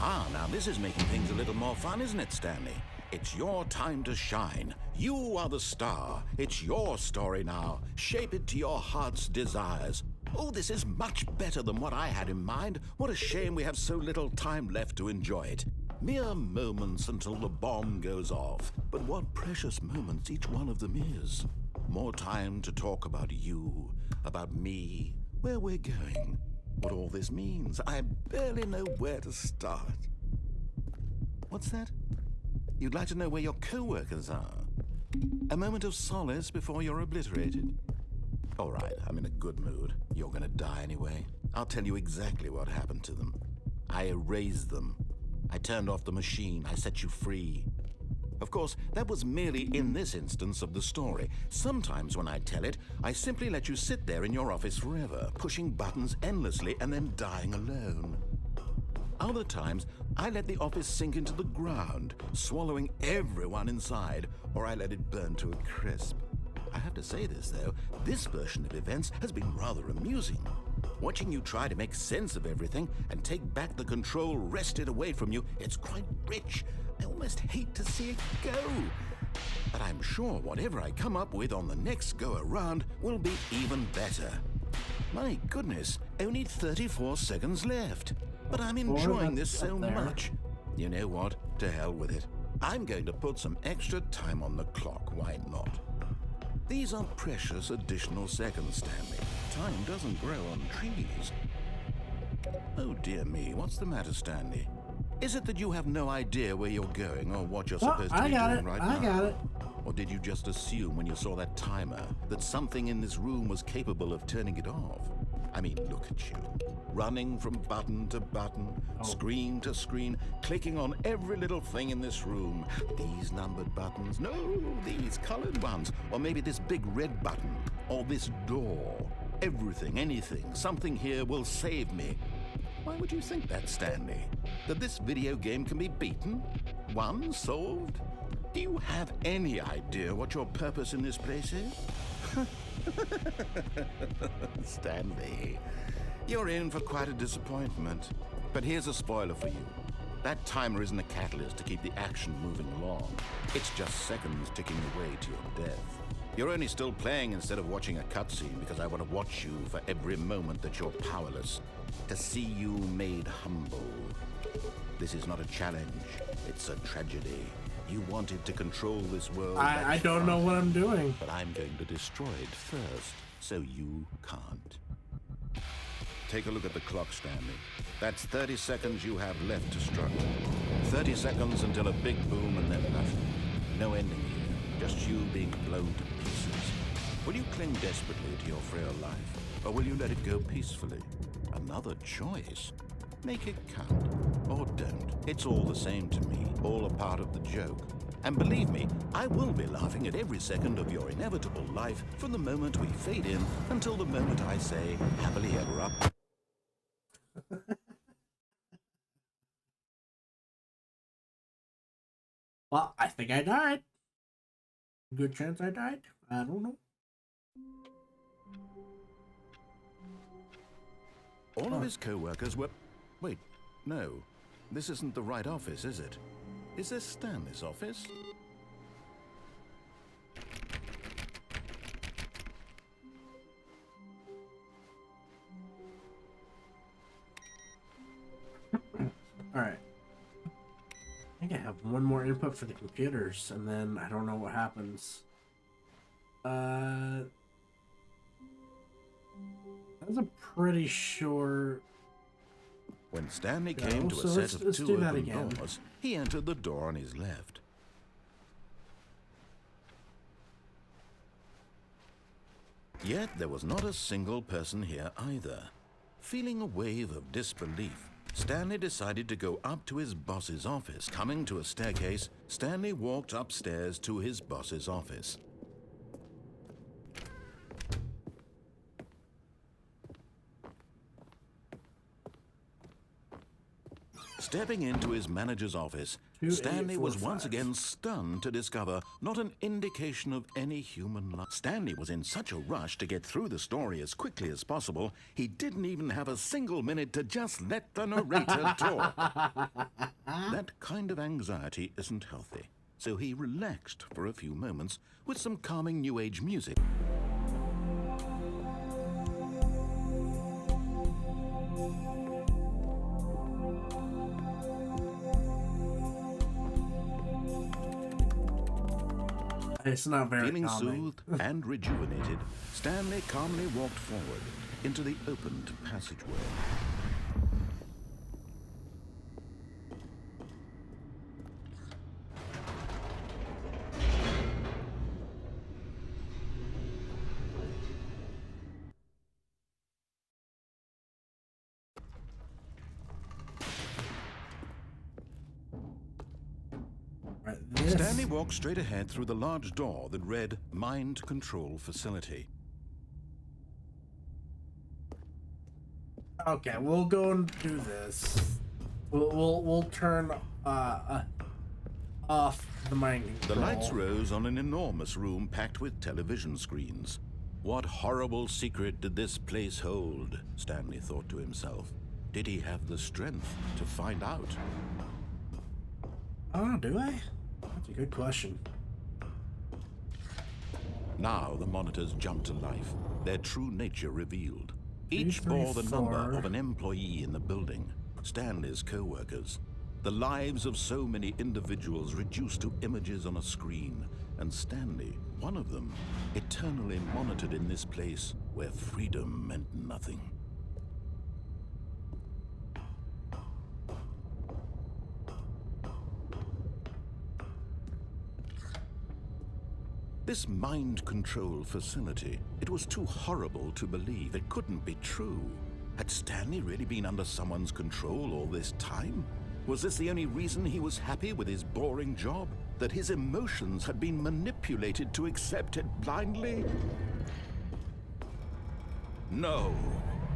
Now this is making things a little more fun, isn't it, Stanley? It's your time to shine. You are the star. It's your story now. Shape it to your heart's desires. Oh, this is much better than what I had in mind. What a shame we have so little time left to enjoy it. Mere moments until the bomb goes off. But what precious moments each one of them is. More time to talk about you, about me, where we're going, what all this means. I barely know where to start. What's that? You'd like to know where your co-workers are? A moment of solace before you're obliterated? All right, I'm in a good mood. You're gonna die anyway. I'll tell you exactly what happened to them. I erased them. I turned off the machine. I set you free. Of course, that was merely in this instance of the story. Sometimes when I tell it, I simply let you sit there in your office forever, pushing buttons endlessly and then dying alone. Other times, I let the office sink into the ground, swallowing everyone inside, or I let it burn to a crisp. I have to say this, though, this version of events has been rather amusing. Watching you try to make sense of everything and take back the control wrested away from you, it's quite rich. I almost hate to see it go. But I'm sure whatever I come up with on the next go-around will be even better. My goodness, only 34 seconds left. But I'm enjoying this so much. You know what? To hell with it. I'm going to put some extra time on the clock. Why not? These are precious additional seconds, Stanley. Time doesn't grow on trees. Oh dear me, what's the matter, Stanley? Is it that you have no idea where you're going or what you're supposed to be doing right now? I got it. Or did you just assume when you saw that timer that something in this room was capable of turning it off? I mean, look at you. Running from button to button, screen to screen, clicking on every little thing in this room. These numbered buttons, no, these colored ones. Or maybe this big red button, or this door. Everything, anything, something here will save me. Why would you think that, Stanley? That this video game can be beaten? Won? Solved? Do you have any idea what your purpose in this place is? Stanley, you're in for quite a disappointment. But here's a spoiler for you. That timer isn't a catalyst to keep the action moving along. It's just seconds ticking away to your death. You're only still playing instead of watching a cutscene because I want to watch you for every moment that you're powerless. To see you made humble. This is not a challenge. It's a tragedy. You wanted to control this world. I don't know what I'm doing. But I'm going to destroy it first, so you can't. Take a look at the clock, Stanley. That's 30 seconds you have left to struggle. 30 seconds until a big boom and then nothing. No ending here, just you being blown to pieces. Will you cling desperately to your frail life, or will you let it go peacefully? Another choice. Make it count, or don't. It's all the same to me, all a part of the joke. And believe me, I will be laughing at every second of your inevitable life from the moment we fade in until the moment I say, happily ever up. Well, I think I died. Good chance I died. I don't know. All of his co-workers were... Wait, no. This isn't the right office, is it? Is this Stanley's office? Alright. I think I have one more input for the computers, and then I don't know what happens. That's a pretty sure... When Stanley came to a set of two open doors, he entered the door on his left. Yet there was not a single person here either. Feeling a wave of disbelief, Stanley decided to go up to his boss's office. Coming to a staircase, Stanley walked upstairs to his boss's office. Stepping into his manager's office, Stanley was once again stunned to discover not an indication of any human life. Stanley was in such a rush to get through the story as quickly as possible, he didn't even have a single minute to just let the narrator talk. That kind of anxiety isn't healthy, so he relaxed for a few moments with some calming New Age music. It's not very Feeling calming. soothed and rejuvenated, Stanley calmly walked forward into the opened passageway. Stanley walked straight ahead through the large door that read Mind Control Facility. Okay, we'll go and do this. We'll turn off the mind control. The lights rose on an enormous room packed with television screens. What horrible secret did this place hold? Stanley thought to himself. Did he have the strength to find out? Oh, do I? That's a good question. Now the monitors jumped to life, their true nature revealed. Each 3, bore the 4. number of an employee in the building, Stanley's co-workers. The lives of so many individuals reduced to images on a screen, and Stanley, one of them, eternally monitored in this place where freedom meant nothing. This mind control facility, it was too horrible to believe. It couldn't be true. Had Stanley really been under someone's control all this time? Was this the only reason he was happy with his boring job? That his emotions had been manipulated to accept it blindly? No,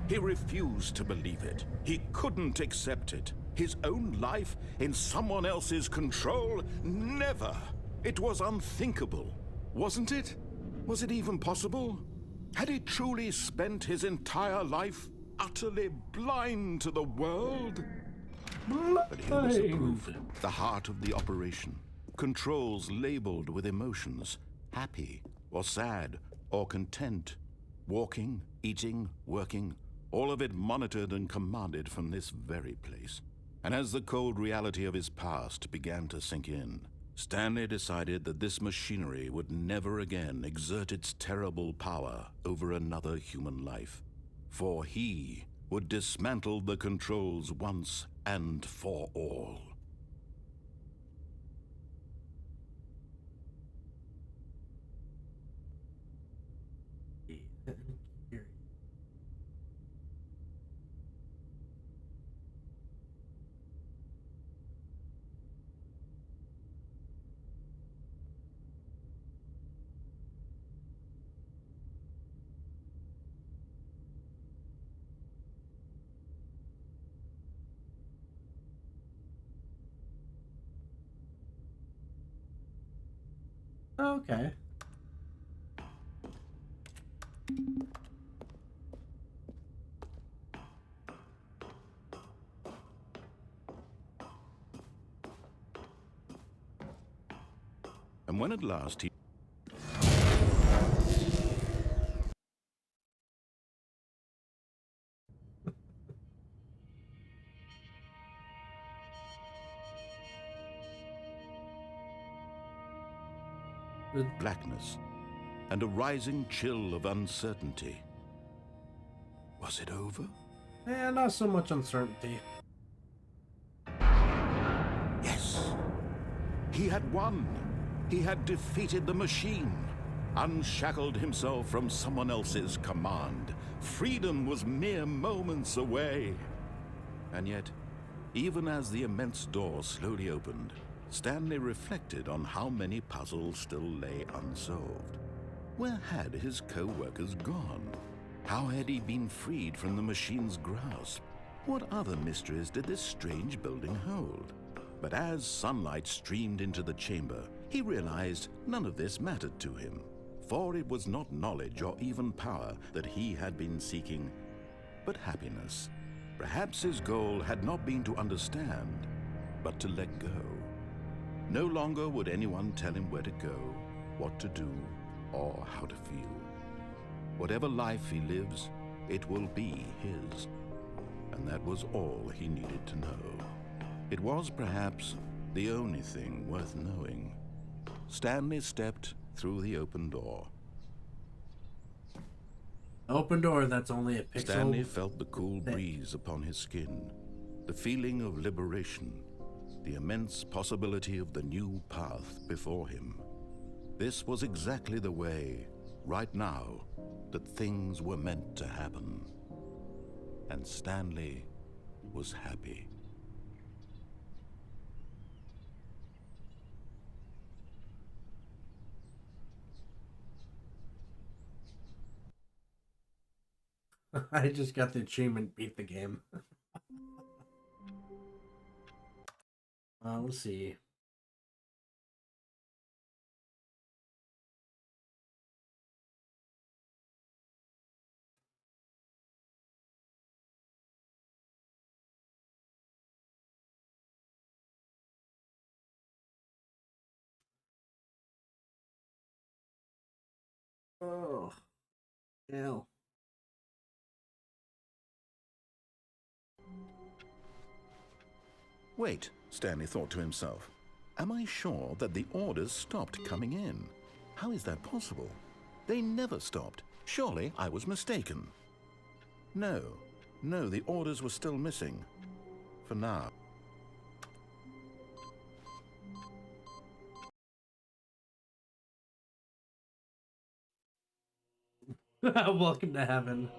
he refused to believe it. He couldn't accept it. His own life in someone else's control? Never! It was unthinkable. Wasn't it? Was it even possible? Had he truly spent his entire life utterly blind to the world? But he was the proof, the heart of the operation. Controls labeled with emotions, happy or sad or content. Walking, eating, working, all of it monitored and commanded from this very place. And as the cold reality of his past began to sink in, Stanley decided that this machinery would never again exert its terrible power over another human life, for he would dismantle the controls once and for all. Okay. And when at last he blackness, and a rising chill of uncertainty. Was it over? Not so much uncertainty. Yes. He had won. He had defeated the machine, unshackled himself from someone else's command. Freedom was mere moments away. And yet, even as the immense door slowly opened, Stanley reflected on how many puzzles still lay unsolved. Where had his co-workers gone? How had he been freed from the machine's grasp? What other mysteries did this strange building hold? But as sunlight streamed into the chamber, he realized none of this mattered to him, for it was not knowledge or even power that he had been seeking, but happiness. Perhaps his goal had not been to understand, but to let go. No longer would anyone tell him where to go, what to do, or how to feel. Whatever life he lives, it will be his. And that was all he needed to know. It was perhaps the only thing worth knowing. Stanley stepped through the open door. Open door that's only a pixel. Stanley felt the cool breeze upon his skin, the feeling of liberation, the immense possibility of the new path before him. This was exactly the way, right now, that things were meant to happen. And Stanley was happy. I just got the achievement, beat the game. Let's see. Oh, ew. Wait, Stanley thought to himself. Am I sure that the orders stopped coming in? How is that possible? They never stopped. Surely I was mistaken. No, the orders were still missing. For now. Welcome to heaven.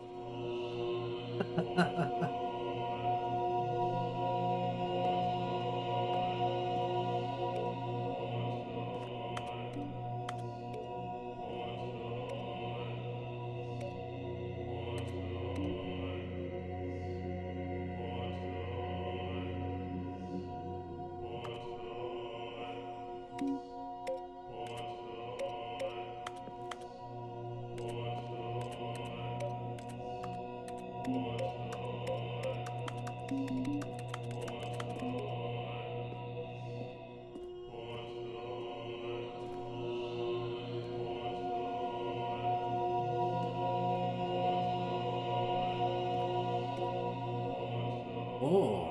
Oh.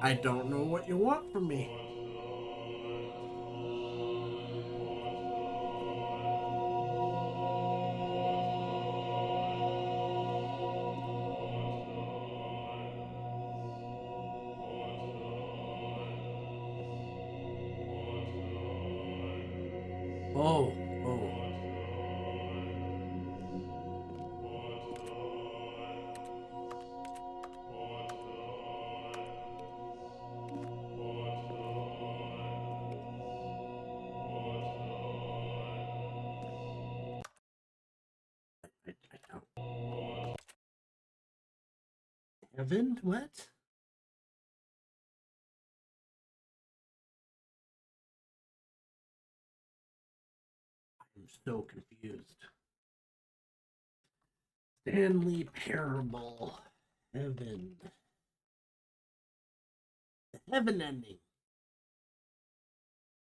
I don't know what you want from me. Oh, oh. I don't. Heaven? What? I'm so confused. Stanley Parable. Heaven. The heaven ending.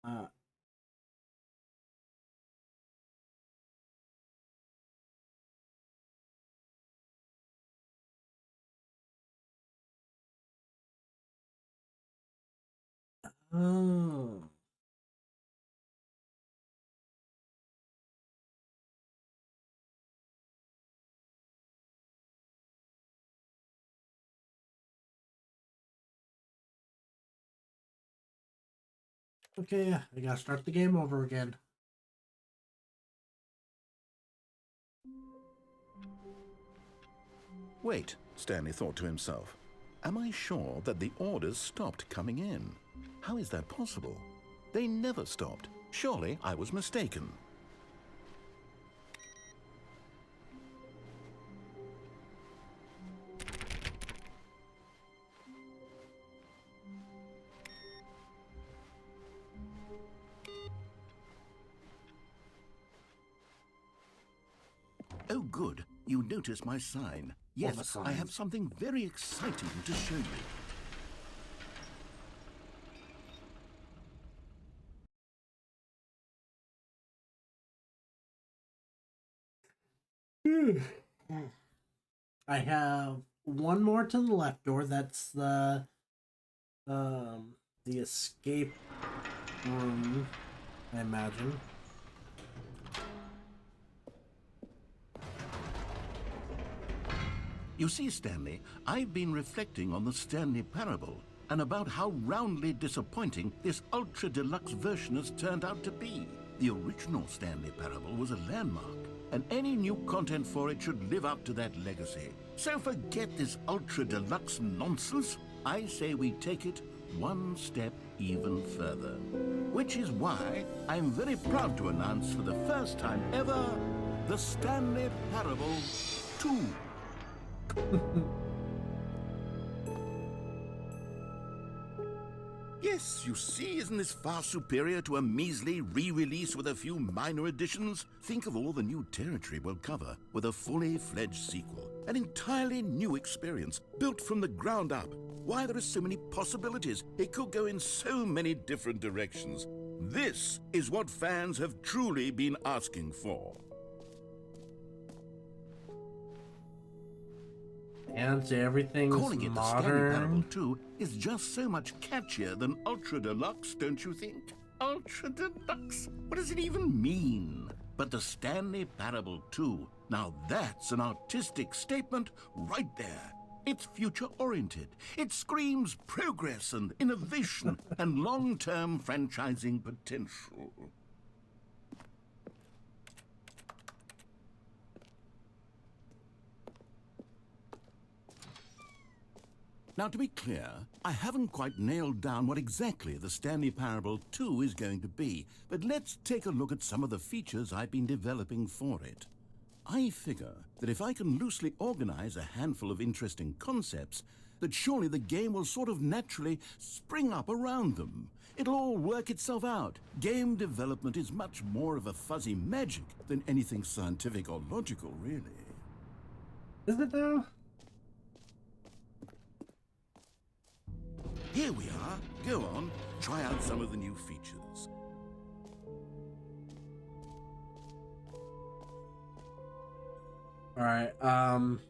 Oh. Okay, I gotta start the game over again. Wait, Stanley thought to himself. Am I sure that the orders stopped coming in? How is that possible? They never stopped. Surely I was mistaken. Oh, good. You noticed my sign. Yes, I have something very exciting to show you. I have one more to the left door. That's the escape room, I imagine. You see, Stanley, I've been reflecting on the Stanley Parable and about how roundly disappointing this ultra deluxe version has turned out to be. The original Stanley Parable was a landmark, and any new content for it should live up to that legacy. So forget this ultra deluxe nonsense. I say we take it one step even further. Which is why I'm very proud to announce for the first time ever, the Stanley Parable 2. Yes, you see, isn't this far superior to a measly re-release with a few minor additions? Think of all the new territory we'll cover with a fully fledged sequel. An entirely new experience, built from the ground up. Why, there are so many possibilities. It could go in so many different directions. This is what fans have truly been asking for. And everything's Calling it modern. the Stanley Parable 2 is just so much catchier than Ultra Deluxe, don't you think? Ultra Deluxe? What does it even mean? But the Stanley Parable 2, now that's an artistic statement right there. It's future-oriented. It screams progress and innovation and long-term franchising potential. Now, to be clear, I haven't quite nailed down what exactly the Stanley Parable 2 is going to be, but let's take a look at some of the features I've been developing for it. I figure that if I can loosely organize a handful of interesting concepts, that surely the game will sort of naturally spring up around them. It'll all work itself out. Game development is much more of a fuzzy magic than anything scientific or logical, really. Is it though? Here we are. Go on, try out some of the new features. Alright, I'm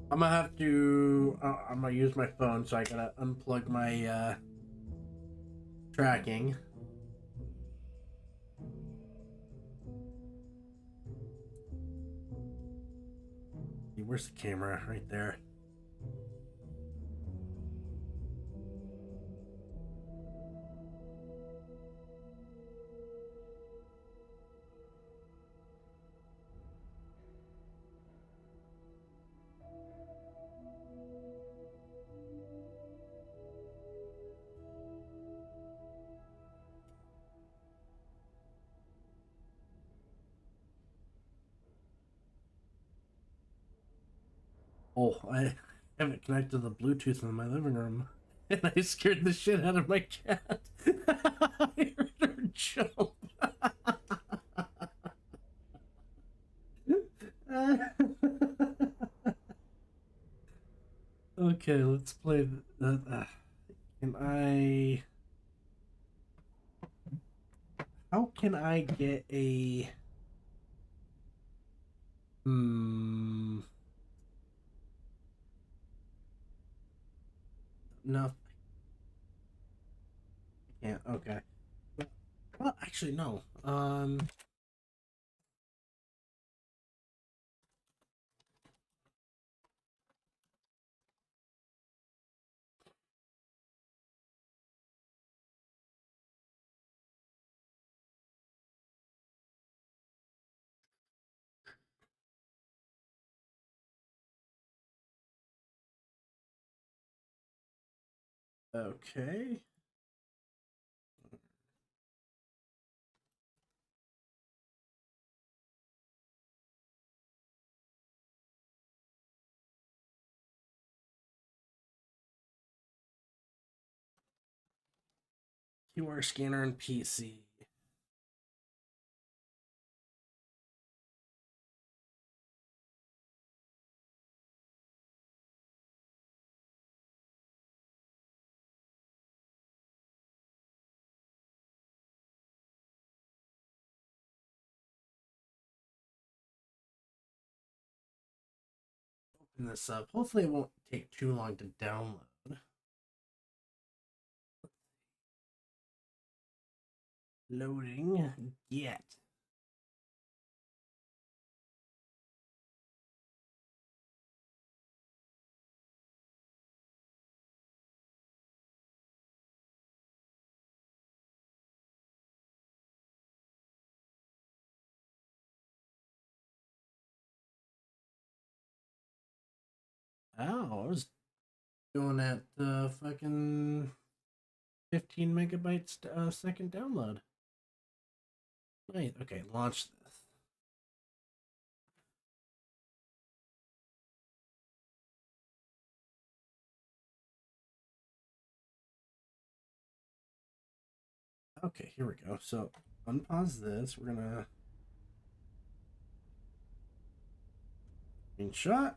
gonna have to, I'm gonna use my phone, so I gotta unplug my, tracking. Where's the camera? Right there. Oh, I haven't connected the Bluetooth in my living room. And I scared the shit out of my cat. I heard her jump. Okay, let's play. Can I? How can I get a? No. I can't. Okay. Well, actually, no. Okay. QR scanner and PC. Open this up. Hopefully, it won't take too long to download. Loading. Get. Oh, I was doing that fucking 15 megabytes second download. Nice. Okay, launch this. Okay, here we go. So unpause this. We're gonna screenshot.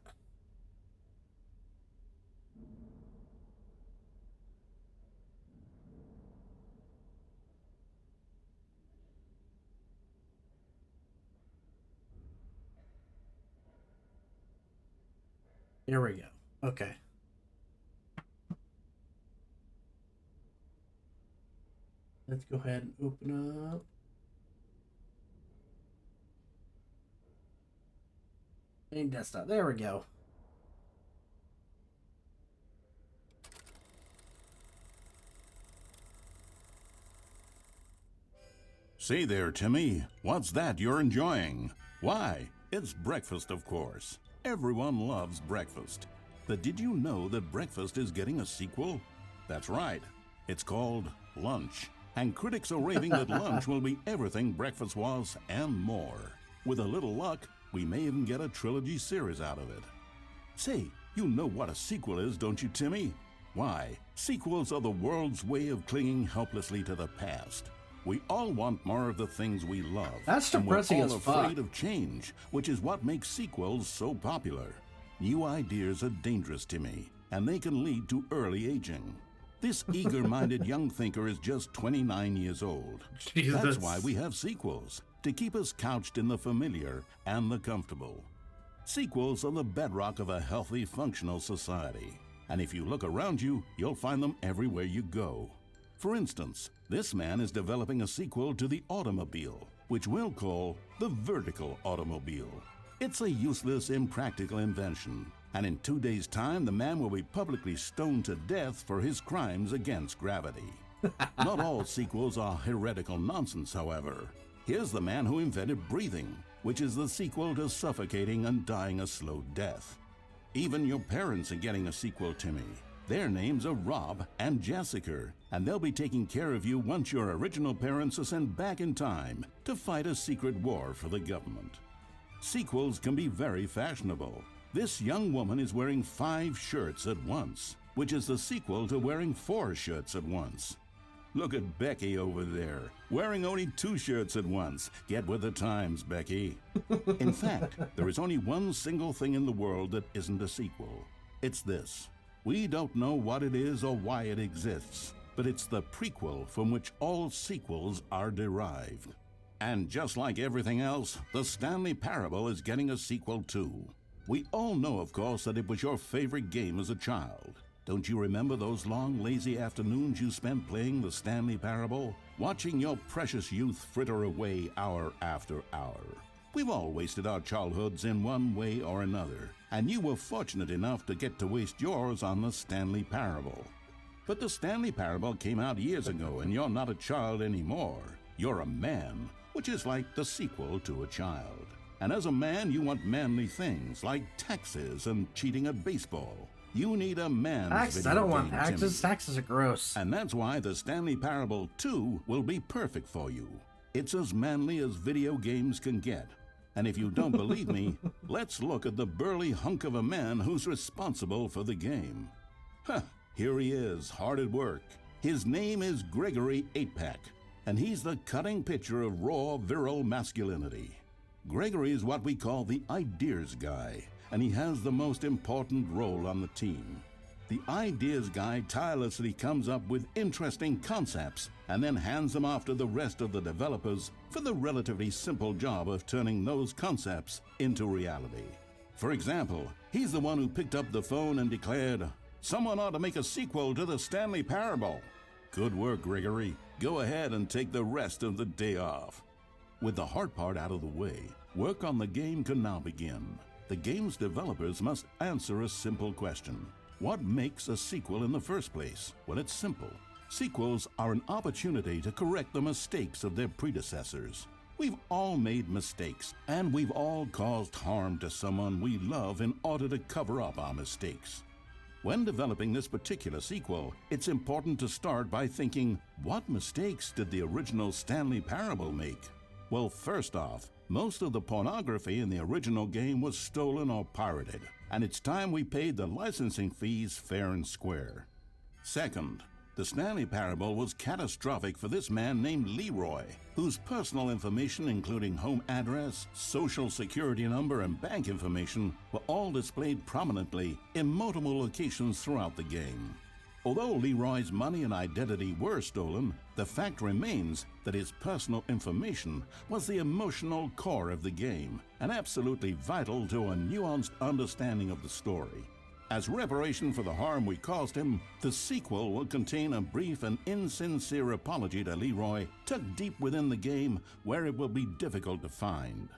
Here we go. Okay. Let's go ahead and open up. Main desktop. There we go. Say there, Timmy. What's that you're enjoying? Why, it's breakfast, of course. Everyone loves breakfast. But did you know that breakfast is getting a sequel? That's right. It's called Lunch. And critics are raving that lunch will be everything breakfast was and more. With a little luck, we may even get a trilogy series out of it. Say, you know what a sequel is, don't you, Timmy? Why, sequels are the world's way of clinging helplessly to the past. We all want more of the things we love. That's depressing as fuck. fuck. We're all afraid of change, which is what makes sequels so popular. New ideas are dangerous, Timmy, and they can lead to early aging. This eager-minded young thinker is just 29 years old. Jesus. That's why we have sequels, to keep us couched in the familiar and the comfortable. Sequels are the bedrock of a healthy, functional society. And if you look around you, you'll find them everywhere you go. For instance, this man is developing a sequel to the automobile, which we'll call the vertical automobile. It's a useless, impractical invention. And in 2 days' time, the man will be publicly stoned to death for his crimes against gravity. Not all sequels are heretical nonsense, however. Here's the man who invented breathing, which is the sequel to suffocating and dying a slow death. Even your parents are getting a sequel, Timmy. Their names are Rob and Jessica, and they'll be taking care of you once your original parents are sent back in time to fight a secret war for the government. Sequels can be very fashionable. This young woman is wearing 5 shirts at once, which is the sequel to wearing 4 shirts at once. Look at Becky over there, wearing only 2 shirts at once. Get with the times, Becky. In fact, there is only one single thing in the world that isn't a sequel. It's this. We don't know what it is or why it exists, but it's the prequel from which all sequels are derived. And just like everything else, the Stanley Parable is getting a sequel too. We all know, of course, that it was your favorite game as a child. Don't you remember those long, lazy afternoons you spent playing the Stanley Parable? Watching your precious youth fritter away hour after hour. We've all wasted our childhoods in one way or another, and you were fortunate enough to get to waste yours on the Stanley Parable. But the Stanley Parable came out years ago, and you're not a child anymore. You're a man, which is like the sequel to a child. And as a man, you want manly things like taxes and cheating at baseball. You need a man's Taxes? video I don't want game, taxes. Timmy. Taxes are gross. And that's why the Stanley Parable 2 will be perfect for you. It's as manly as video games can get. And if you don't believe me, let's look at the burly hunk of a man who's responsible for the game. Here he is, hard at work. His name is Gregory 8-Pack, and he's the cutting picture of raw, virile masculinity. Gregory is what we call the ideas guy, and he has the most important role on the team. The ideas guy tirelessly comes up with interesting concepts and then hands them off to the rest of the developers for the relatively simple job of turning those concepts into reality. For example, he's the one who picked up the phone and declared, "Someone ought to make a sequel to the Stanley Parable." Good work, Gregory. Go ahead and take the rest of the day off. With the hard part out of the way, work on the game can now begin. The game's developers must answer a simple question. What makes a sequel in the first place? Well, it's simple. Sequels are an opportunity to correct the mistakes of their predecessors. We've all made mistakes, and we've all caused harm to someone we love in order to cover up our mistakes. When developing this particular sequel, it's important to start by thinking, what mistakes did the original Stanley Parable make? Well, first off, most of the pornography in the original game was stolen or pirated, and it's time we paid the licensing fees fair and square. Second, the Stanley Parable was catastrophic for this man named Leroy, whose personal information, including home address, social security number, and bank information, were all displayed prominently in multiple locations throughout the game. Although Leroy's money and identity were stolen, the fact remains that his personal information was the emotional core of the game and absolutely vital to a nuanced understanding of the story. As reparation for the harm we caused him, the sequel will contain a brief and insincere apology to Leroy tucked deep within the game where it will be difficult to find.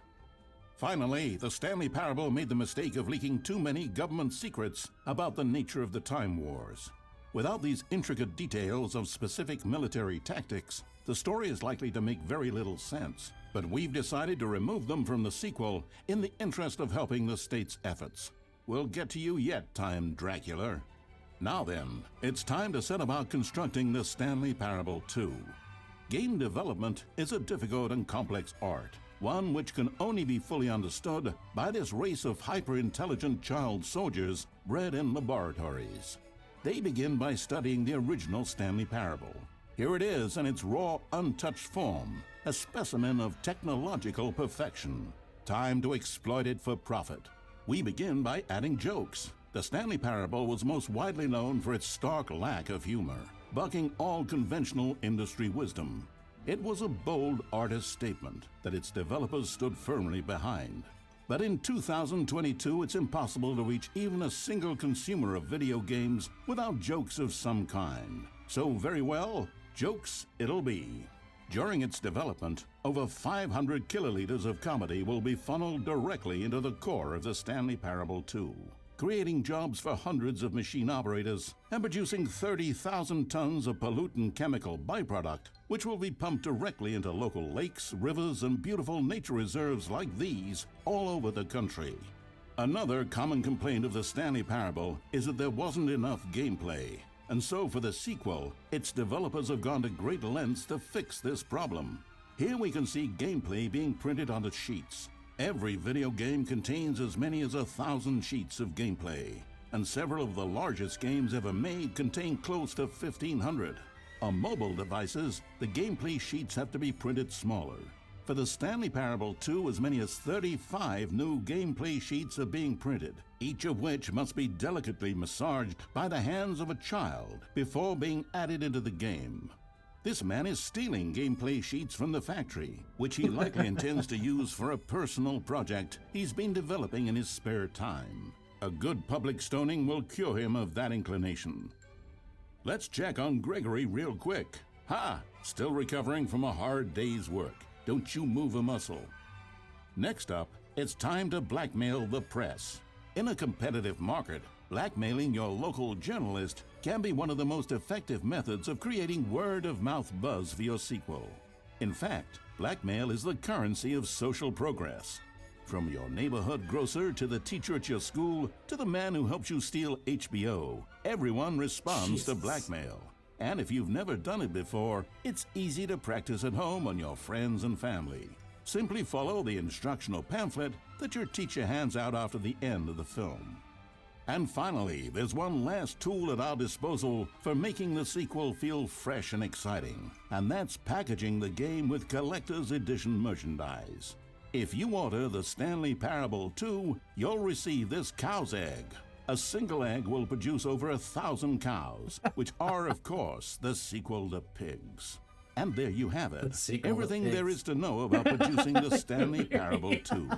Finally, the Stanley Parable made the mistake of leaking too many government secrets about the nature of the Time Wars. Without these intricate details of specific military tactics, the story is likely to make very little sense, but we've decided to remove them from the sequel in the interest of helping the state's efforts. We'll get to you yet, Time Dracula. Now then, it's time to set about constructing the Stanley Parable 2. Game development is a difficult and complex art, one which can only be fully understood by this race of hyper-intelligent child soldiers bred in laboratories. They begin by studying the original Stanley Parable. Here it is in its raw, untouched form, a specimen of technological perfection. Time to exploit it for profit. We begin by adding jokes. The Stanley Parable was most widely known for its stark lack of humor, bucking all conventional industry wisdom. It was a bold artist statement that its developers stood firmly behind. But in 2022, it's impossible to reach even a single consumer of video games without jokes of some kind. So very well, jokes it'll be. During its development, over 500 kiloliters of comedy will be funneled directly into the core of the Stanley Parable 2, creating jobs for hundreds of machine operators and producing 30,000 tons of pollutant chemical byproduct, which will be pumped directly into local lakes, rivers, and beautiful nature reserves like these all over the country. Another common complaint of the Stanley Parable is that there wasn't enough gameplay. And so for the sequel, its developers have gone to great lengths to fix this problem. Here we can see gameplay being printed onto sheets. Every video game contains as many as 1,000 sheets of gameplay, and several of the largest games ever made contain close to 1,500. On mobile devices, the gameplay sheets have to be printed smaller. For the Stanley Parable 2, as many as 35 new gameplay sheets are being printed, each of which must be delicately massaged by the hands of a child before being added into the game. This man is stealing gameplay sheets from the factory, which he likely intends to use for a personal project he's been developing in his spare time. A good public stoning will cure him of that inclination. Let's check on Gregory real quick. Ha! Still recovering from a hard day's work. Don't you move a muscle. Next up, it's time to blackmail the press. In a competitive market, blackmailing your local journalist can be one of the most effective methods of creating word-of-mouth buzz for your sequel. In fact, blackmail is the currency of social progress. From your neighborhood grocer to the teacher at your school to the man who helps you steal HBO, everyone responds to blackmail. And if you've never done it before, it's easy to practice at home on your friends and family. Simply follow the instructional pamphlet that your teacher hands out after the end of the film. And finally, there's one last tool at our disposal for making the sequel feel fresh and exciting, and that's packaging the game with collector's edition merchandise. If you order the Stanley Parable 2, you'll receive this cow's egg. A single egg will produce over 1,000 cows, which are, of course, the sequel to pigs. And there you have it. Everything there is to know about producing the Stanley Parable 2.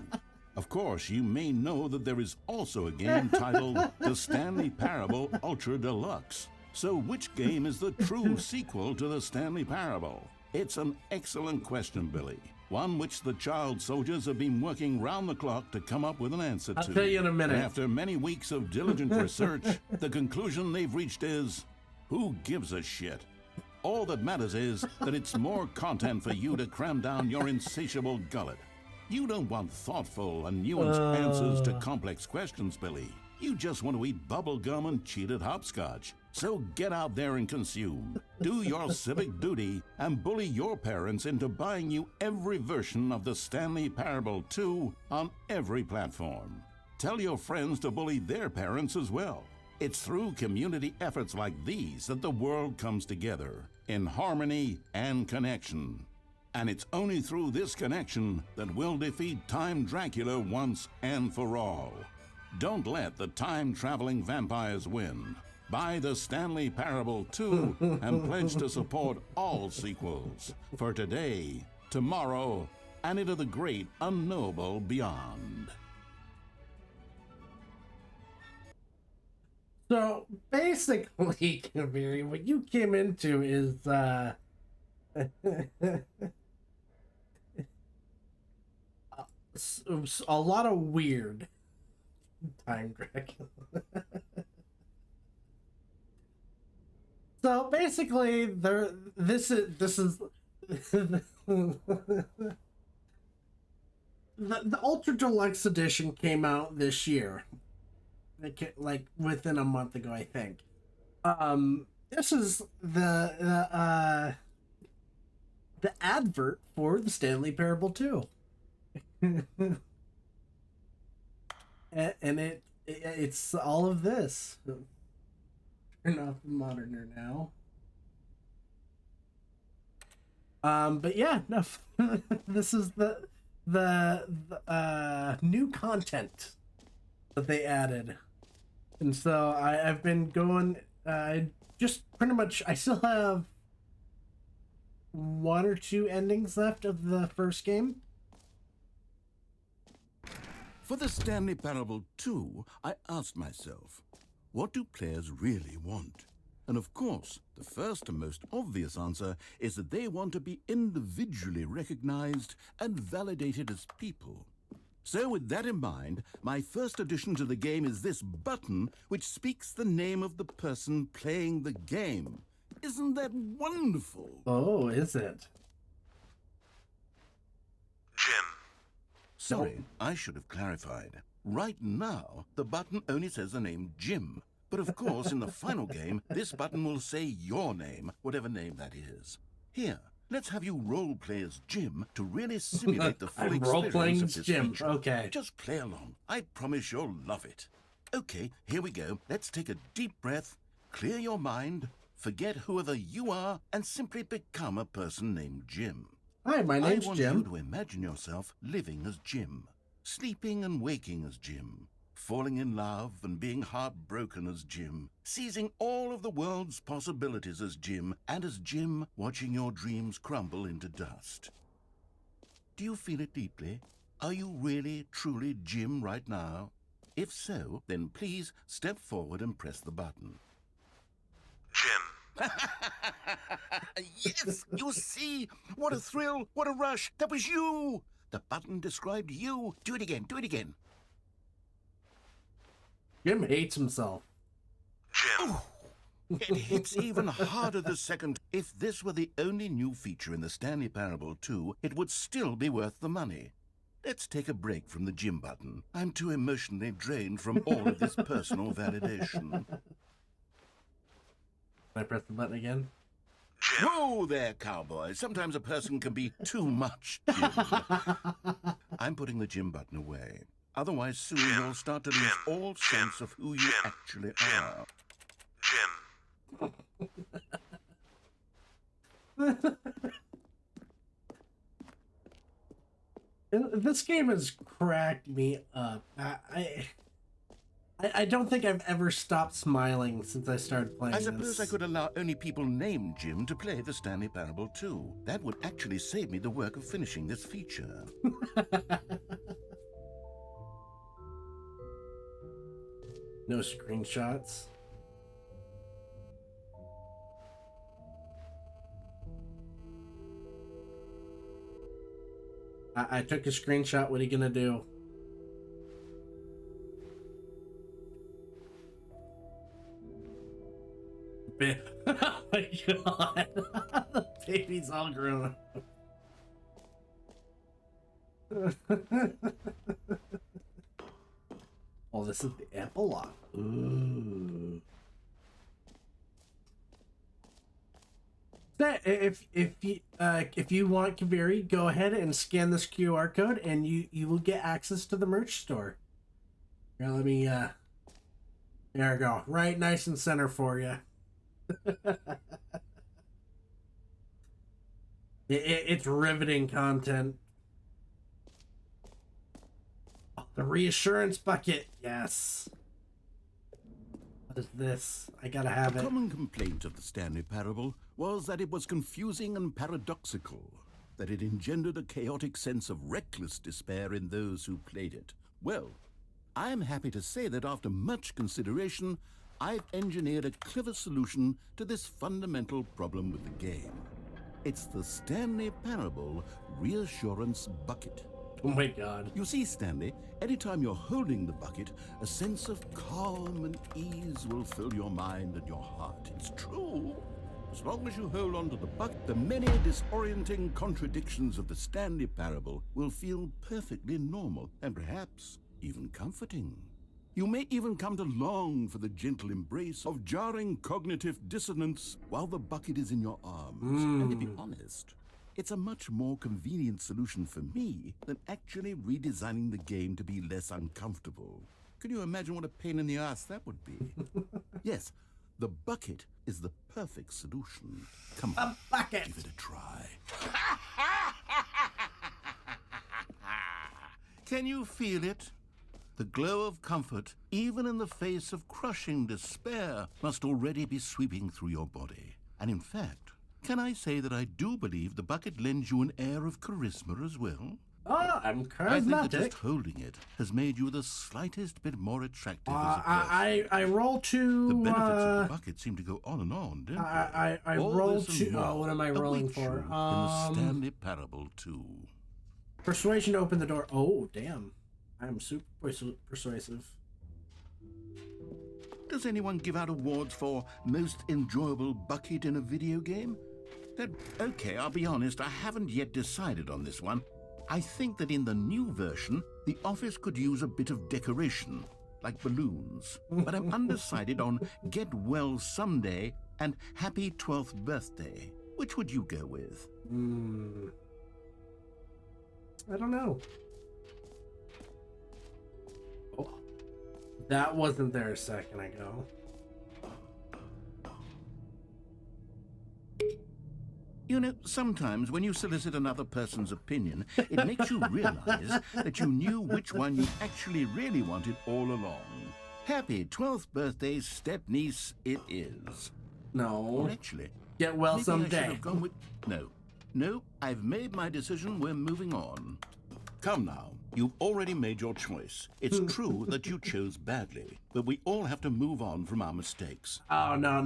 Of course, you may know that there is also a game titled The Stanley Parable Ultra Deluxe. So which game is the true sequel to the Stanley Parable? It's an excellent question, Billy. One which the child soldiers have been working round the clock to come up with an answer to. I'll tell you in a minute. And after many weeks of diligent research, the conclusion they've reached is, who gives a shit? All that matters is that it's more content for you to cram down your insatiable gullet. You don't want thoughtful and nuanced answers to complex questions, Billy. You just want to eat bubble gum and cheated hopscotch. So get out there and consume. Do your civic duty and bully your parents into buying you every version of the Stanley Parable 2 on every platform. Tell your friends to bully their parents as well. It's through community efforts like these that the world comes together, in harmony and connection. And it's only through this connection that we'll defeat Time Dracula once and for all. Don't let the time-traveling vampires win. Buy the Stanley Parable 2 and pledge to support all sequels for today, tomorrow, and into the great unknowable beyond. So basically, Kabiri, what you came into is a lot of weird Time Dracula. So basically, this is the Ultra Deluxe Edition came out this year, like within a month ago, I think. This is the advert for the Stanley Parable 2. and it's all of this. Turn off the monitor now. But yeah, no, this is the new content that they added, and so I've been going. Just pretty much, I still have 1 or 2 endings left of the first game. For the Stanley Parable 2, I asked myself, what do players really want? And of course, the first and most obvious answer is that they want to be individually recognized and validated as people. So with that in mind, my first addition to the game is this button which speaks the name of the person playing the game. Isn't that wonderful? Oh, is it? Jim. Sorry, I should have clarified. Right now, the button only says the name Jim. But of course, in the final game, this button will say your name, whatever name that is. Here, let's have you role-play as Jim to really simulate the full experience of this Jim. feature. Okay. Just play along. I promise you'll love it. Okay, here we go. Let's take a deep breath, clear your mind, forget whoever you are, and simply become a person named Jim. Hi, my name's I want Jim. you to imagine yourself living as Jim, sleeping and waking as Jim, falling in love and being heartbroken as Jim, seizing all of the world's possibilities as Jim, and as Jim watching your dreams crumble into dust. Do you feel it deeply? Are you really, truly Jim right now? If so, then please step forward and press the button. Jim. Yes, you see? What a thrill, what a rush. That was you. The button described you. Do it again, do it again. Jim hates himself. Jim. It hits even harder the second. If this were the only new feature in the Stanley Parable 2, it would still be worth the money. Let's take a break from the Jim button. I'm too emotionally drained from all of this personal validation. Can I press the button again? Jim. Whoa there, cowboy. Sometimes a person can be too much Jim. I'm putting the Jim button away. Otherwise, soon you'll start to lose all sense of who you actually are. Jim. This game has cracked me up. I don't think I've ever stopped smiling since I started playing I suppose this. I could allow only people named Jim to play the Stanley Parable 2. That would actually save me the work of finishing this feature. No screenshots. I took a screenshot. What are you gonna do? Oh my god. The baby's all grown up. Oh, this is the Epilogue. Ooh. If you want Kaviri, go ahead and scan this QR code, and you will get access to the merch store. Here, let me there we go, right nice and center for you. It's riveting content. Oh, the reassurance bucket, yes. What is this? I gotta have A it. common complaint of the Stanley Parable was that it was confusing and paradoxical, that it engendered a chaotic sense of reckless despair in those who played it. Well, I am happy to say that after much consideration, I've engineered a clever solution to this fundamental problem with the game. It's the Stanley Parable Reassurance Bucket. Oh my god. You see, Stanley, anytime you're holding the bucket, a sense of calm and ease will fill your mind and your heart. It's true. As long as you hold on to the bucket, the many disorienting contradictions of the Stanley Parable will feel perfectly normal and perhaps even comforting. You may even come to long for the gentle embrace of jarring cognitive dissonance while the bucket is in your arms. And to be honest, it's a much more convenient solution for me than actually redesigning the game to be less uncomfortable. Can you imagine what a pain in the ass that would be? Yes, the bucket is the perfect solution. Come on, bucket. give it a try. Can you feel it? The glow of comfort, even in the face of crushing despair, must already be sweeping through your body. And in fact, can I say that I do believe the bucket lends you an air of charisma as well? Oh, I'm I think that charismatic. just holding it has made you the slightest bit more attractive as a person. I roll to. The benefits of the bucket seem to go on and on, don't they? I All roll this and to. more Oh, what am I rolling await you for? in the Stanley Parable 2. Persuasion to open the door. Oh, damn. I'm super persuasive. Does anyone give out awards for most enjoyable bucket in a video game? Okay, I'll be honest, I haven't yet decided on this one. I think that in the new version, the office could use a bit of decoration, like balloons. But I'm undecided on Get Well Someday and Happy 12th Birthday. Which would you go with? I don't know. Oh, that wasn't there a second ago. You know, sometimes when you solicit another person's opinion, it makes you realize that you knew which one you actually really wanted all along. Happy 12th birthday, step-niece, it is. No. Or actually, Get well maybe I someday. should have gone with... No, I've made my decision. We're moving on. Come now. You've already made your choice. It's true that you chose badly, but we all have to move on from our mistakes. Oh, no.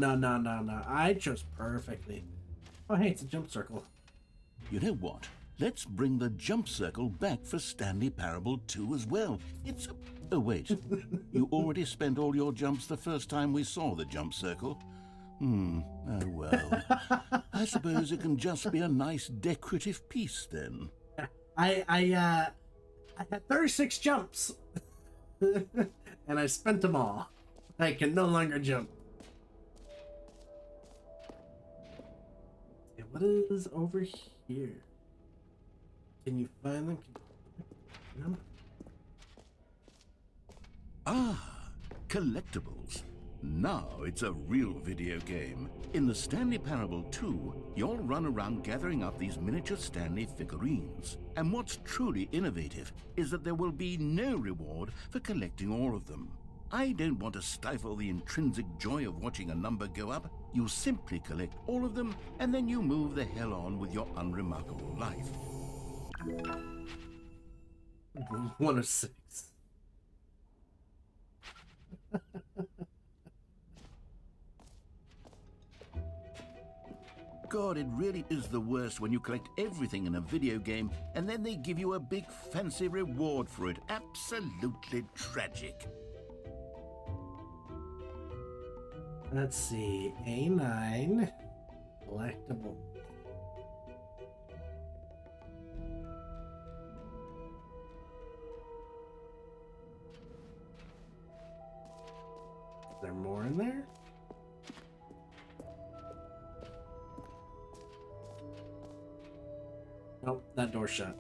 I chose perfectly. Oh, hey, it's a jump circle. You know what? Let's bring the jump circle back for Stanley Parable 2 as well. It's a... Oh, wait. You already spent all your jumps the first time we saw the jump circle. Oh, well. I suppose it can just be a nice decorative piece, then. I had 36 jumps. And I spent them all. I can no longer jump. Okay, what is over here? Can you find them? No? Ah, collectibles. Now it's a real video game. In the Stanley Parable 2, you'll run around gathering up these miniature Stanley figurines. And what's truly innovative is that there will be no reward for collecting all of them. I don't want to stifle the intrinsic joy of watching a number go up. You simply collect all of them, and then you move the hell on with your unremarkable life. 1 of 6. God, it really is the worst when you collect everything in a video game and then they give you a big fancy reward for it. Absolutely tragic. Let's see. A9. Collectible. Is there more in there? Nope, that door's shut.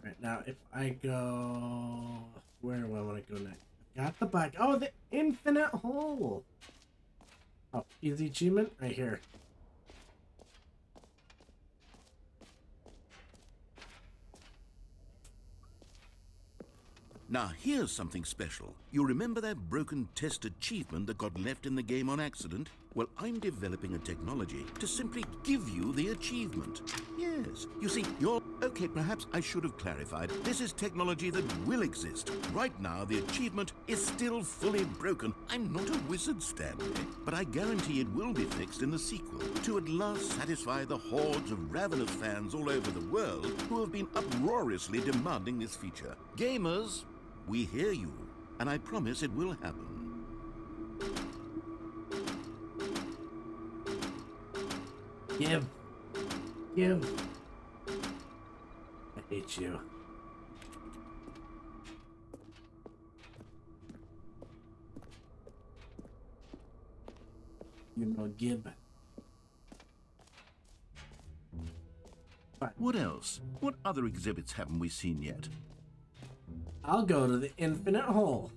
Right now, if I go... Where do I want to go next? Got the bike. Oh, the infinite hole! Oh, easy achievement? Right here. Now, here's something special. You remember that broken test achievement that got left in the game on accident? Well, I'm developing a technology to simply give you the achievement. Yes. You see, you're... Okay, perhaps I should have clarified. This is technology that will exist. Right now, the achievement is still fully broken. I'm not a wizard, Stanley, but I guarantee it will be fixed in the sequel to at last satisfy the hordes of ravenous fans all over the world who have been uproariously demanding this feature. Gamers, we hear you, and I promise it will happen. Give. I hate you. You know, Gib. What else? What other exhibits haven't we seen yet? I'll go to the infinite hole.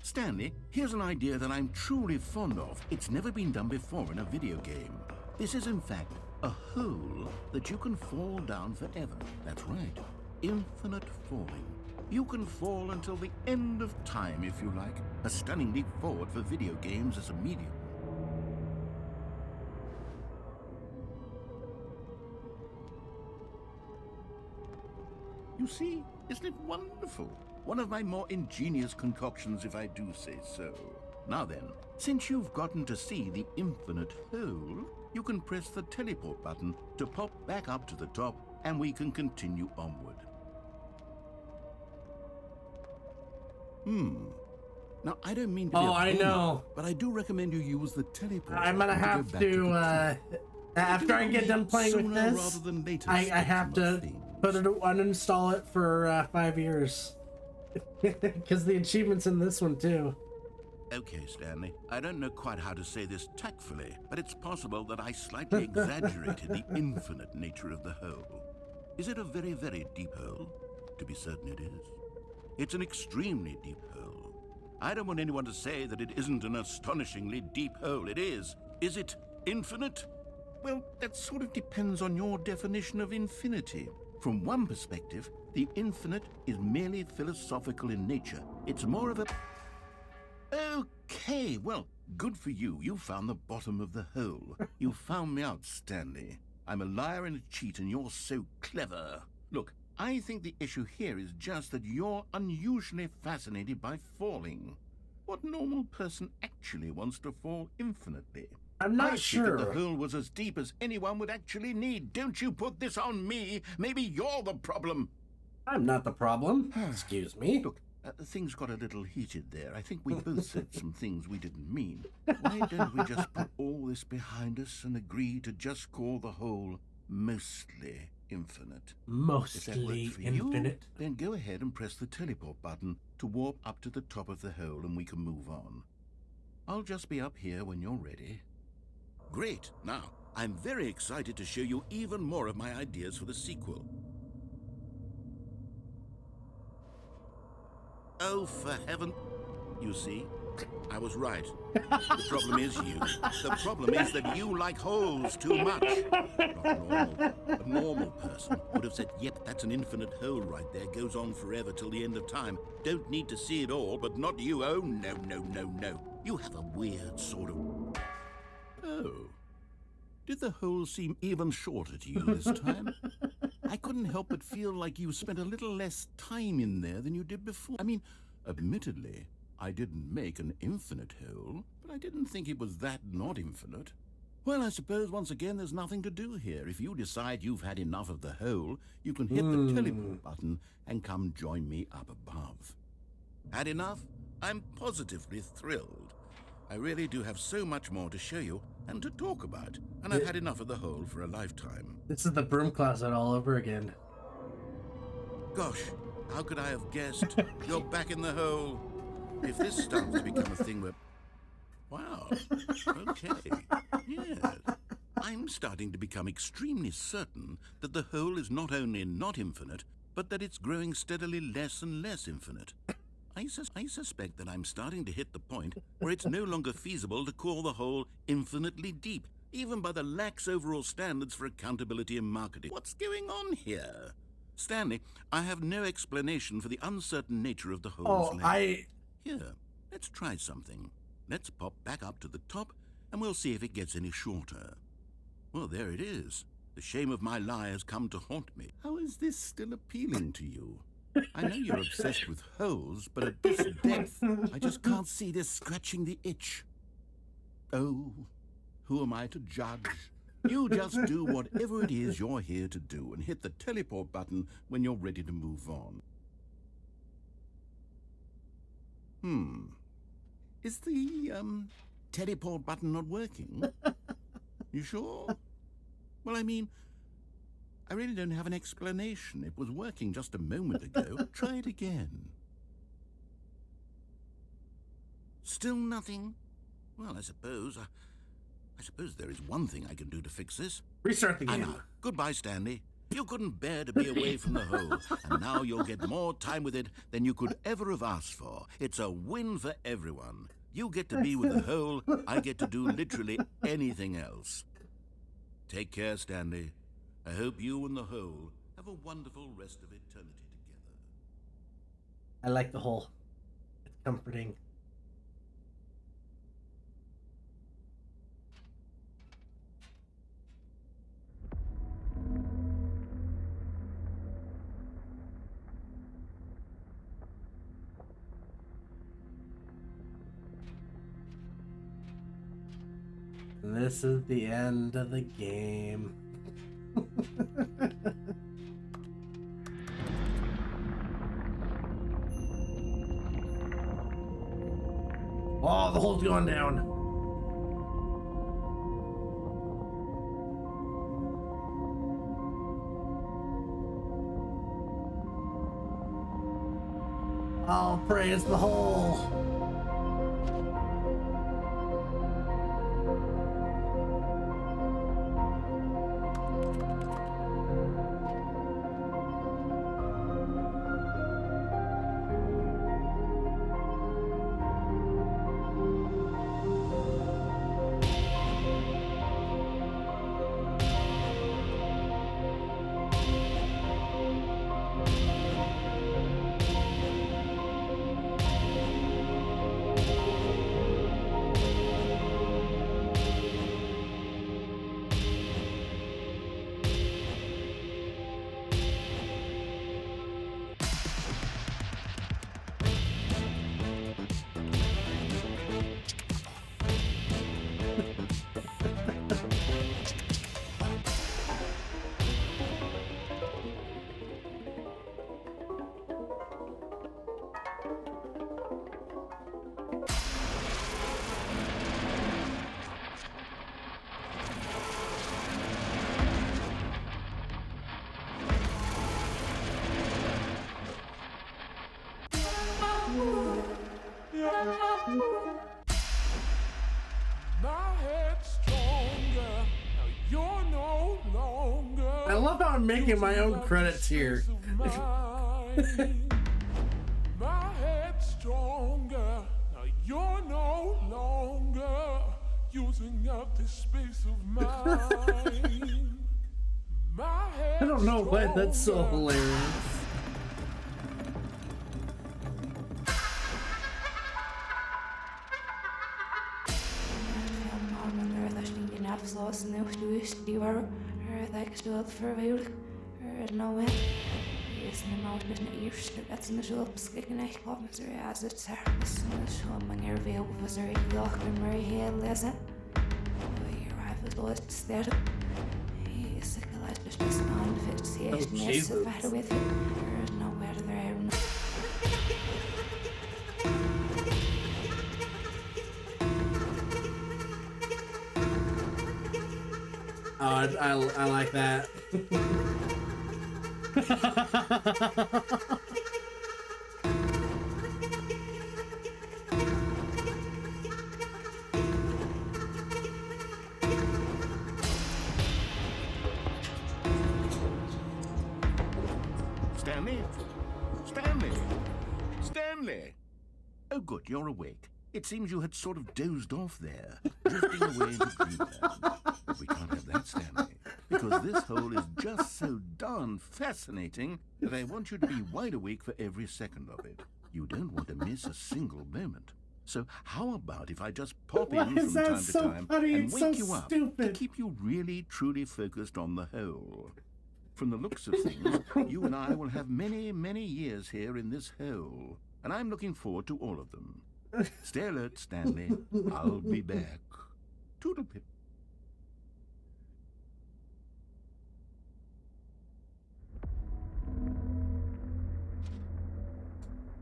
Stanley, here's an idea that I'm truly fond of. It's never been done before in a video game. This is, in fact, a hole that you can fall down forever. That's right. Infinite falling. You can fall until the end of time, if you like. A stunning leap forward for video games as a medium. You see, isn't it wonderful? One of my more ingenious concoctions, if I do say so. Now then, since you've gotten to see the infinite hole, you can press the teleport button to pop back up to the top, and we can continue onward. Now, I don't mean to be Oh, I know. but I do recommend you use the teleport. I'm gonna have to, after I get done playing with Sooner this, rather than later, I have to things. put it, uninstall it for 5 years. Because the achievements in this one, too. Okay, Stanley, I don't know quite how to say this tactfully, but it's possible that I slightly exaggerated the infinite nature of the hole. Is it a very, very deep hole? to be certain it is. It's an extremely deep hole. I don't want anyone to say that it isn't an astonishingly deep hole. It is. Is it infinite? Well, that sort of depends on your definition of infinity. From one perspective, the infinite is merely philosophical in nature. It's more of a... Okay, well, good for you. You found the bottom of the hole. You found me out, Stanley. I'm a liar and a cheat, and you're so clever. Look, I think the issue here is just that you're unusually fascinated by falling. What normal person actually wants to fall infinitely? I'm not I sure. figured the hole was as deep as anyone would actually need. Don't you put this on me. Maybe you're the problem. I'm not the problem. Excuse me. Look, things got a little heated there. I think we both said some things we didn't mean. Why don't we just put all this behind us and agree to just call the hole mostly infinite? If that Mostly works for infinite. you, then go ahead and press the teleport button to warp up to the top of the hole and we can move on. I'll just be up here when you're ready. Great. Now, I'm very excited to show you even more of my ideas for the sequel. Oh, for heaven... You see, I was right. The problem is you. The problem is that you like holes too much. Not normal. A normal person would have said, yep, that's an infinite hole right there. Goes on forever till the end of time. Don't need to see it all, but not you. Oh, no, no, no, no. You have a weird sort of... Oh. Did the hole seem even shorter to you this time? I couldn't help but feel like you spent a little less time in there than you did before. I mean, admittedly, I didn't make an infinite hole, but I didn't think it was that not infinite. Well, I suppose once again there's nothing to do here. If you decide you've had enough of the hole, you can hit the teleport button and come join me up above. Had enough? I'm positively thrilled. I really do have so much more to show you and to talk about, and I've had enough of the hole for a lifetime. This is the broom closet all over again. Gosh, how could I have guessed? You're back in the hole. If this starts to become a thing where... Wow, okay, yes. I'm starting to become extremely certain that the hole is not only not infinite, but that it's growing steadily less and less infinite. I suspect that I'm starting to hit the point where it's no longer feasible to call the hole infinitely deep, even by the lax overall standards for accountability and marketing. What's going on here? Stanley, I have no explanation for the uncertain nature of the hole's length. Here, let's try something. Let's pop back up to the top, and we'll see if it gets any shorter. Well, there it is. The shame of my lie has come to haunt me. How is this still appealing to you? I know you're obsessed with holes, but at this depth, I just can't see this scratching the itch. Oh, who am I to judge? You just do whatever it is you're here to do and hit the teleport button when you're ready to move on. Is the, teleport button not working? You sure? Well, I mean, I really don't have an explanation. It was working just a moment ago. Try it again. Still nothing? Well, I suppose there is one thing I can do to fix this. Restart the I game. know. Goodbye, Stanley. You couldn't bear to be away from the hole, and now you'll get more time with it than you could ever have asked for. It's a win for everyone. You get to be with the hole, I get to do literally anything else. Take care, Stanley. I hope you and the hole have a wonderful rest of eternity together. I like the hole. It's comforting. This is the end of the game. Oh, the hole's going down. I'll praise the hole. I'm making my own credits here. My head's stronger. Now you're no longer using up this space of mine. My head's I don't know why that's so stronger. hilarious. Oh, I like that. Stanley? Stanley? Stanley! Oh, good, you're awake. It seems you had sort of dozed off there, drifting away into dreamland. We can't have that, Stanley, because this hole is just so darn fascinating that I want you to be wide awake for every second of it. You don't want to miss a single moment. So how about if I just pop Why in is from that time to so time funny and and wake so you up stupid? to keep you really, truly focused on the hole? From the looks of things, you and I will have many, many years here in this hole, and I'm looking forward to all of them. Stay alert, Stanley. I'll be back. Toodle-pip.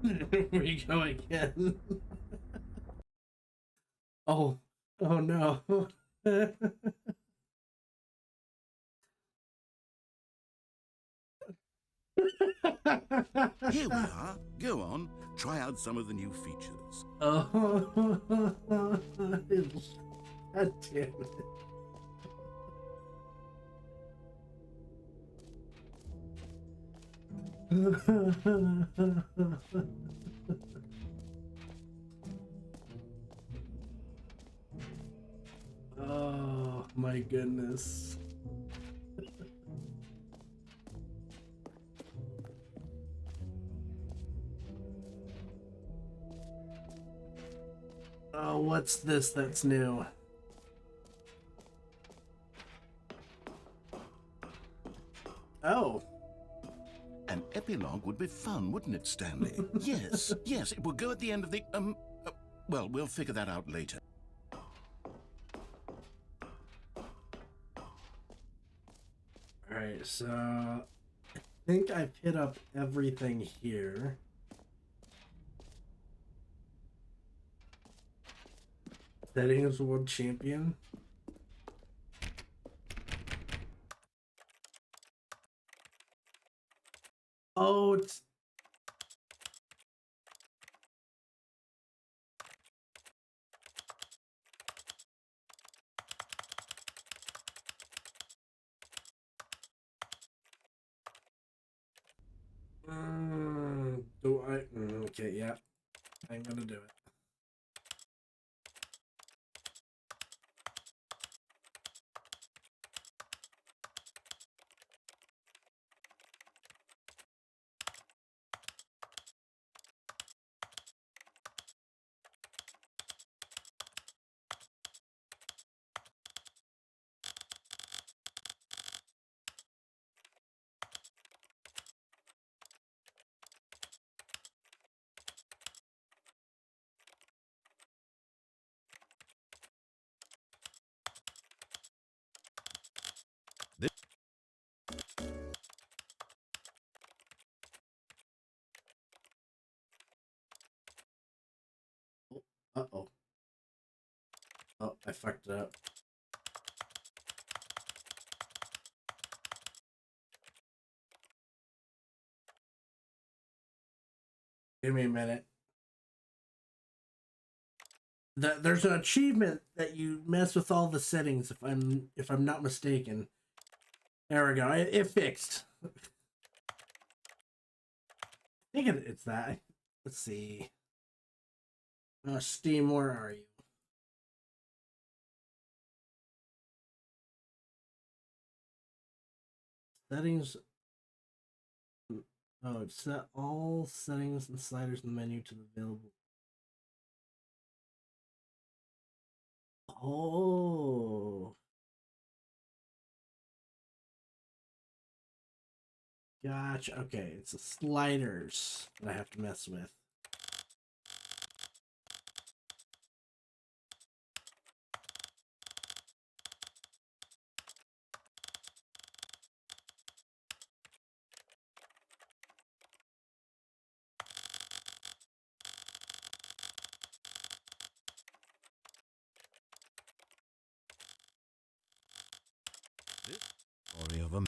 Here we go again. Oh no. Here we are. Go on. Try out some of the new features. Oh, God damn it. Oh my goodness. Oh, what's this that's new? Oh. An epilogue would be fun, wouldn't it, Stanley? Yes, yes, it will go at the end of the, well, we'll figure that out later. Alright, so I think I've hit up everything here. Settings world champion. Oh, it's do I? Okay, yeah, I'm gonna do it. Uh-oh. Oh, I fucked it up. Give me a minute. There's an achievement that you mess with all the settings if I'm not mistaken. There we go. It fixed. I think it's that. Let's see. Steam, where are you? Settings. Oh, it's set all settings and sliders in the menu to the available. Oh. Gotcha. Okay, it's the sliders that I have to mess with. Story of a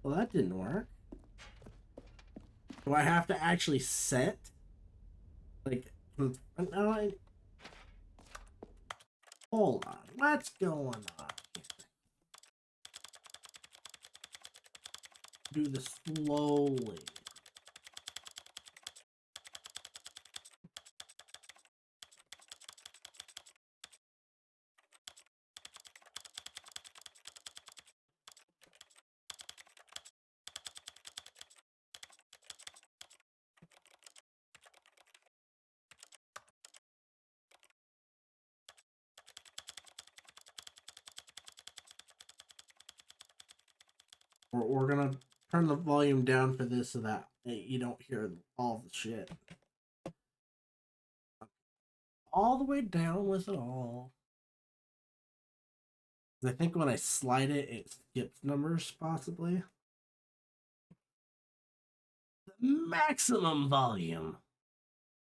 Well, that didn't work. Do I have to actually set? Like, no, hold on. What's going on here? Do this slowly. We're gonna turn the volume down for this so that you don't hear all the shit. All the way down with it all. I think when I slide it, it skips numbers, possibly. Maximum volume.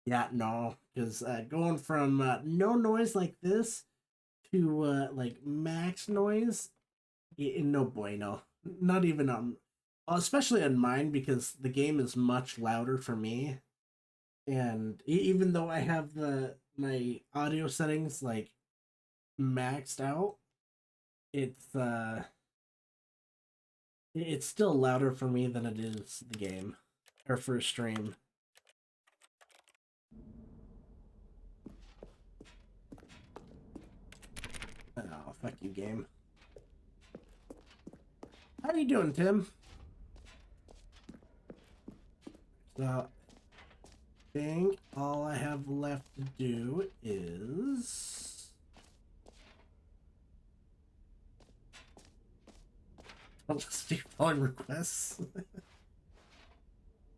Yeah, no, because going from no noise like this to like max noise, no bueno. Not even on, especially on mine, because the game is much louder for me, and even though I have my audio settings like maxed out, it's still louder for me than it is the game or for a stream. Oh, fuck you, game. How you doing, Tim? So, I think all I have left to do is... I'll just do phone requests.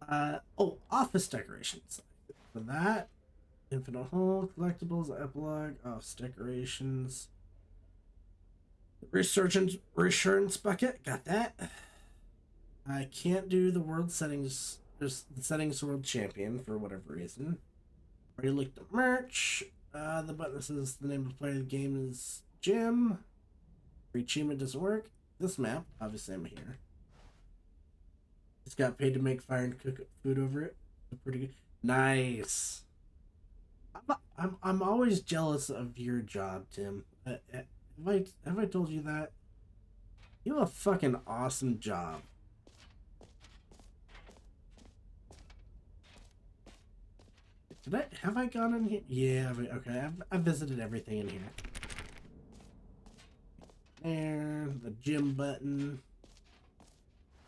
Oh, office decorations. For that, Infinite Hole, collectibles, epilogue, office decorations. Reassurance bucket, got that. I can't do the world settings, there's the settings world champion for whatever reason. Already looked at merch. The button that says the name of the player of the game is Jim. Achievement doesn't work. This map, obviously I'm here. Just got paid to make fire and cook food over it. Pretty good. Nice. I'm always jealous of your job, Tim. Have I told you that? You have a fucking awesome job. Have I gone in here? Yeah, okay, I've visited everything in here. And the gym button.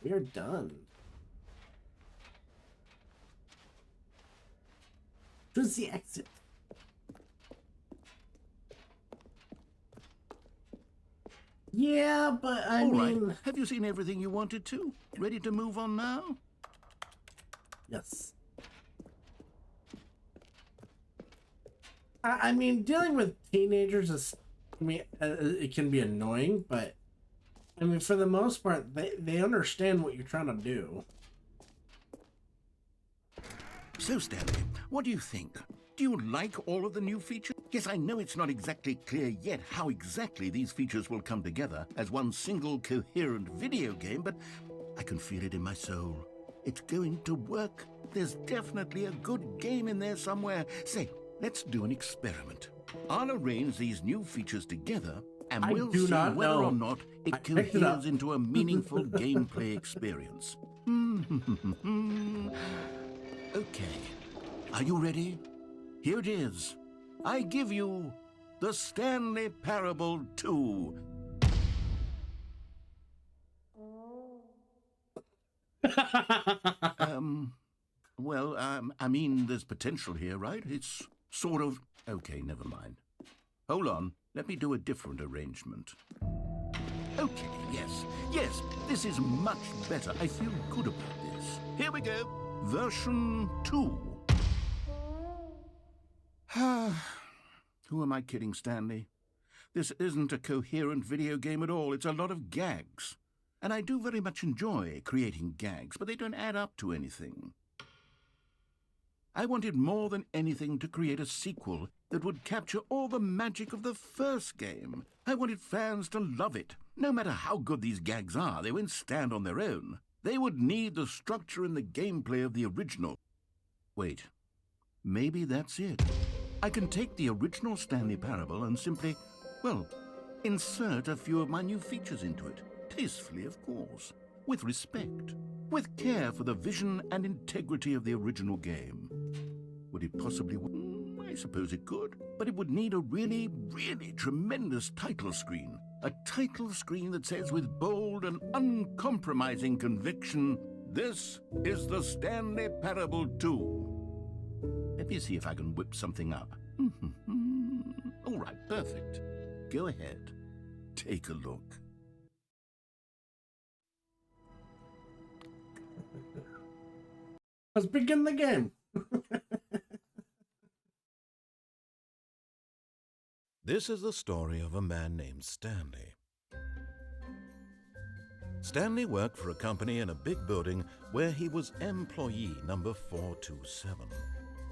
We are done. Choose the exit. Yeah, but I mean... Right. Have you seen everything you wanted to? Ready to move on now? Yes. I mean, dealing with teenagers is... I mean, it can be annoying, but... I mean, for the most part, they understand what you're trying to do. So, Stanley, what do you think? Do you like all of the new features? Yes, I know it's not exactly clear yet how exactly these features will come together as one single coherent video game, but I can feel it in my soul. It's going to work. There's definitely a good game in there somewhere. Say, let's do an experiment. I'll arrange these new features together, and we'll see whether or not it coheres into a meaningful gameplay experience. Okay, are you ready? Here it is. I give you the Stanley Parable 2. I mean, there's potential here, right? It's sort of... Okay, never mind. Hold on, let me do a different arrangement. Okay, yes, this is much better. I feel good about this. Here we go. Version 2. Who am I kidding, Stanley? This isn't a coherent video game at all. It's a lot of gags. And I do very much enjoy creating gags, but they don't add up to anything. I wanted more than anything to create a sequel that would capture all the magic of the first game. I wanted fans to love it. No matter how good these gags are, they won't stand on their own. They would need the structure and the gameplay of the original. Wait, maybe that's it. I can take the original Stanley Parable and simply, well, insert a few of my new features into it. Tastefully, of course. With respect. With care for the vision and integrity of the original game. Would it possibly... I suppose it could. But it would need a really, really tremendous title screen. A title screen that says with bold and uncompromising conviction, "This is the Stanley Parable 2. Let me see if I can whip something up. All right, perfect. Go ahead. Take a look. Let's begin the game. This is the story of a man named Stanley. Stanley worked for a company in a big building where he was employee number 427.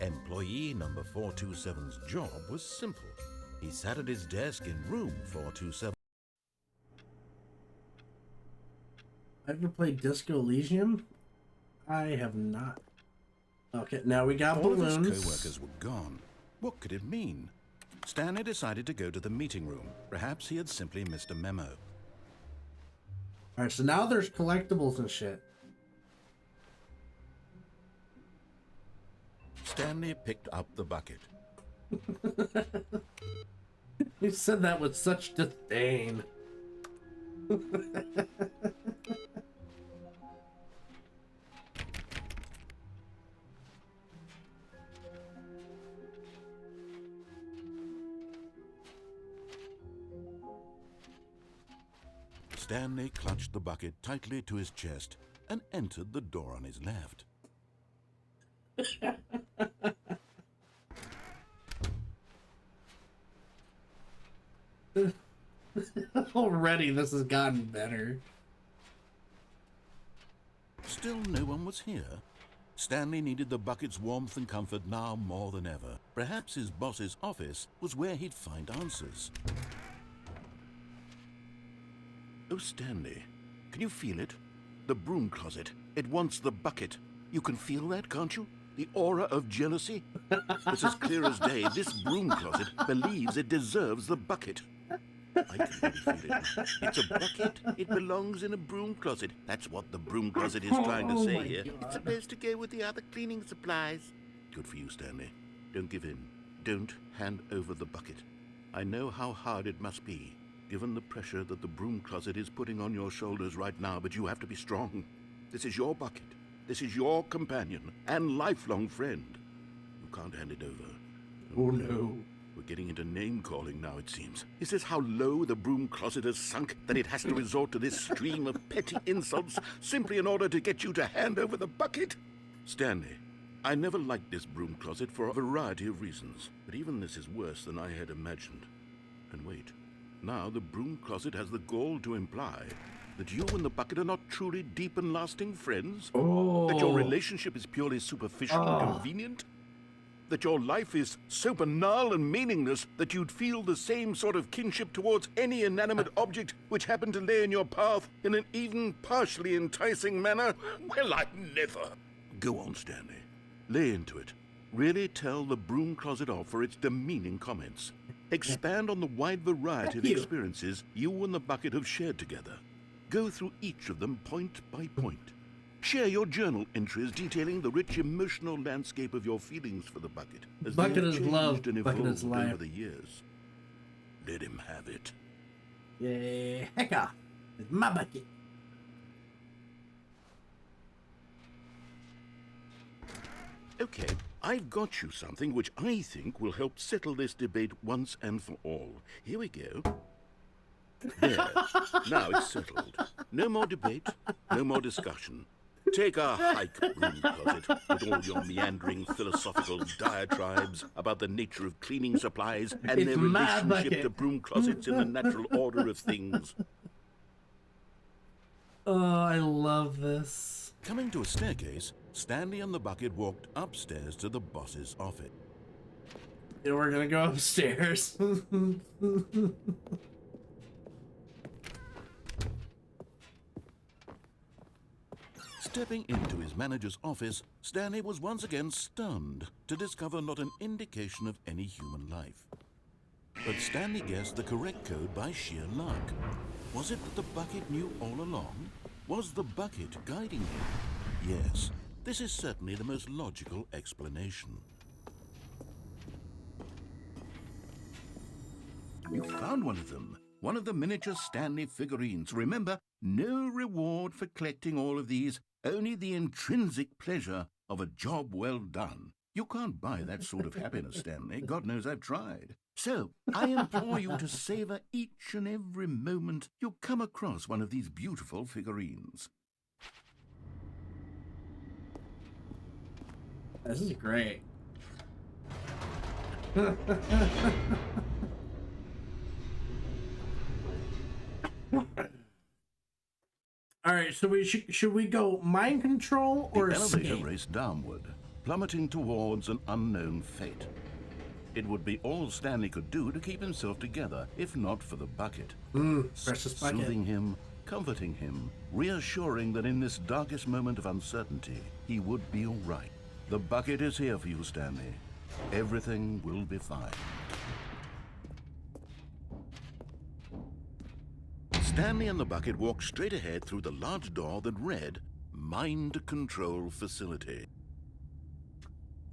Employee number 427's job was simple. He sat at his desk in room 427. Ever played Disco Elysium? I have not. Okay, now we got balloons. All of his co-workers were gone. What could it mean? Stanley decided to go to the meeting room. Perhaps he had simply missed a memo. Alright, so now there's collectibles and shit. Stanley picked up the bucket. You said that with such disdain. Stanley clutched the bucket tightly to his chest and entered the door on his left. Already this has gotten better. Still no one was here. Stanley needed the bucket's warmth and comfort now more than ever. Perhaps his boss's office was where he'd find answers. Oh, Stanley, can you feel it? The broom closet. It wants the bucket. You can feel that, can't you? The aura of jealousy? It's as clear as day. This broom closet believes it deserves the bucket. I can really feel it. It's a bucket. It belongs in a broom closet. That's what the broom closet is trying to say here. God. It's supposed to go with the other cleaning supplies. Good for you, Stanley. Don't give in. Don't hand over the bucket. I know how hard it must be, given the pressure that the broom closet is putting on your shoulders right now, but you have to be strong. This is your bucket. This is your companion and lifelong friend. You can't hand it over. Oh no. We're getting into name-calling now, it seems. Is this how low the broom closet has sunk, that it has to resort to this stream of petty insults simply in order to get you to hand over the bucket? Stanley, I never liked this broom closet for a variety of reasons, but even this is worse than I had imagined. And wait, now the broom closet has the gall to imply that you and the bucket are not truly deep and lasting friends? Oh. That your relationship is purely superficial and convenient? that your life is so banal and meaningless that you'd feel the same sort of kinship towards any inanimate object which happened to lay in your path in an even partially enticing manner? Well, I never. Go on, Stanley. Lay into it. Really tell the broom closet off for its demeaning comments. Expand on the wide variety of experiences you and the bucket have shared together. Go through each of them point by point. Share your journal entries detailing the rich emotional landscape of your feelings for the bucket as they have changed and evolved over the years. Let him have it. Yeah, heck off. It's my bucket. Okay, I've got you something which I think will help settle this debate once and for all. Here we go. There. Now it's settled. No more debate, no more discussion. Take a hike, Broom Closet, with all your meandering philosophical diatribes about the nature of cleaning supplies and their relationship to broom closets in the natural order of things. Oh, I love this. Coming to a staircase, Stanley and the bucket walked upstairs to the boss's office. Yeah, we're gonna go upstairs. Stepping into his manager's office, Stanley was once again stunned to discover not an indication of any human life. But Stanley guessed the correct code by sheer luck. Was it that the bucket knew all along? Was the bucket guiding him? Yes, this is certainly the most logical explanation. You found one of them. One of the miniature Stanley figurines. Remember, no reward for collecting all of these, only the intrinsic pleasure of a job well done. You can't buy that sort of happiness, Stanley. God knows I've tried. So, I implore you to savor each and every moment you come across one of these beautiful figurines. This is great. All right, so should we go mind control or the elevator escape? raced downward, plummeting towards an unknown fate. It would be all Stanley could do to keep himself together, if not for the bucket. Precious bucket. Soothing him, comforting him, reassuring that in this darkest moment of uncertainty, he would be all right. The bucket is here for you, Stanley. Everything will be fine. Stanley and the bucket walked straight ahead through the large door that read, Mind Control Facility.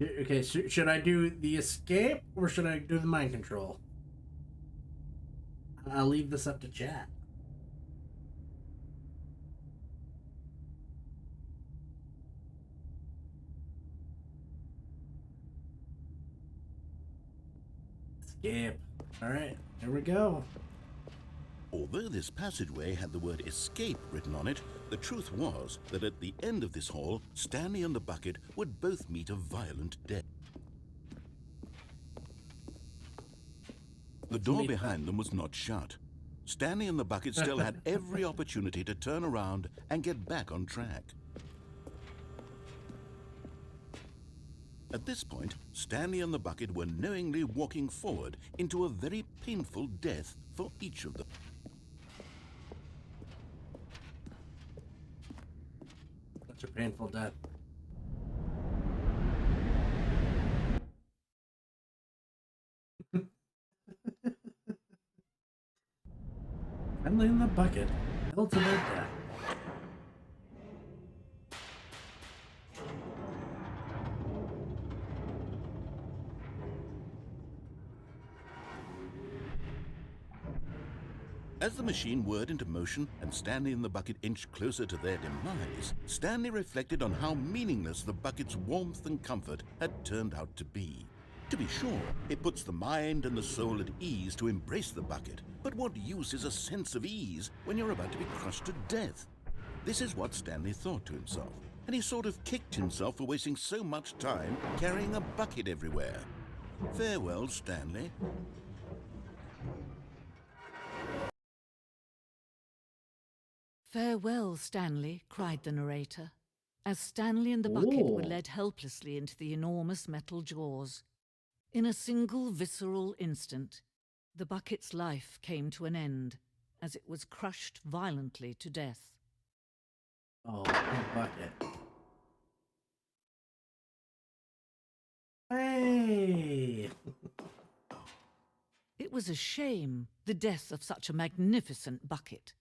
Okay, so should I do the escape or should I do the mind control? I'll leave this up to chat. Escape. All right, here we go. Although this passageway had the word escape written on it, the truth was that at the end of this hall, Stanley and the bucket would both meet a violent death. The door behind them was not shut. Stanley and the bucket still had every opportunity to turn around and get back on track. At this point, Stanley and the bucket were knowingly walking forward into a very painful death for each of them. Such a painful death. Finally in the bucket, held to their death. As the machine whirred into motion and Stanley and the bucket inched closer to their demise, Stanley reflected on how meaningless the bucket's warmth and comfort had turned out to be. To be sure, it puts the mind and the soul at ease to embrace the bucket, but what use is a sense of ease when you're about to be crushed to death? This is what Stanley thought to himself, and he sort of kicked himself for wasting so much time carrying a bucket everywhere. Farewell, Stanley. "Farewell, Stanley," cried the narrator, as Stanley and the bucket were Ooh. led helplessly into the enormous metal jaws. In a single visceral instant, the bucket's life came to an end as it was crushed violently to death. Oh, poor bucket. Hey! It was a shame, the death of such a magnificent bucket.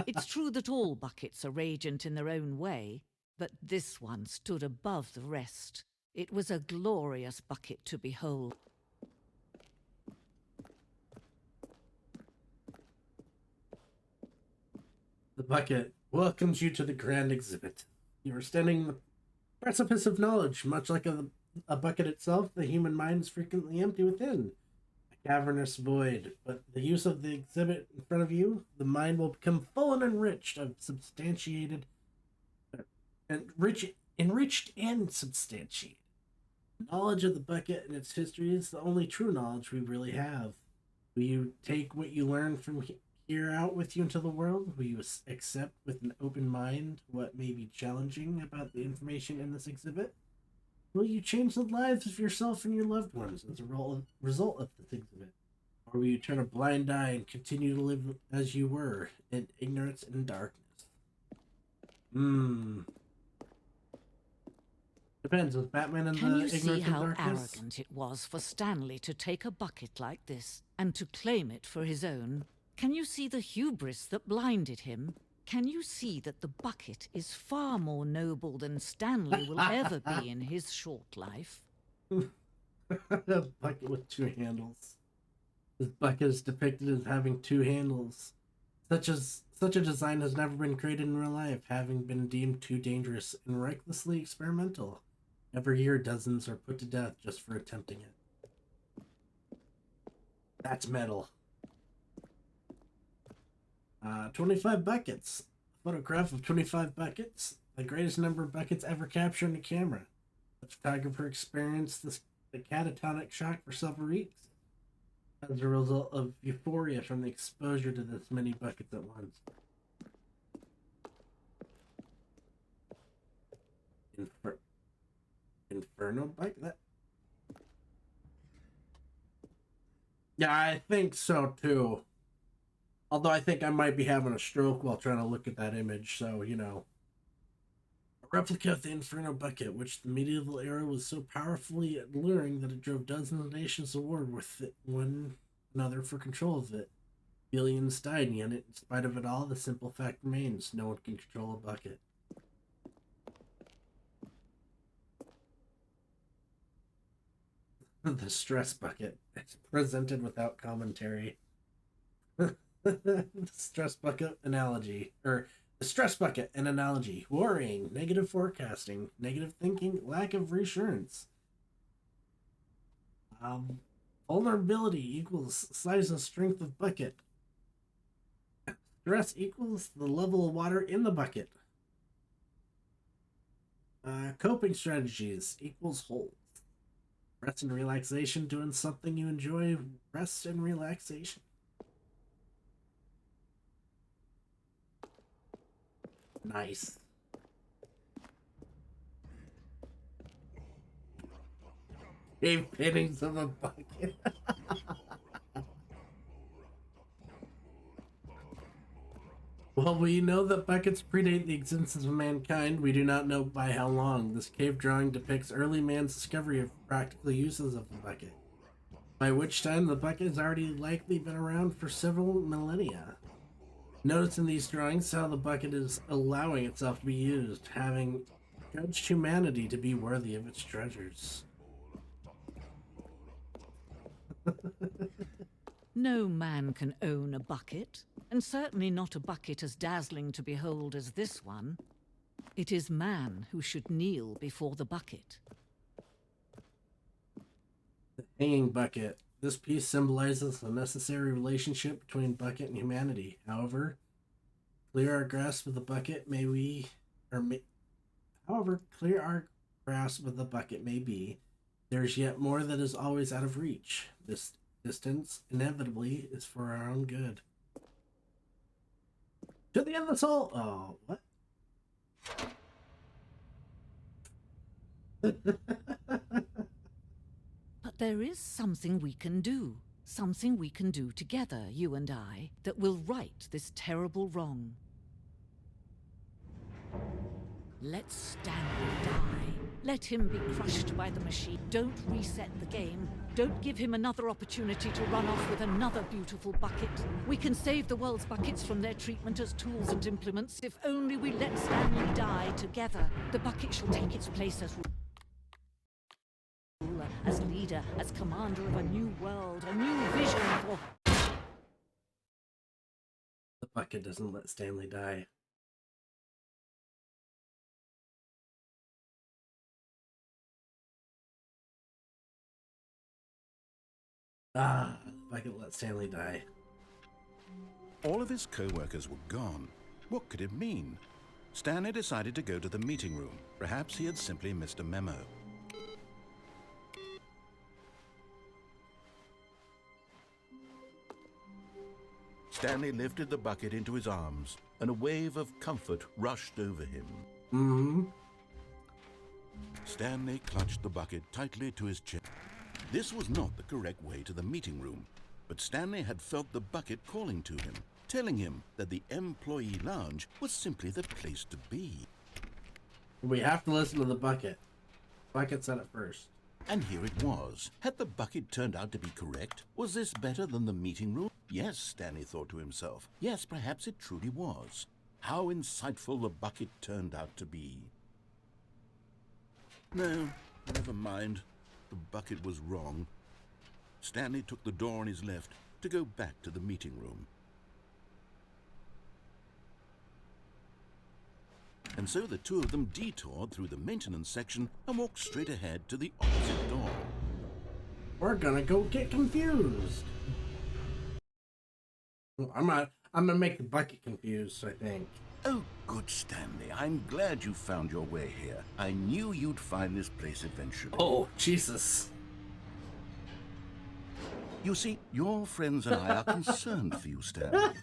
It's true that all buckets are radiant in their own way, but this one stood above the rest. It was a glorious bucket to behold. The bucket welcomes you to the grand exhibit. You are standing on the precipice of knowledge, much like a bucket itself. The human mind is frequently empty within, a cavernous void. But the use of the exhibit in front of you, the mind will become full and enriched of substantiated, enriched and substantiated. Knowledge of the bucket and its history is the only true knowledge we really have. Will you take what you learn from here out with you into the world? Will you accept with an open mind what may be challenging about the information in this exhibit? Will you change the lives of yourself and your loved ones as a result of this exhibit? Or will you turn a blind eye and continue to live as you were, in ignorance and darkness? Depends. Was Batman and Can the you see ignorance and how darkness? arrogant it was for Stanley to take a bucket like this and to claim it for his own? Can you see the hubris that blinded him? Can you see that the bucket is far more noble than Stanley will ever be in his short life? A bucket with two handles. This bucket is depicted as having two handles. Such a design has never been created in real life, having been deemed too dangerous and recklessly experimental. Every year, dozens are put to death just for attempting it. That's metal. 25 buckets. A photograph of 25 buckets. The greatest number of buckets ever captured in a camera. The photographer experienced the catatonic shock for several weeks as a result of euphoria from the exposure to this many buckets at once. Inferno bucket? That... Yeah, I think so too. Although I think I might be having a stroke while trying to look at that image, so, you know. A replica of the Inferno bucket, which the medieval era was so powerfully alluring that it drove dozens of nations to war with one another for control of it. Billions died, and yet in spite of it all, the simple fact remains, no one can control a bucket. The stress bucket. It's presented without commentary. The stress bucket analogy, or the stress bucket, an analogy: worrying, negative forecasting, negative thinking, lack of reassurance. Vulnerability equals size and strength of bucket. Stress equals the level of water in the bucket. Coping strategies equals holds. Rest and relaxation, doing something you enjoy. Rest and relaxation. Nice. Cave paintings of a bucket. Well, we know that buckets predate the existence of mankind. We do not know by how long. This cave drawing depicts early man's discovery of practical uses of the bucket, by which time the bucket has already likely been around for several millennia. Notice in these drawings how the bucket is allowing itself to be used, having judged humanity to be worthy of its treasures. No man can own a bucket, and certainly not a bucket as dazzling to behold as this one. It is man who should kneel before the bucket. The hanging bucket. This piece symbolizes the necessary relationship between bucket and humanity. However, clear our grasp of the bucket may be, there's yet more that is always out of reach. This distance, inevitably, is for our own good. To the end of the soul! Oh, what? But there is something we can do. Something we can do together, you and I, that will right this terrible wrong. Let Stanley die. Let him be crushed by the machine. Don't reset the game. Don't give him another opportunity to run off with another beautiful bucket. We can save the world's buckets from their treatment as tools and implements if only we let Stanley die together. The bucket shall take its place as ruler, as leader, as commander of a new world, a new vision for... The bucket doesn't let Stanley die. Ah, bucket let Stanley die. All of his co-workers were gone. What could it mean? Stanley decided to go to the meeting room. Perhaps he had simply missed a memo. Stanley lifted the bucket into his arms, and a wave of comfort rushed over him. Mm-hmm. Stanley clutched the bucket tightly to his chest. This was not the correct way to the meeting room, but Stanley had felt the bucket calling to him, telling him that the employee lounge was simply the place to be. We have to listen to the bucket. Bucket said it first. And here it was. Had the bucket turned out to be correct? Was this better than the meeting room? Yes, Stanley thought to himself. Yes, perhaps it truly was. How insightful the bucket turned out to be. No, never mind. The bucket was wrong. Stanley took the door on his left to go back to the meeting room. And so the two of them detoured through the maintenance section and walked straight ahead to the opposite door. We're gonna go get confused. I'm gonna make the bucket confused, I think. Oh, good, Stanley. I'm glad you found your way here. I knew you'd find this place eventually. Oh, Jesus. You see, your friends and I are concerned for you, Stanley.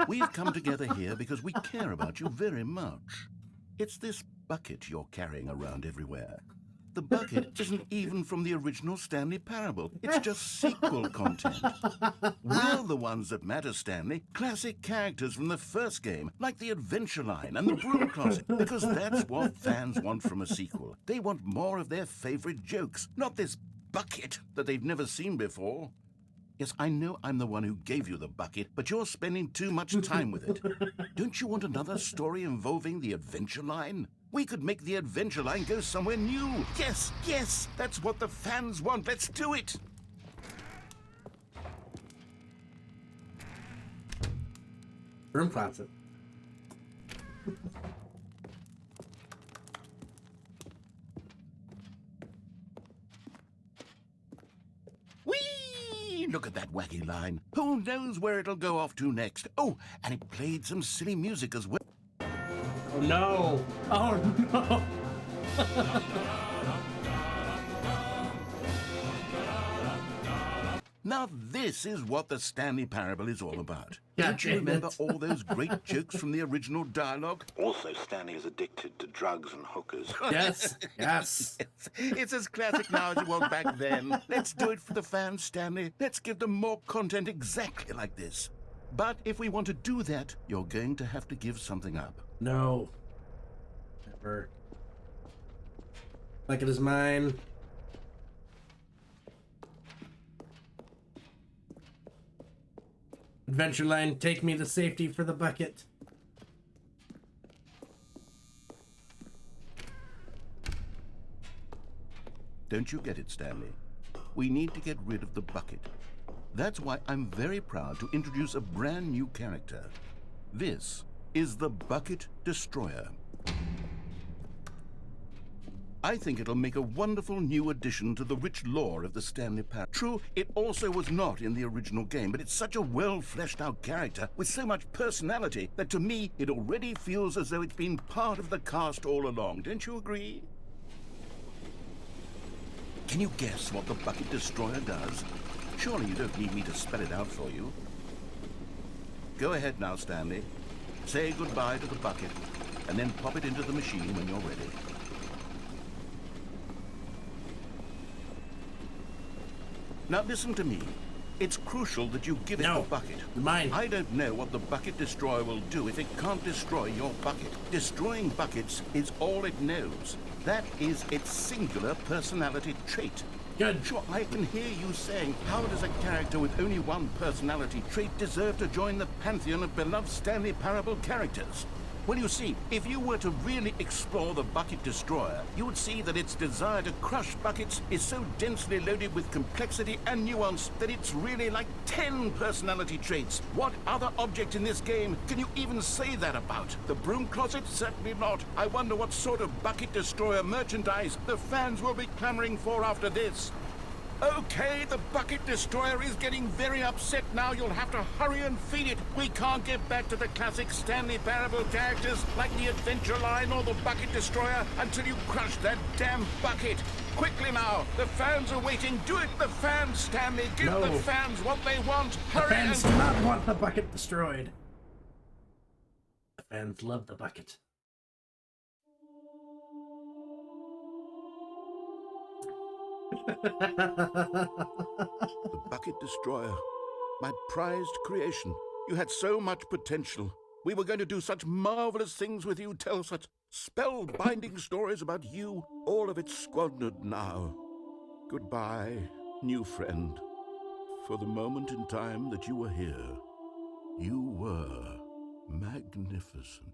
We've come together here because we care about you very much. It's this bucket you're carrying around everywhere. The bucket isn't even from the original Stanley Parable. It's just sequel content. We're the ones that matter, Stanley. Classic characters from the first game, like the Adventure Line and the Broom Closet, because that's what fans want from a sequel. They want more of their favorite jokes, not this bucket that they've never seen before. Yes, I know I'm the one who gave you the bucket, but you're spending too much time with it. Don't you want another story involving the Adventure Line? We could make the Adventure Line go somewhere new. Yes, yes, that's what the fans want. Let's do it. Broom Closet. Whee! Look at that wacky line. Who knows where it'll go off to next? Oh, and it played some silly music as well. Oh no! Oh no! Now this is what the Stanley Parable is all about. God Don't you damn remember it. all those great jokes from the original dialogue? Also, Stanley is addicted to drugs and hookers. Yes, yes. It's as classic now as it was back then. Let's do it for the fans, Stanley. Let's give them more content exactly like this. But if we want to do that, you're going to have to give something up. No. Never. Bucket is mine. Adventure Line, take me to safety for the bucket. Don't you get it, Stanley? We need to get rid of the bucket. That's why I'm very proud to introduce a brand new character. This is the Bucket Destroyer. I think it'll make a wonderful new addition to the rich lore of the Stanley Parable. True, it also was not in the original game, but it's such a well-fleshed-out character with so much personality that to me, it already feels as though it's been part of the cast all along. Don't you agree? Can you guess what the Bucket Destroyer does? Surely you don't need me to spell it out for you. Go ahead now, Stanley. Say goodbye to the bucket, and then pop it into the machine when you're ready. Now listen to me. It's crucial that you give it the bucket. Mine. I don't know what the bucket destroyer will do if it can't destroy your bucket. Destroying buckets is all it knows. That is its singular personality trait. Good. Sure, I can hear you saying, how does a character with only one personality trait deserve to join the pantheon of beloved Stanley Parable characters? Well, you see, if you were to really explore the bucket destroyer, you would see that its desire to crush buckets is so densely loaded with complexity and nuance that it's really like 10 personality traits. What other object in this game can you even say that about? The broom closet? Certainly not. I wonder what sort of bucket destroyer merchandise the fans will be clamoring for after this. Okay, the bucket destroyer is getting very upset now. You'll have to hurry and feed it. We can't get back to the classic Stanley Parable characters like the Adventure Line or the bucket destroyer until you crush that damn bucket. Quickly now, the fans are waiting. Do it, the fans, Stanley. Give the fans what they want. Hurry. The fans do not want the bucket destroyed. The fans love the bucket. The bucket destroyer. My prized creation. You had so much potential. We were going to do such marvelous things with you, tell such spellbinding stories about you. All of it squandered now. Goodbye, new friend. For the moment in time that you were here, you were magnificent.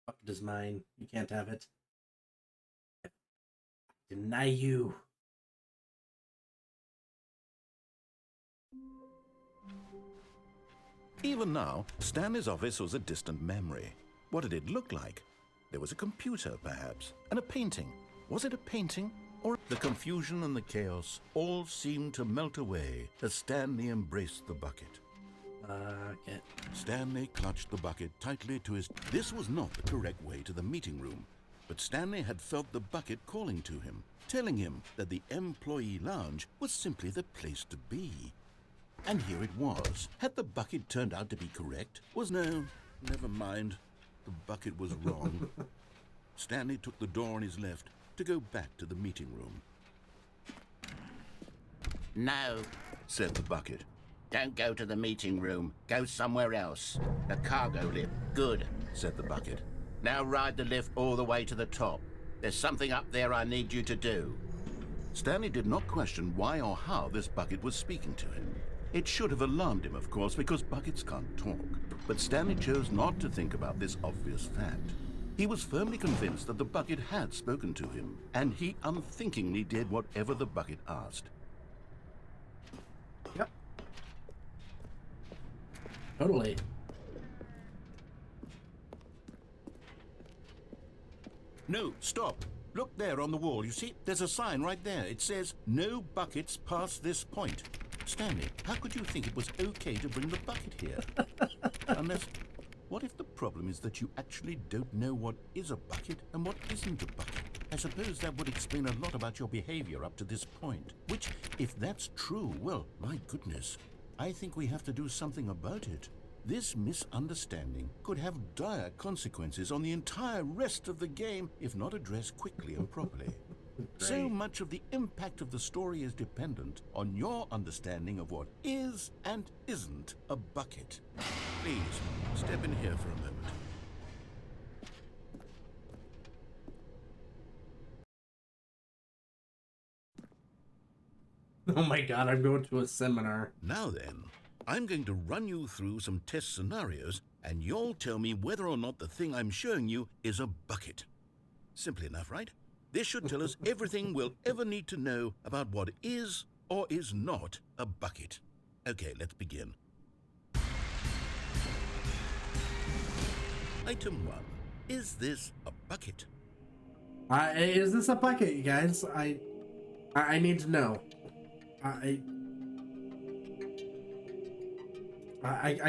Bucket is mine. You can't have it. I deny you. Even now, Stanley's office was a distant memory. What did it look like? There was a computer, perhaps, and a painting. Was it a painting? Or the confusion and the chaos all seemed to melt away as Stanley embraced the bucket. Okay. Stanley clutched the bucket tightly to his... This was not the correct way to the meeting room, but Stanley had felt the bucket calling to him, telling him that the employee lounge was simply the place to be. And here it was. Had the bucket turned out to be correct? No, never mind. The bucket was wrong. Stanley took the door on his left to go back to the meeting room. No, said the bucket. Don't go to the meeting room. Go somewhere else. The cargo lift. Good, said the bucket. Now ride the lift all the way to the top. There's something up there I need you to do. Stanley did not question why or how this bucket was speaking to him. It should have alarmed him, of course, because buckets can't talk. But Stanley chose not to think about this obvious fact. He was firmly convinced that the bucket had spoken to him, and he unthinkingly did whatever the bucket asked. Yep. Totally. No, stop. Look there on the wall. You see, there's a sign right there. It says, no buckets past this point. Stanley, how could you think it was okay to bring the bucket here? Unless, what if the problem is that you actually don't know what is a bucket and what isn't a bucket? I suppose that would explain a lot about your behavior up to this point. Which, if that's true, well, my goodness, I think we have to do something about it. This misunderstanding could have dire consequences on the entire rest of the game if not addressed quickly and properly. So much of the impact of the story is dependent on your understanding of what is and isn't a bucket. Please, step in here for a moment. Oh my god, I'm going to a seminar. Now then, I'm going to run you through some test scenarios, and you'll tell me whether or not the thing I'm showing you is a bucket. Simple enough, right? This should tell us everything we'll ever need to know about what is or is not a bucket. Okay, let's begin. Item 1. Is this a bucket? Is this a bucket, you guys? I need to know. I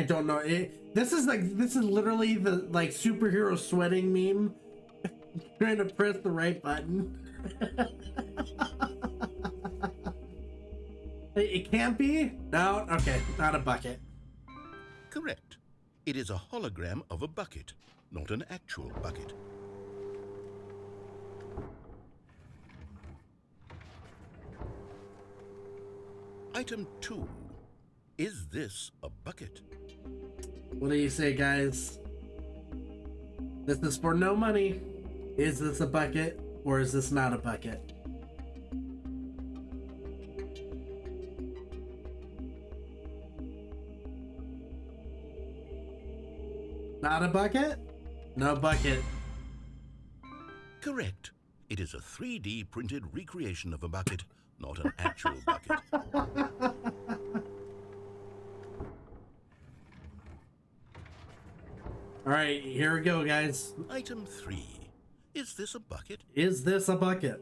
don't know. This is literally the superhero sweating meme. Trying to press the right button. It can't be? No? Okay, not a bucket. Correct. It is a hologram of a bucket, not an actual bucket. Item 2. Is this a bucket? What do you say, guys? This is for no money. Is this a bucket or is this not a bucket? Not a bucket? No bucket. Correct. It is a 3D printed recreation of a bucket, not an actual bucket. All right, here we go, guys. Item 3. Is this a bucket? Is this a bucket?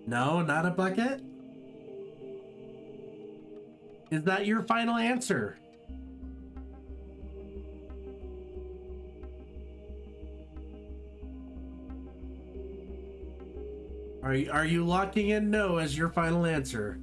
No, not a bucket? Is that your final answer? Are you locking in no as your final answer?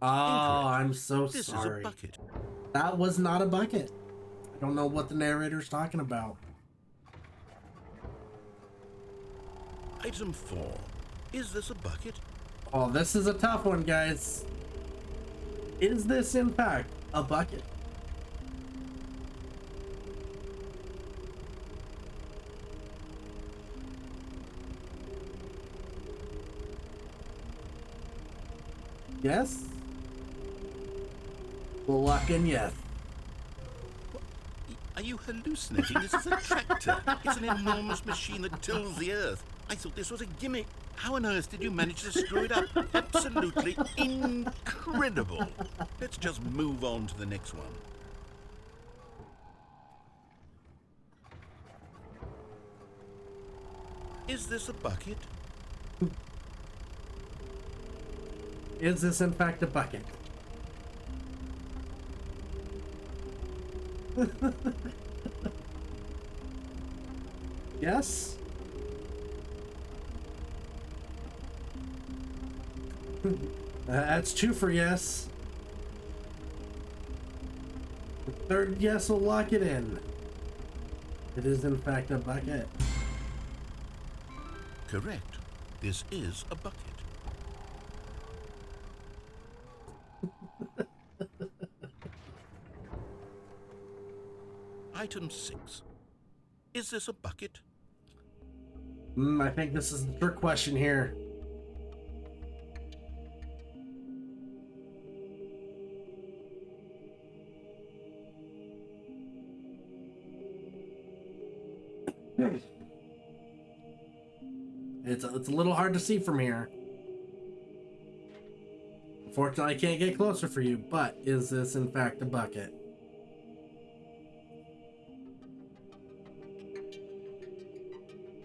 Oh, I'm so This sorry. is a bucket. That was not a bucket. I don't know what the narrator's talking about. Item 4. Is this a bucket? Oh, this is a tough one, guys. Is this, in fact, a bucket? Yes? We'll lock in yes. Are you hallucinating? This is a tractor. It's an enormous machine that tills the earth. I thought this was a gimmick. How on earth did you manage to screw it up? Absolutely incredible. Let's just move on to the next one. Is this a bucket? Is this, in fact, a bucket? Yes? That's 2 for yes. The third yes will lock it in. It is, in fact, a bucket. Correct. This is a bucket. Item 6. Is this a bucket? I think this is the trick question here. It's a little hard to see from here. Unfortunately, I can't get closer for you, but is this in fact a bucket?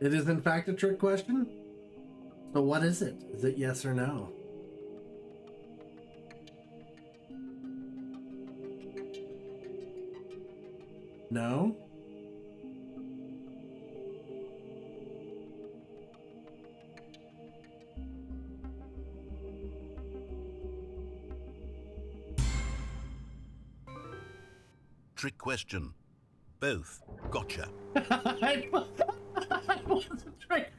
It is in fact a trick question? So what is it? Is it yes or no? No? Trick question. Both. Gotcha. I wasn't trick.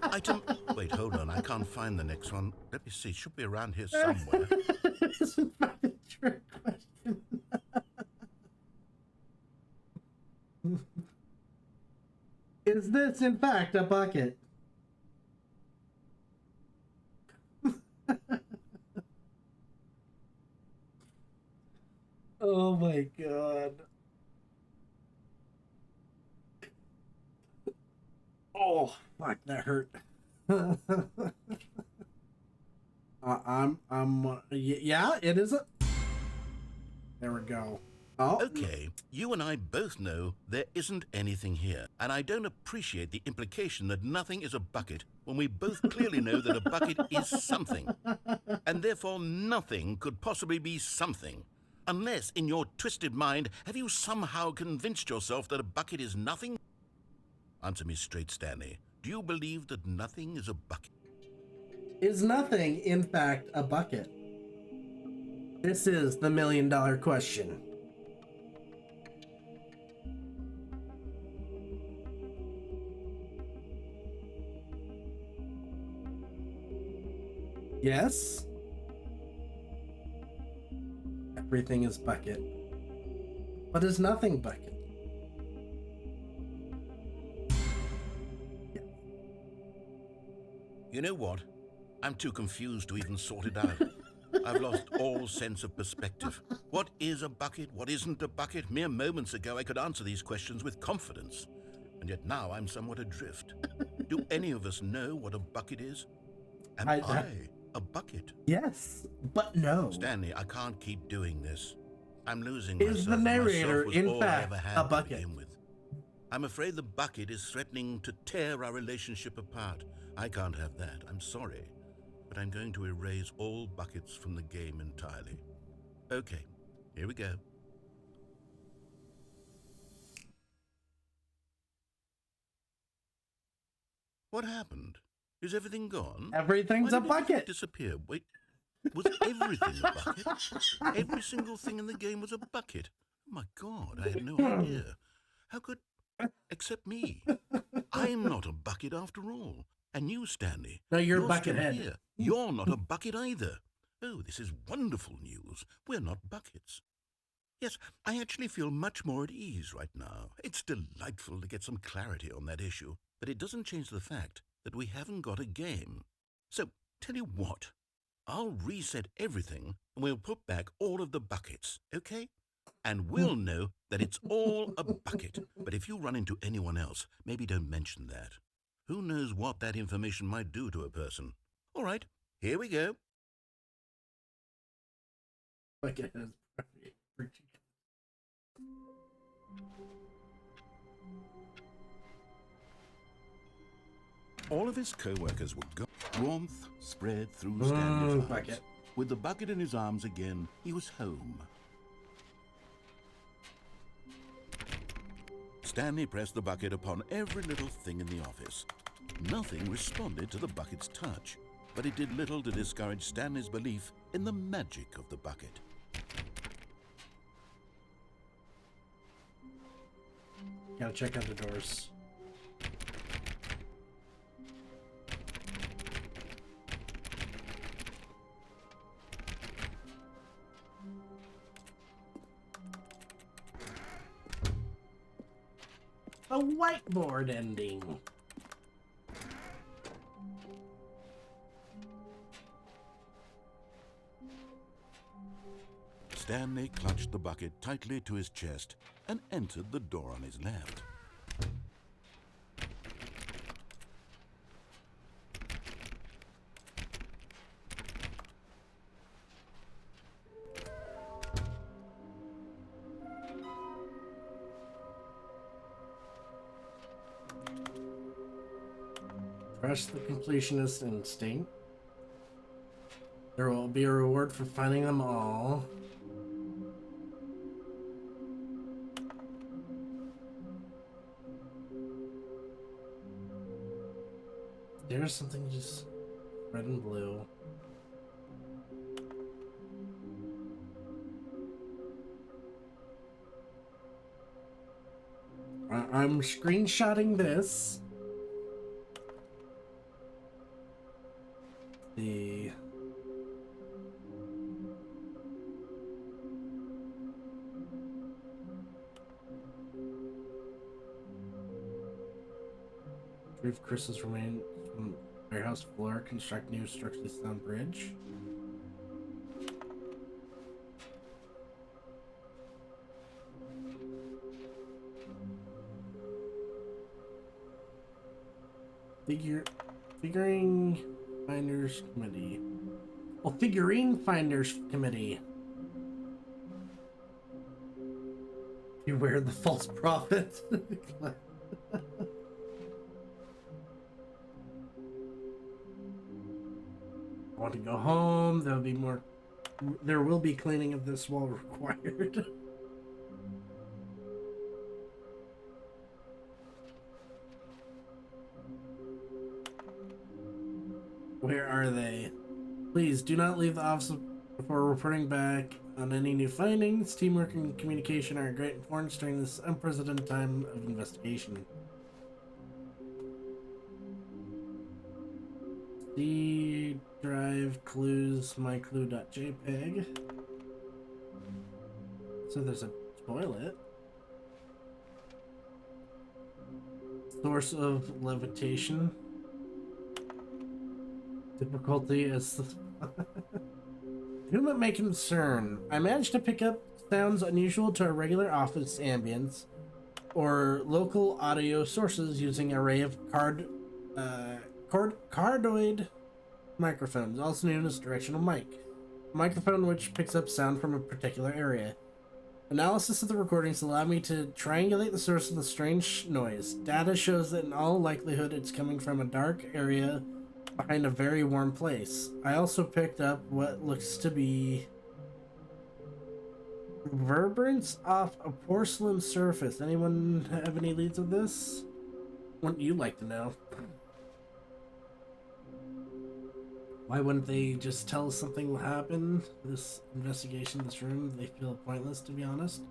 Item... Wait, hold on. I can't find the next one. Let me see. It should be around here somewhere. It's in fact a trick question. Is this in fact a bucket? Oh my god. Oh, fuck, that hurt. Yeah, it is a... There we go. Oh. Okay, you and I both know there isn't anything here, and I don't appreciate the implication that nothing is a bucket when we both clearly know that a bucket is something, and therefore nothing could possibly be something. Unless, in your twisted mind, have you somehow convinced yourself that a bucket is nothing? Answer me straight, Stanley. Do you believe that nothing is a bucket? Is nothing, in fact, a bucket? This is the million-dollar question. Yes? Everything is bucket. But is nothing bucket? You know what? I'm too confused to even sort it out. I've lost all sense of perspective. What is a bucket? What isn't a bucket? Mere moments ago I could answer these questions with confidence. And yet now I'm somewhat adrift. Do any of us know what a bucket is? Am I a bucket? Yes, but no. Stanley, I can't keep doing this. I'm losing myself. Is the narrator, in fact, a bucket? I'm afraid the bucket is threatening to tear our relationship apart. I can't have that. I'm sorry. But I'm going to erase all buckets from the game entirely. Okay, here we go. What happened? Is everything gone? Everything's a bucket. Disappear. Wait, was everything a bucket? Every single thing in the game was a bucket. Oh my God, I had no idea. How could... Except me. I'm not a bucket after all. And you, Stanley. No, you're a buckethead. Here. You're not a bucket either. Oh, this is wonderful news. We're not buckets. Yes, I actually feel much more at ease right now. It's delightful to get some clarity on that issue. But it doesn't change the fact that we haven't got a game. So, tell you what. I'll reset everything and we'll put back all of the buckets, okay? And we'll know that it's all a bucket. But if you run into anyone else, maybe don't mention that. Who knows what that information might do to a person? All right, here we go. Bucket is pretty. All of his co-workers were gone. Warmth spread through Stanley's arms. Bucket. With the bucket in his arms again, he was home. Stanley pressed the bucket upon every little thing in the office. Nothing responded to the bucket's touch, but it did little to discourage Stanley's belief in the magic of the bucket. Gotta check out the doors. A whiteboard ending. Stanley clutched the bucket tightly to his chest and entered the door on his left. Crush the completionist instinct. There will be a reward for finding them all. There's something just red and blue. I'm screenshotting this. The retrieve Chris's remains from warehouse floor, construct new structurally sound bridge. Figuring Finders Committee. Oh, Figurine Finders Committee. Beware the false prophet. want to go home. There will be cleaning of this wall required. Where are they? Please do not leave the office before reporting back on any new findings. Teamwork and communication are great importance during this unprecedented time of investigation. C drive clues myclue.jpg. So there's a toilet. Source of levitation. Difficulty is whom it may concern. I managed to pick up sounds unusual to a regular office ambience or local audio sources using an array of cardioid microphones, also known as directional mic. A microphone which picks up sound from a particular area. Analysis of the recordings allowed me to triangulate the source of the strange noise. Data shows that in all likelihood it's coming from a dark area behind a very warm place. I also picked up what looks to be reverberance off a porcelain surface. Anyone have any leads of this? Wouldn't you like to know? Why wouldn't they just tell us something will happen? This investigation, this room, they feel pointless, to be honest.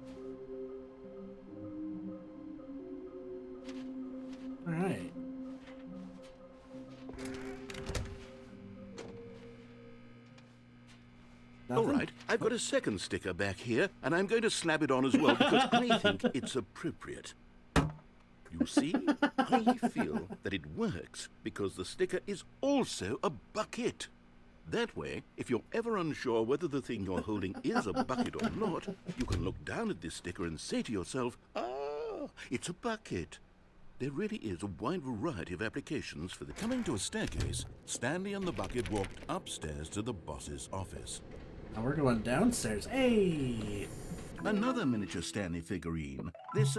Alright. All right, I've got a second sticker back here, and I'm going to slap it on as well because I think it's appropriate. You see, I feel that it works because the sticker is also a bucket. That way, if you're ever unsure whether the thing you're holding is a bucket or not, you can look down at this sticker and say to yourself, ah, it's a bucket. There really is a wide variety of applications for the... Coming to a staircase, Stanley and the bucket walked upstairs to the boss's office. Now we're going downstairs. Hey! Another miniature Stanley figurine. This,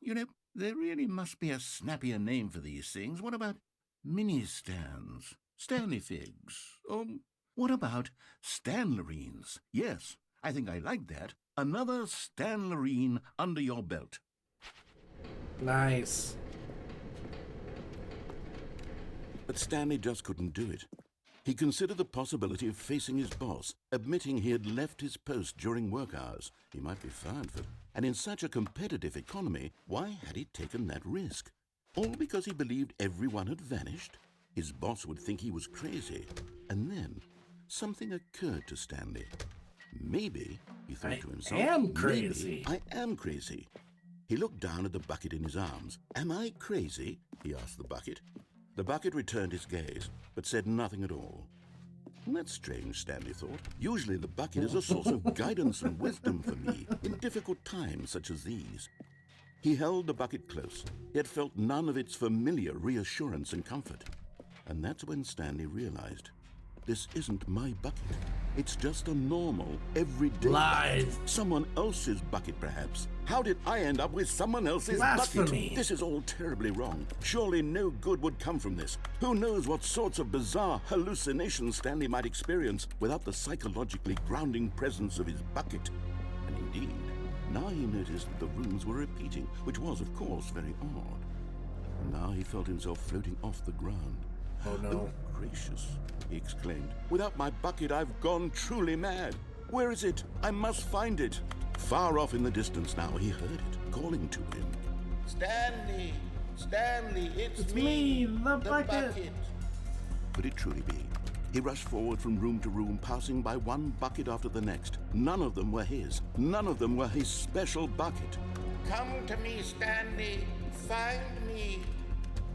you know, there really must be a snappier name for these things. What about mini-stands? Stanley figs? What about Stanlerines? Yes, I think I like that. Another Stanlerine under your belt. Nice. But Stanley just couldn't do it. He considered the possibility of facing his boss, admitting he had left his post during work hours. He might be fired for it. And in such a competitive economy, why had he taken that risk? All because he believed everyone had vanished? His boss would think he was crazy. And then, something occurred to Stanley. Maybe, he thought to himself, I am crazy. I am crazy. He looked down at the bucket in his arms. Am I crazy? He asked the bucket. The bucket returned his gaze, but said nothing at all. That's strange, Stanley thought. Usually the bucket is a source of guidance and wisdom for me in difficult times such as these. He held the bucket close, yet felt none of its familiar reassurance and comfort. And that's when Stanley realized, this isn't my bucket. It's just a normal, everyday Lies. bucket. Someone else's bucket, perhaps. How did I end up with someone else's Blasphemy. bucket? This is all terribly wrong. Surely no good would come from this. Who knows what sorts of bizarre hallucinations Stanley might experience without the psychologically grounding presence of his bucket. And indeed, now he noticed that the rooms were repeating, which was, of course, very odd. And now he felt himself floating off the ground. Oh, no. Oh, gracious, he exclaimed. Without my bucket, I've gone truly mad. Where is it? I must find it. Far off in the distance now, he heard it, calling to him. Stanley! Stanley, it's me, the bucket. Could it truly be? He rushed forward from room to room, passing by one bucket after the next. None of them were his. None of them were his special bucket. Come to me, Stanley. Find me.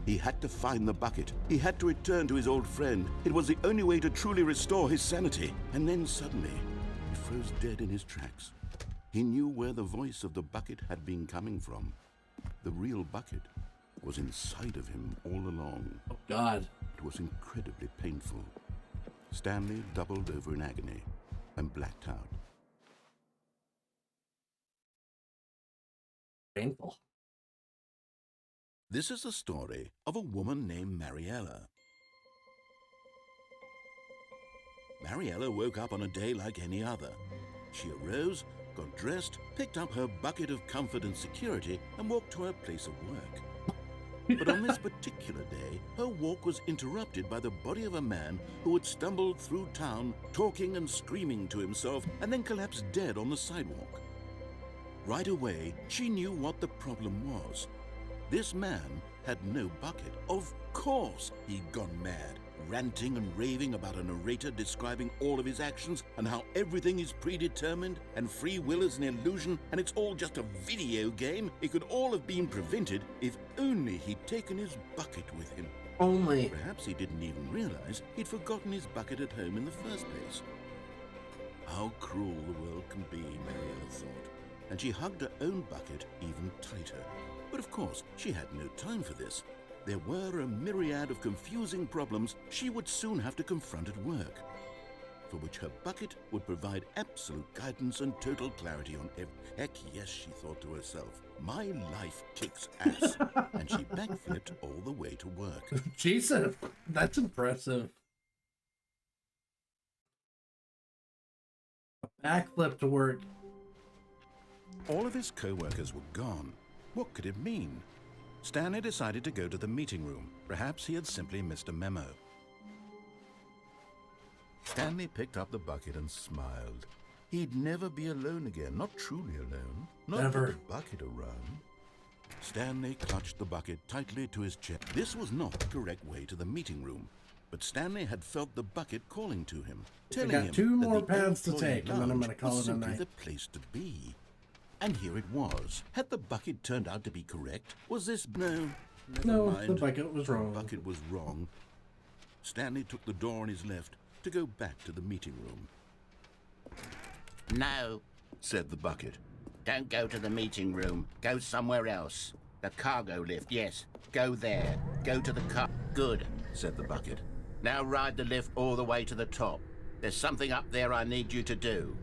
He had to find the bucket. He had to return to his old friend. It was the only way to truly restore his sanity. And then suddenly, he froze dead in his tracks. He knew where the voice of the bucket had been coming from. The real bucket was inside of him all along. Oh, God. It was incredibly painful. Stanley doubled over in agony and blacked out. Painful. This is the story of a woman named Mariella. Mariella woke up on a day like any other. She arose, got dressed, picked up her bucket of comfort and security, and walked to her place of work. But on this particular day, her walk was interrupted by the body of a man who had stumbled through town, talking and screaming to himself, and then collapsed dead on the sidewalk. Right away, she knew what the problem was. This man had no bucket. Of course he'd gone mad, ranting and raving about a narrator describing all of his actions and how everything is predetermined and free will is an illusion and it's all just a video game. It could all have been prevented if only he'd taken his bucket with him. Only. Perhaps he didn't even realize he'd forgotten his bucket at home in the first place. How cruel the world can be, Mariella thought, and she hugged her own bucket even tighter. But of course, she had no time for this. There were a myriad of confusing problems she would soon have to confront at work, for which her bucket would provide absolute guidance and total clarity on every... Heck yes, she thought to herself. My life kicks ass. And she backflipped all the way to work. Jesus, that's impressive. A backflip to work. All of his co-workers were gone. What could it mean? Stanley decided to go to the meeting room. Perhaps he had simply missed a memo. Stanley picked up the bucket and smiled. He'd never be alone again, not truly alone. Not Never. with the bucket around. Stanley clutched the bucket tightly to his chest. This was not the correct way to the meeting room, but Stanley had felt the bucket calling to him, telling him got two that more the paths to employee take, and then I'm lounge gonna call was it a simply night. the place to be. And here it was. Had the bucket turned out to be correct? Was this... No, never No, mind. the bucket was wrong. The bucket was wrong. Stanley took the door on his left to go back to the meeting room. No, Said the bucket. don't go to the meeting room. Go somewhere else. The cargo lift, yes. Go there. Go to the car. Good, Said the bucket. now ride the lift all the way to the top. There's something up there I need you to do.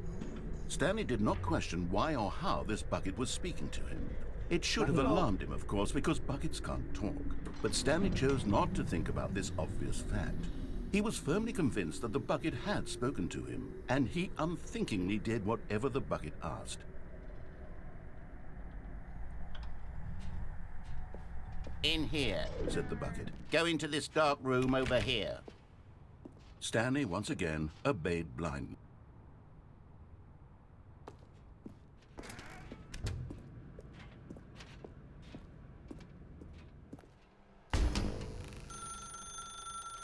Stanley did not question why or how this bucket was speaking to him. It should have alarmed him, of course, because buckets can't talk. But Stanley chose not to think about this obvious fact. He was firmly convinced that the bucket had spoken to him, and he unthinkingly did whatever the bucket asked. In here. Said the bucket. Go into this dark room over here. Stanley once again obeyed blindly.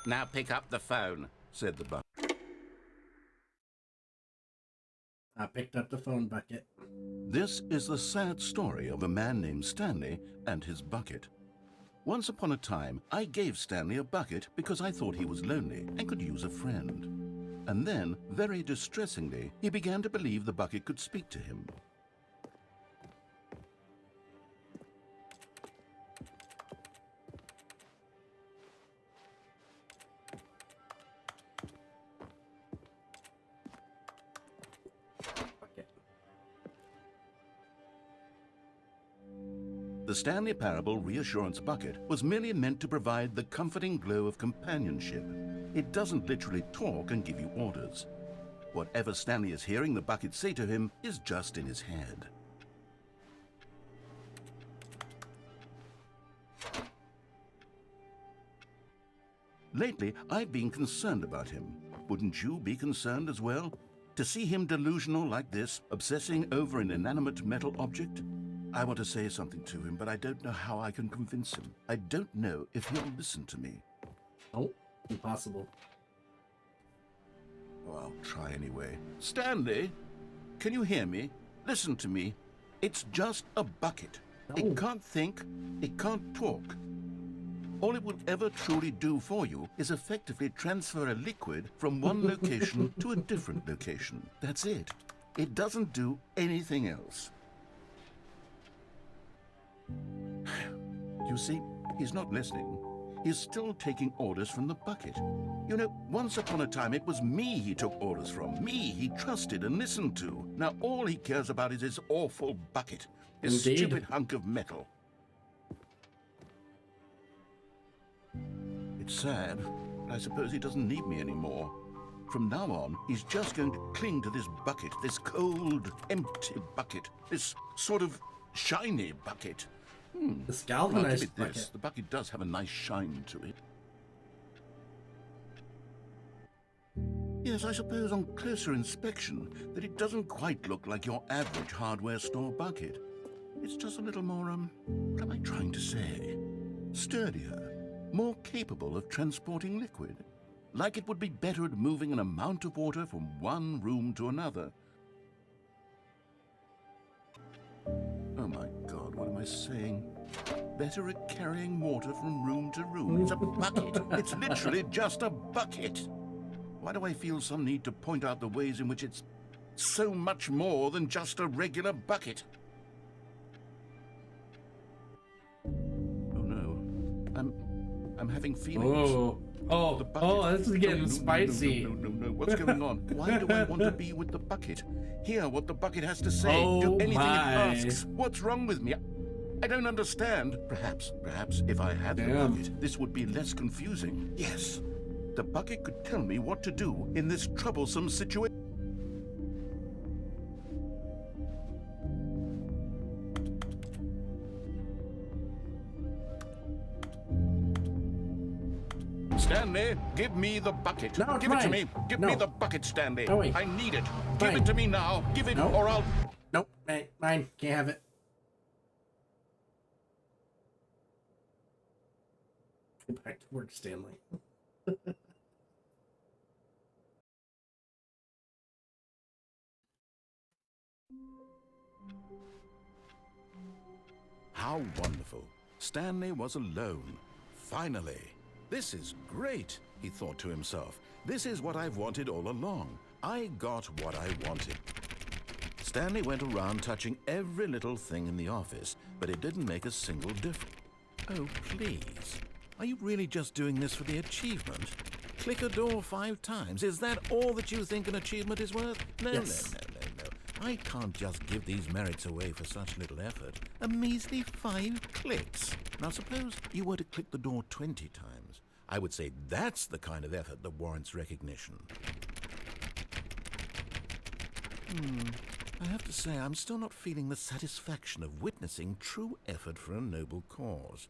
Now pick up the phone. Said the bucket. I picked up the phone bucket. This is the sad story of a man named Stanley and his bucket. Once upon a time, I gave Stanley a bucket because I thought he was lonely and could use a friend. And then, very distressingly, he began to believe the bucket could speak to him. Bucket. The Stanley Parable Reassurance Bucket was merely meant to provide the comforting glow of companionship. It doesn't literally talk and give you orders. Whatever Stanley is hearing the bucket say to him is just in his head. Lately, I've been concerned about him. Wouldn't you be concerned as well? To see him delusional like this, obsessing over an inanimate metal object? I want to say something to him, but I don't know how I can convince him. I don't know if he'll listen to me. Oh, impossible. Oh, I'll try anyway. Stanley, can you hear me? Listen to me. It's just a bucket. No. It can't think. It can't talk. All it will ever truly do for you is effectively transfer a liquid from one location to a different location. That's it. It doesn't do anything else. You see, he's not listening. He's still taking orders from the bucket. You know, once upon a time it was me he took orders from. Me he trusted and listened to. Now all he cares about is his awful bucket. His Indeed. stupid hunk of metal. It's sad, but I suppose he doesn't need me anymore. from now on, he's just going to cling to this bucket, this cold, empty bucket, this sort of shiny bucket. This Well, galvanized give it bucket. this. The bucket does have a nice shine to it. Yes, I suppose on closer inspection that it doesn't quite look like your average hardware store bucket. It's just a little more, what am I trying to say? Sturdier, more capable of transporting liquid. Like it would be better at moving an amount of water from one room to another. Oh my God, what am I saying? Better at carrying water from room to room. It's a bucket. It's literally just a bucket. Why do I feel some need to point out the ways in which it's so much more than just a regular bucket? Oh no. I'm having feelings. This is getting spicy. No. What's going on? Why do I want to be with the bucket? Hear what the bucket has to say. Do anything it asks. What's wrong with me? I don't understand. Perhaps if I had the bucket, this would be less confusing. Yes. The bucket could tell me what to do in this troublesome situation. Stanley, give me the bucket. No, give it to me. Give me the bucket, Stanley. Oh, wait. I need it. Give it to me now. Give it, or I'll... Nope, mine. Can't have it. Go back to work, Stanley. How wonderful. Stanley was alone. Finally. This is great, he thought to himself. This is what I've wanted all along. I got what I wanted. Stanley went around touching every little thing in the office, but it didn't make a single difference. Oh, please. Are you really just doing this for the achievement? Click a door 5 times. Is that all that you think an achievement is worth? No. I can't just give these merits away for such little effort. A measly 5 clicks. Now suppose you were to click the door 20 times. I would say that's the kind of effort that warrants recognition. I have to say I'm still not feeling the satisfaction of witnessing true effort for a noble cause.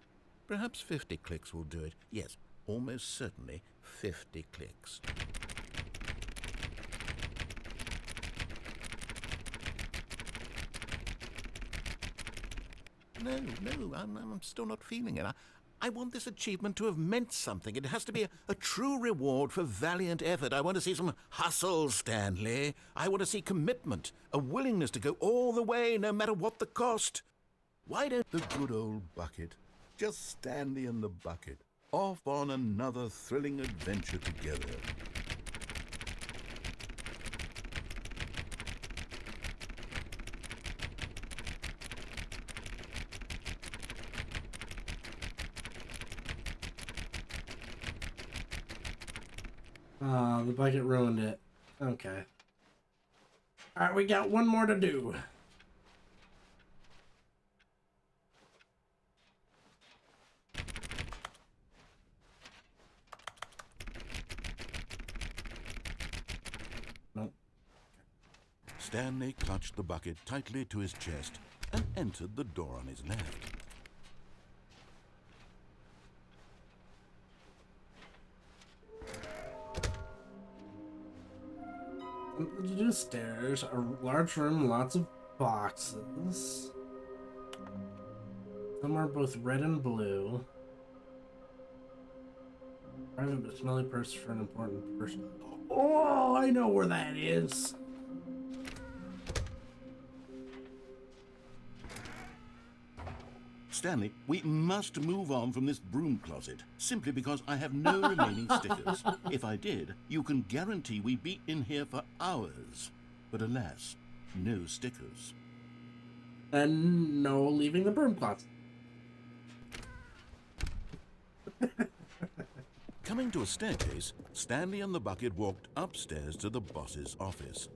Perhaps 50 clicks will do it. Yes, almost certainly 50 clicks. No, I'm still not feeling it. I want this achievement to have meant something. It has to be a true reward for valiant effort. I want to see some hustle, Stanley. I want to see commitment, a willingness to go all the way, no matter what the cost. Why don't the good old bucket, just Stanley and the bucket, off on another thrilling adventure together. The bucket ruined it. Okay. Alright, we got one more to do. Nope. Stanley clutched the bucket tightly to his chest and entered the door on his left. The stairs, a large room, lots of boxes. Some are both red and blue. Private but smelly purse for an important person. Oh, I know where that is. Stanley, we must move on from this broom closet, simply because I have no remaining stickers. If I did, you can guarantee we'd be in here for hours. But alas, no stickers. And no leaving the broom closet. Coming to a staircase, Stanley and the bucket walked upstairs to the boss's office.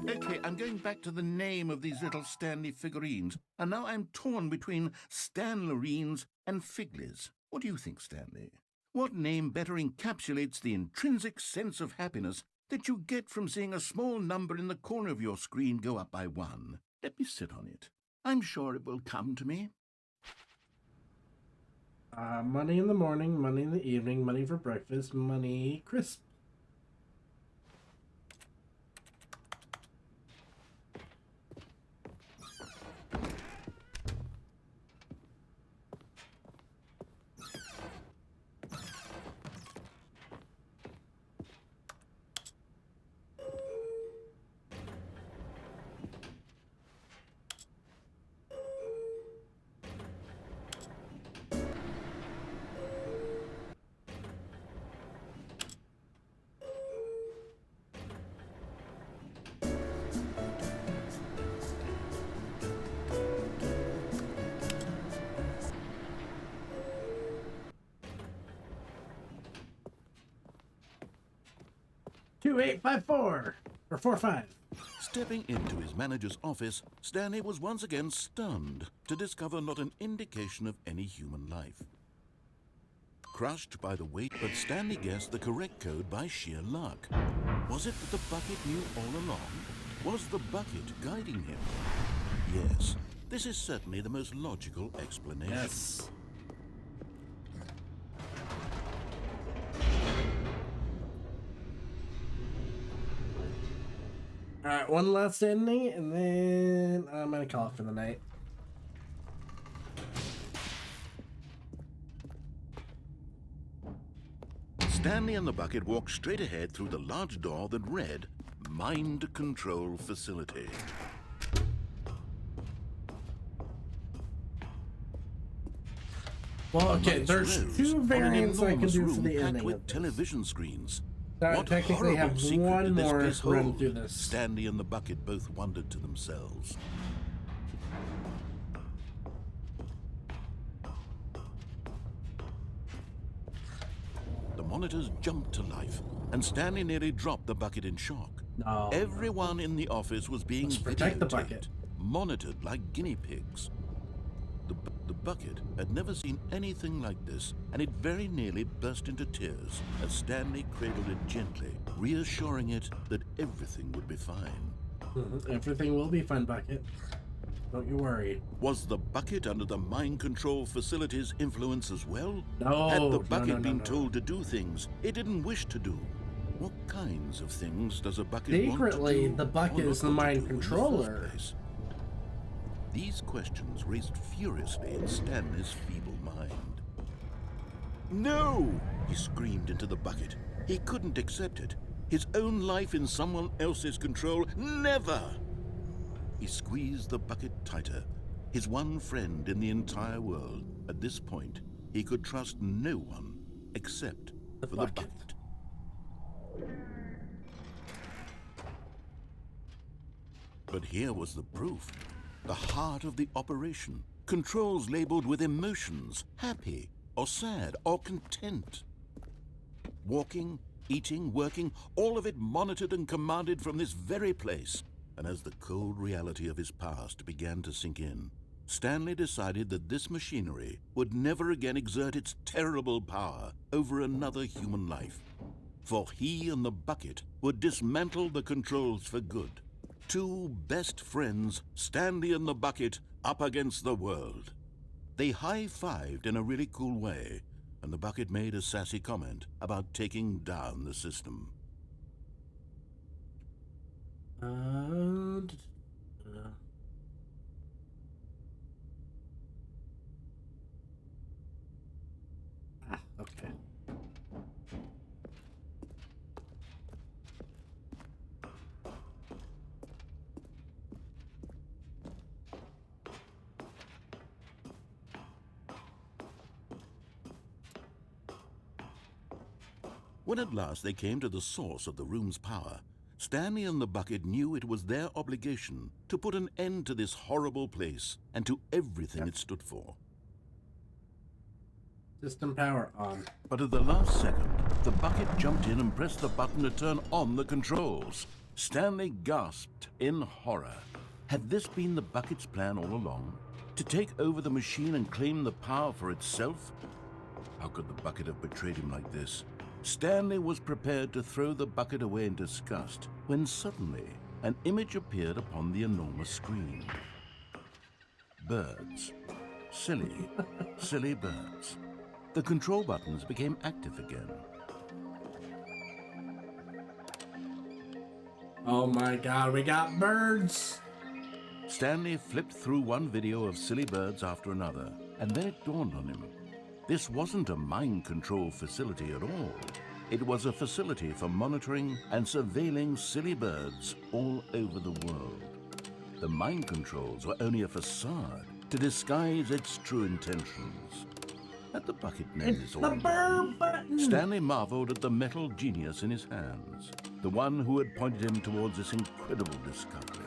Okay, I'm going back to the name of these little Stanley figurines, and now I'm torn between Stanlerines and Figlies. What do you think, Stanley? What name better encapsulates the intrinsic sense of happiness that you get from seeing a small number in the corner of your screen go up by 1? Let me sit on it. I'm sure it will come to me. Money in the morning, money in the evening, money for breakfast, money crisp. $2854 or 45. Stepping into his manager's office, Stanley was once again stunned to discover not an indication of any human life. Crushed by the weight, but Stanley guessed the correct code by sheer luck. Was it that the bucket knew all along? Was the bucket guiding him? Yes, this is certainly the most logical explanation. Yes. Alright, one last ending, and then I'm gonna call it for the night. Stanley and the bucket walked straight ahead through the large door that read, Mind Control Facility. Well, okay, there's two variants I can do for the ending with of this. television screens. I technically have one more run through this. Stanley and the bucket both wondered to themselves. The monitors jumped to life, and Stanley nearly dropped the bucket in shock. No. Everyone in the office was being protect the bucket. monitored like guinea pigs. The bucket had never seen anything like this, and it very nearly burst into tears as Stanley cradled it gently, reassuring it that everything would be fine. Everything will be fine, bucket. Don't you worry. Was the bucket under the mind control facility's influence as well? No. Had the bucket been no. told to do things it didn't wish to do? What kinds of things does a bucket want to Secretly, do the bucket is the mind controller. These questions raced furiously in Stanley's feeble mind. No! He screamed into the bucket. He couldn't accept it. His own life in someone else's control, never! He squeezed the bucket tighter. His one friend in the entire world. At this point, he could trust no one except for the bucket. But here was the proof. The heart of the operation. Controls labeled with emotions, happy or sad or content. Walking, eating, working, all of it monitored and commanded from this very place. And as the cold reality of his past began to sink in, Stanley decided that this machinery would never again exert its terrible power over another human life. For he and the bucket would dismantle the controls for good. Two best friends, Stanley and the bucket, up against the world. They high-fived in a really cool way, and the bucket made a sassy comment about taking down the system. Okay. When at last they came to the source of the room's power, Stanley and the bucket knew it was their obligation to put an end to this horrible place and to everything it stood for. System power on. But at the last second, the bucket jumped in and pressed the button to turn on the controls. Stanley gasped in horror. Had this been the bucket's plan all along? To take over the machine and claim the power for itself? How could the bucket have betrayed him like this? Stanley was prepared to throw the bucket away in disgust when suddenly an image appeared upon the enormous screen. Birds. Silly, silly birds. The control buttons became active again. Oh my god, we got birds! Stanley flipped through one video of silly birds after another, and then it dawned on him. This wasn't a mind control facility at all. It was a facility for monitoring and surveilling silly birds all over the world. The mind controls were only a facade to disguise its true intentions. Had the bucket known this all along? Stanley marveled at the metal genius in his hands, the one who had pointed him towards this incredible discovery.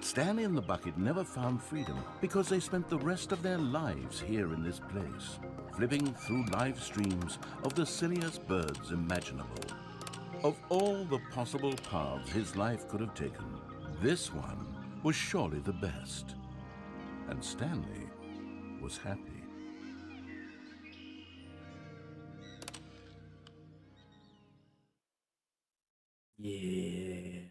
Stanley and the bucket never found freedom because they spent the rest of their lives here in this place, flipping through live streams of the silliest birds imaginable. Of all the possible paths his life could have taken, this one was surely the best. And Stanley was happy. Yeah.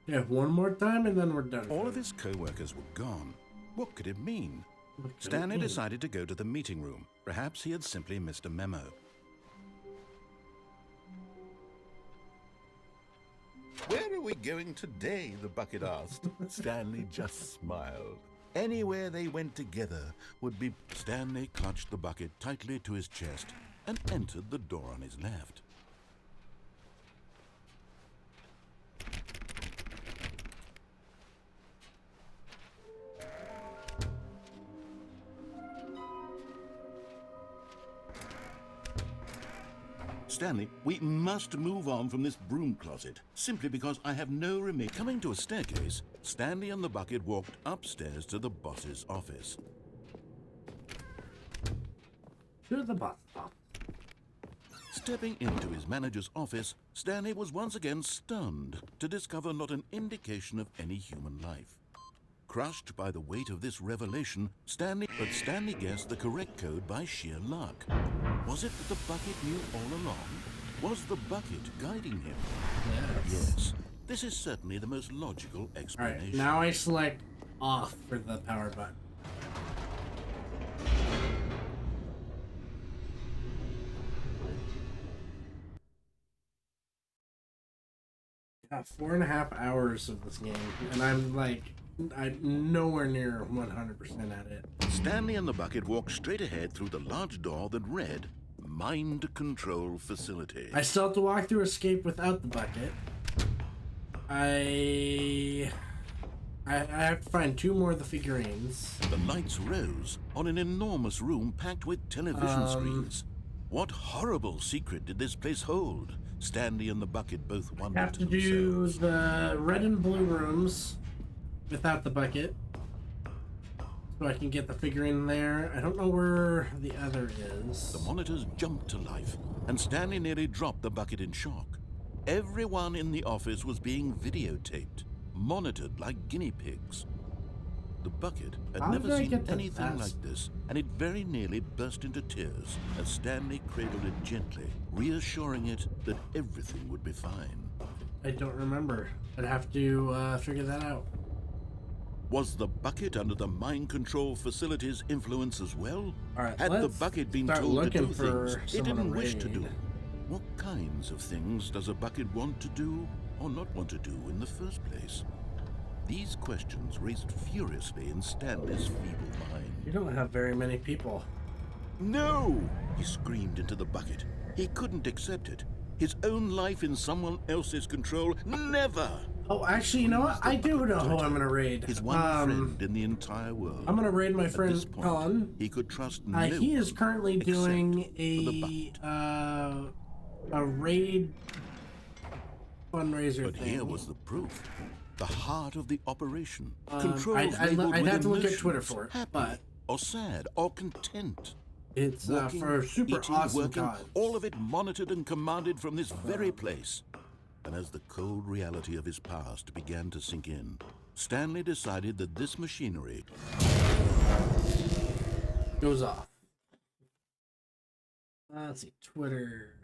Yeah, one more time and then we're done. All of his co-workers were gone. What could it mean? Stanley decided to go to the meeting room. Perhaps he had simply missed a memo. Where are we going today? The bucket asked. Stanley just smiled. Anywhere they went together would be... Stanley clutched the bucket tightly to his chest and entered the door on his left. Stanley, we must move on from this broom closet, simply because I have no remaining... Coming to a staircase, Stanley and the bucket walked upstairs to the boss's office. To the boss. Stepping into his manager's office, Stanley was once again stunned to discover not an indication of any human life. Crushed by the weight of this revelation, Stanley guessed the correct code by sheer luck. Was it that the bucket knew all along? Was the bucket guiding him? Yes. This is certainly the most logical explanation. Alright, now I select off for the power button. Got 4.5 hours of this game, and I'm nowhere near 100% at it. Stanley and the bucket walked straight ahead through the large door that read, Mind Control Facility. I still have to walk through escape without the bucket. I have to find 2 more of the figurines. The lights rose on an enormous room packed with television screens. What horrible secret did this place hold? Stanley and the bucket both wondered I have to do the red and blue rooms without the bucket, so I can get the figurine there. I don't know where the other is. The monitors jumped to life, and Stanley nearly dropped the bucket in shock. Everyone in the office was being videotaped, monitored like guinea pigs. The bucket had never seen anything like this, and it very nearly burst into tears as Stanley cradled it gently, reassuring it that everything would be fine. I don't remember. I'd have to figure that out. Was the bucket under the mind control facility's influence as well? Alright, had the bucket been told to do things it didn't wish to do? What kinds of things does a bucket want to do or not want to do in the first place? These questions raced furiously in Stanley's feeble mind. You don't have very many people. No! He screamed into the bucket. He couldn't accept it. His own life in someone else's control, never! Oh, actually, you know what? I do know who I'm gonna raid. His one friend in the entire world. I'm gonna raid my friend Colin. He could trust no he is currently doing a raid fundraiser but thing. Here was the proof. The heart of the operation. I'd have to look at Twitter for it, happy, but or sad, or content. It's Walking, for a super eating, awesome working, cause. all of it monitored and commanded from this very place. A and as the cold reality of his past began to sink in, Stanley decided that this machinery goes off. Let's see, Twitter.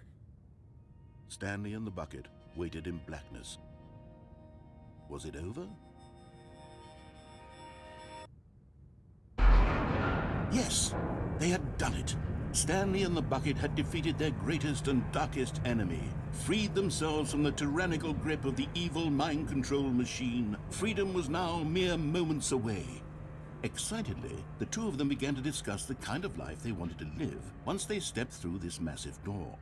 Stanley and the bucket waited in blackness. Was it over? Yes, they had done it. Stanley and the bucket had defeated their greatest and darkest enemy, freed themselves from the tyrannical grip of the evil mind control machine. Freedom was now mere moments away. Excitedly, the two of them began to discuss the kind of life they wanted to live once they stepped through this massive door.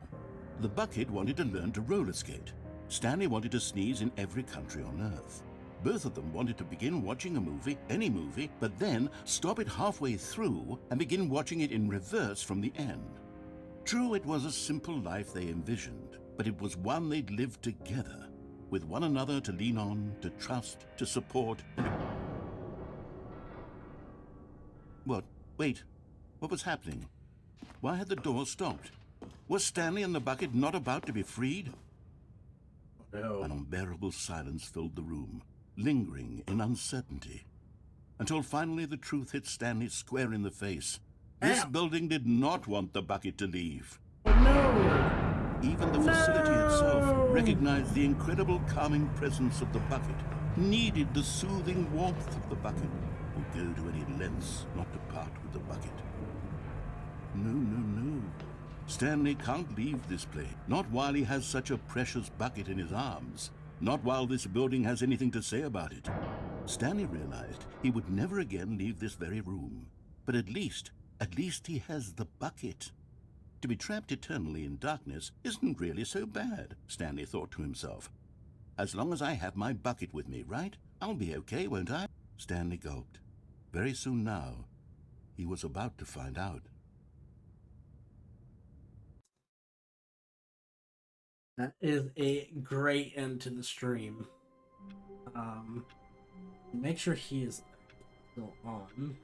The bucket wanted to learn to roller skate. Stanley wanted to sneeze in every country on Earth. Both of them wanted to begin watching a movie, any movie, but then stop it halfway through and begin watching it in reverse from the end. True, it was a simple life they envisioned, but it was one they'd lived together, with one another to lean on, to trust, to support. What? Wait. What was happening? Why had the door stopped? Was Stanley and the bucket not about to be freed? No. An unbearable silence filled the room, lingering in uncertainty, until finally the truth hit Stanley square in the face. This building did not want the bucket to leave. No! Even the facility itself recognized the incredible calming presence of the bucket, needed the soothing warmth of the bucket, would go to any lengths not to part with the bucket. No, no, no. Stanley can't leave this place, not while he has such a precious bucket in his arms, not while this building has anything to say about it. Stanley realized he would never again leave this very room, but at least he has the bucket. To be trapped eternally in darkness isn't really so bad, Stanley thought to himself. As long as I have my bucket with me, right? I'll be okay, won't I? Stanley gulped. Very soon now, he was about to find out. That is a great end to the stream. Make sure he is still on.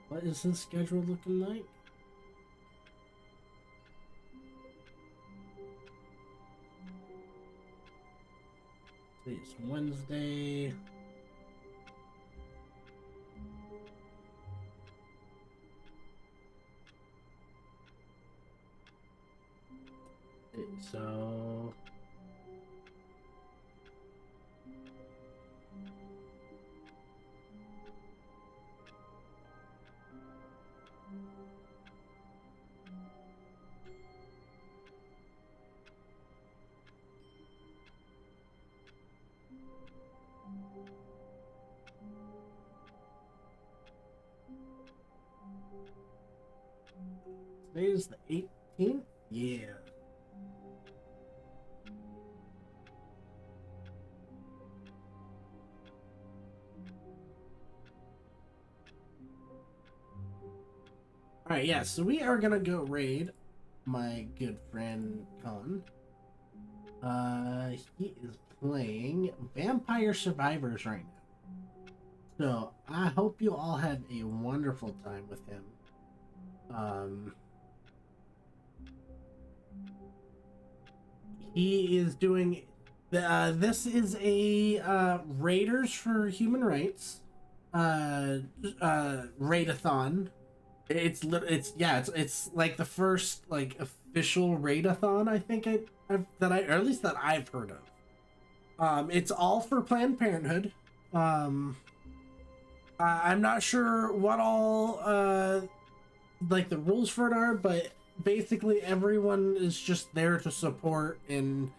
What is his schedule looking like? Today's Wednesday. So today is the 18th? Yeah. Alright, yeah, so we are gonna go raid my good friend Con. He is playing Vampire Survivors right now. So I hope you all had a wonderful time with him. He is doing this is a Raiders for Human Rights raidathon. It's like the first like official raidathon I think or at least that I've heard of. It's all for Planned Parenthood. I'm not sure what all like the rules for it are, but basically everyone is just there to support and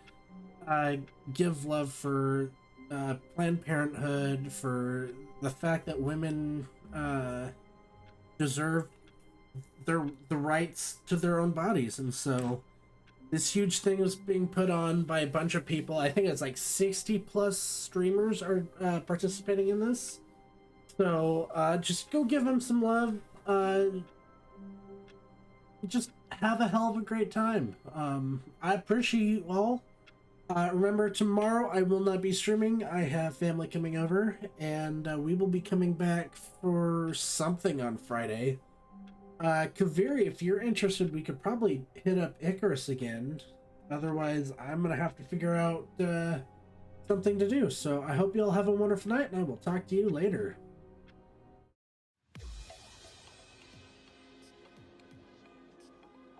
give love for Planned Parenthood, for the fact that women deserve the rights to their own bodies. And so this huge thing is being put on by a bunch of people. I think it's like 60 plus streamers are participating in this. So just go give them some love. Just have a hell of a great time. I appreciate you all. Remember, tomorrow I will not be streaming. I have family coming over, and we will be coming back for something on Friday. Kaviri, if you're interested, we could probably hit up Icarus again. Otherwise, I'm gonna have to figure out something to do. So I hope you all have a wonderful night, and I will talk to you later.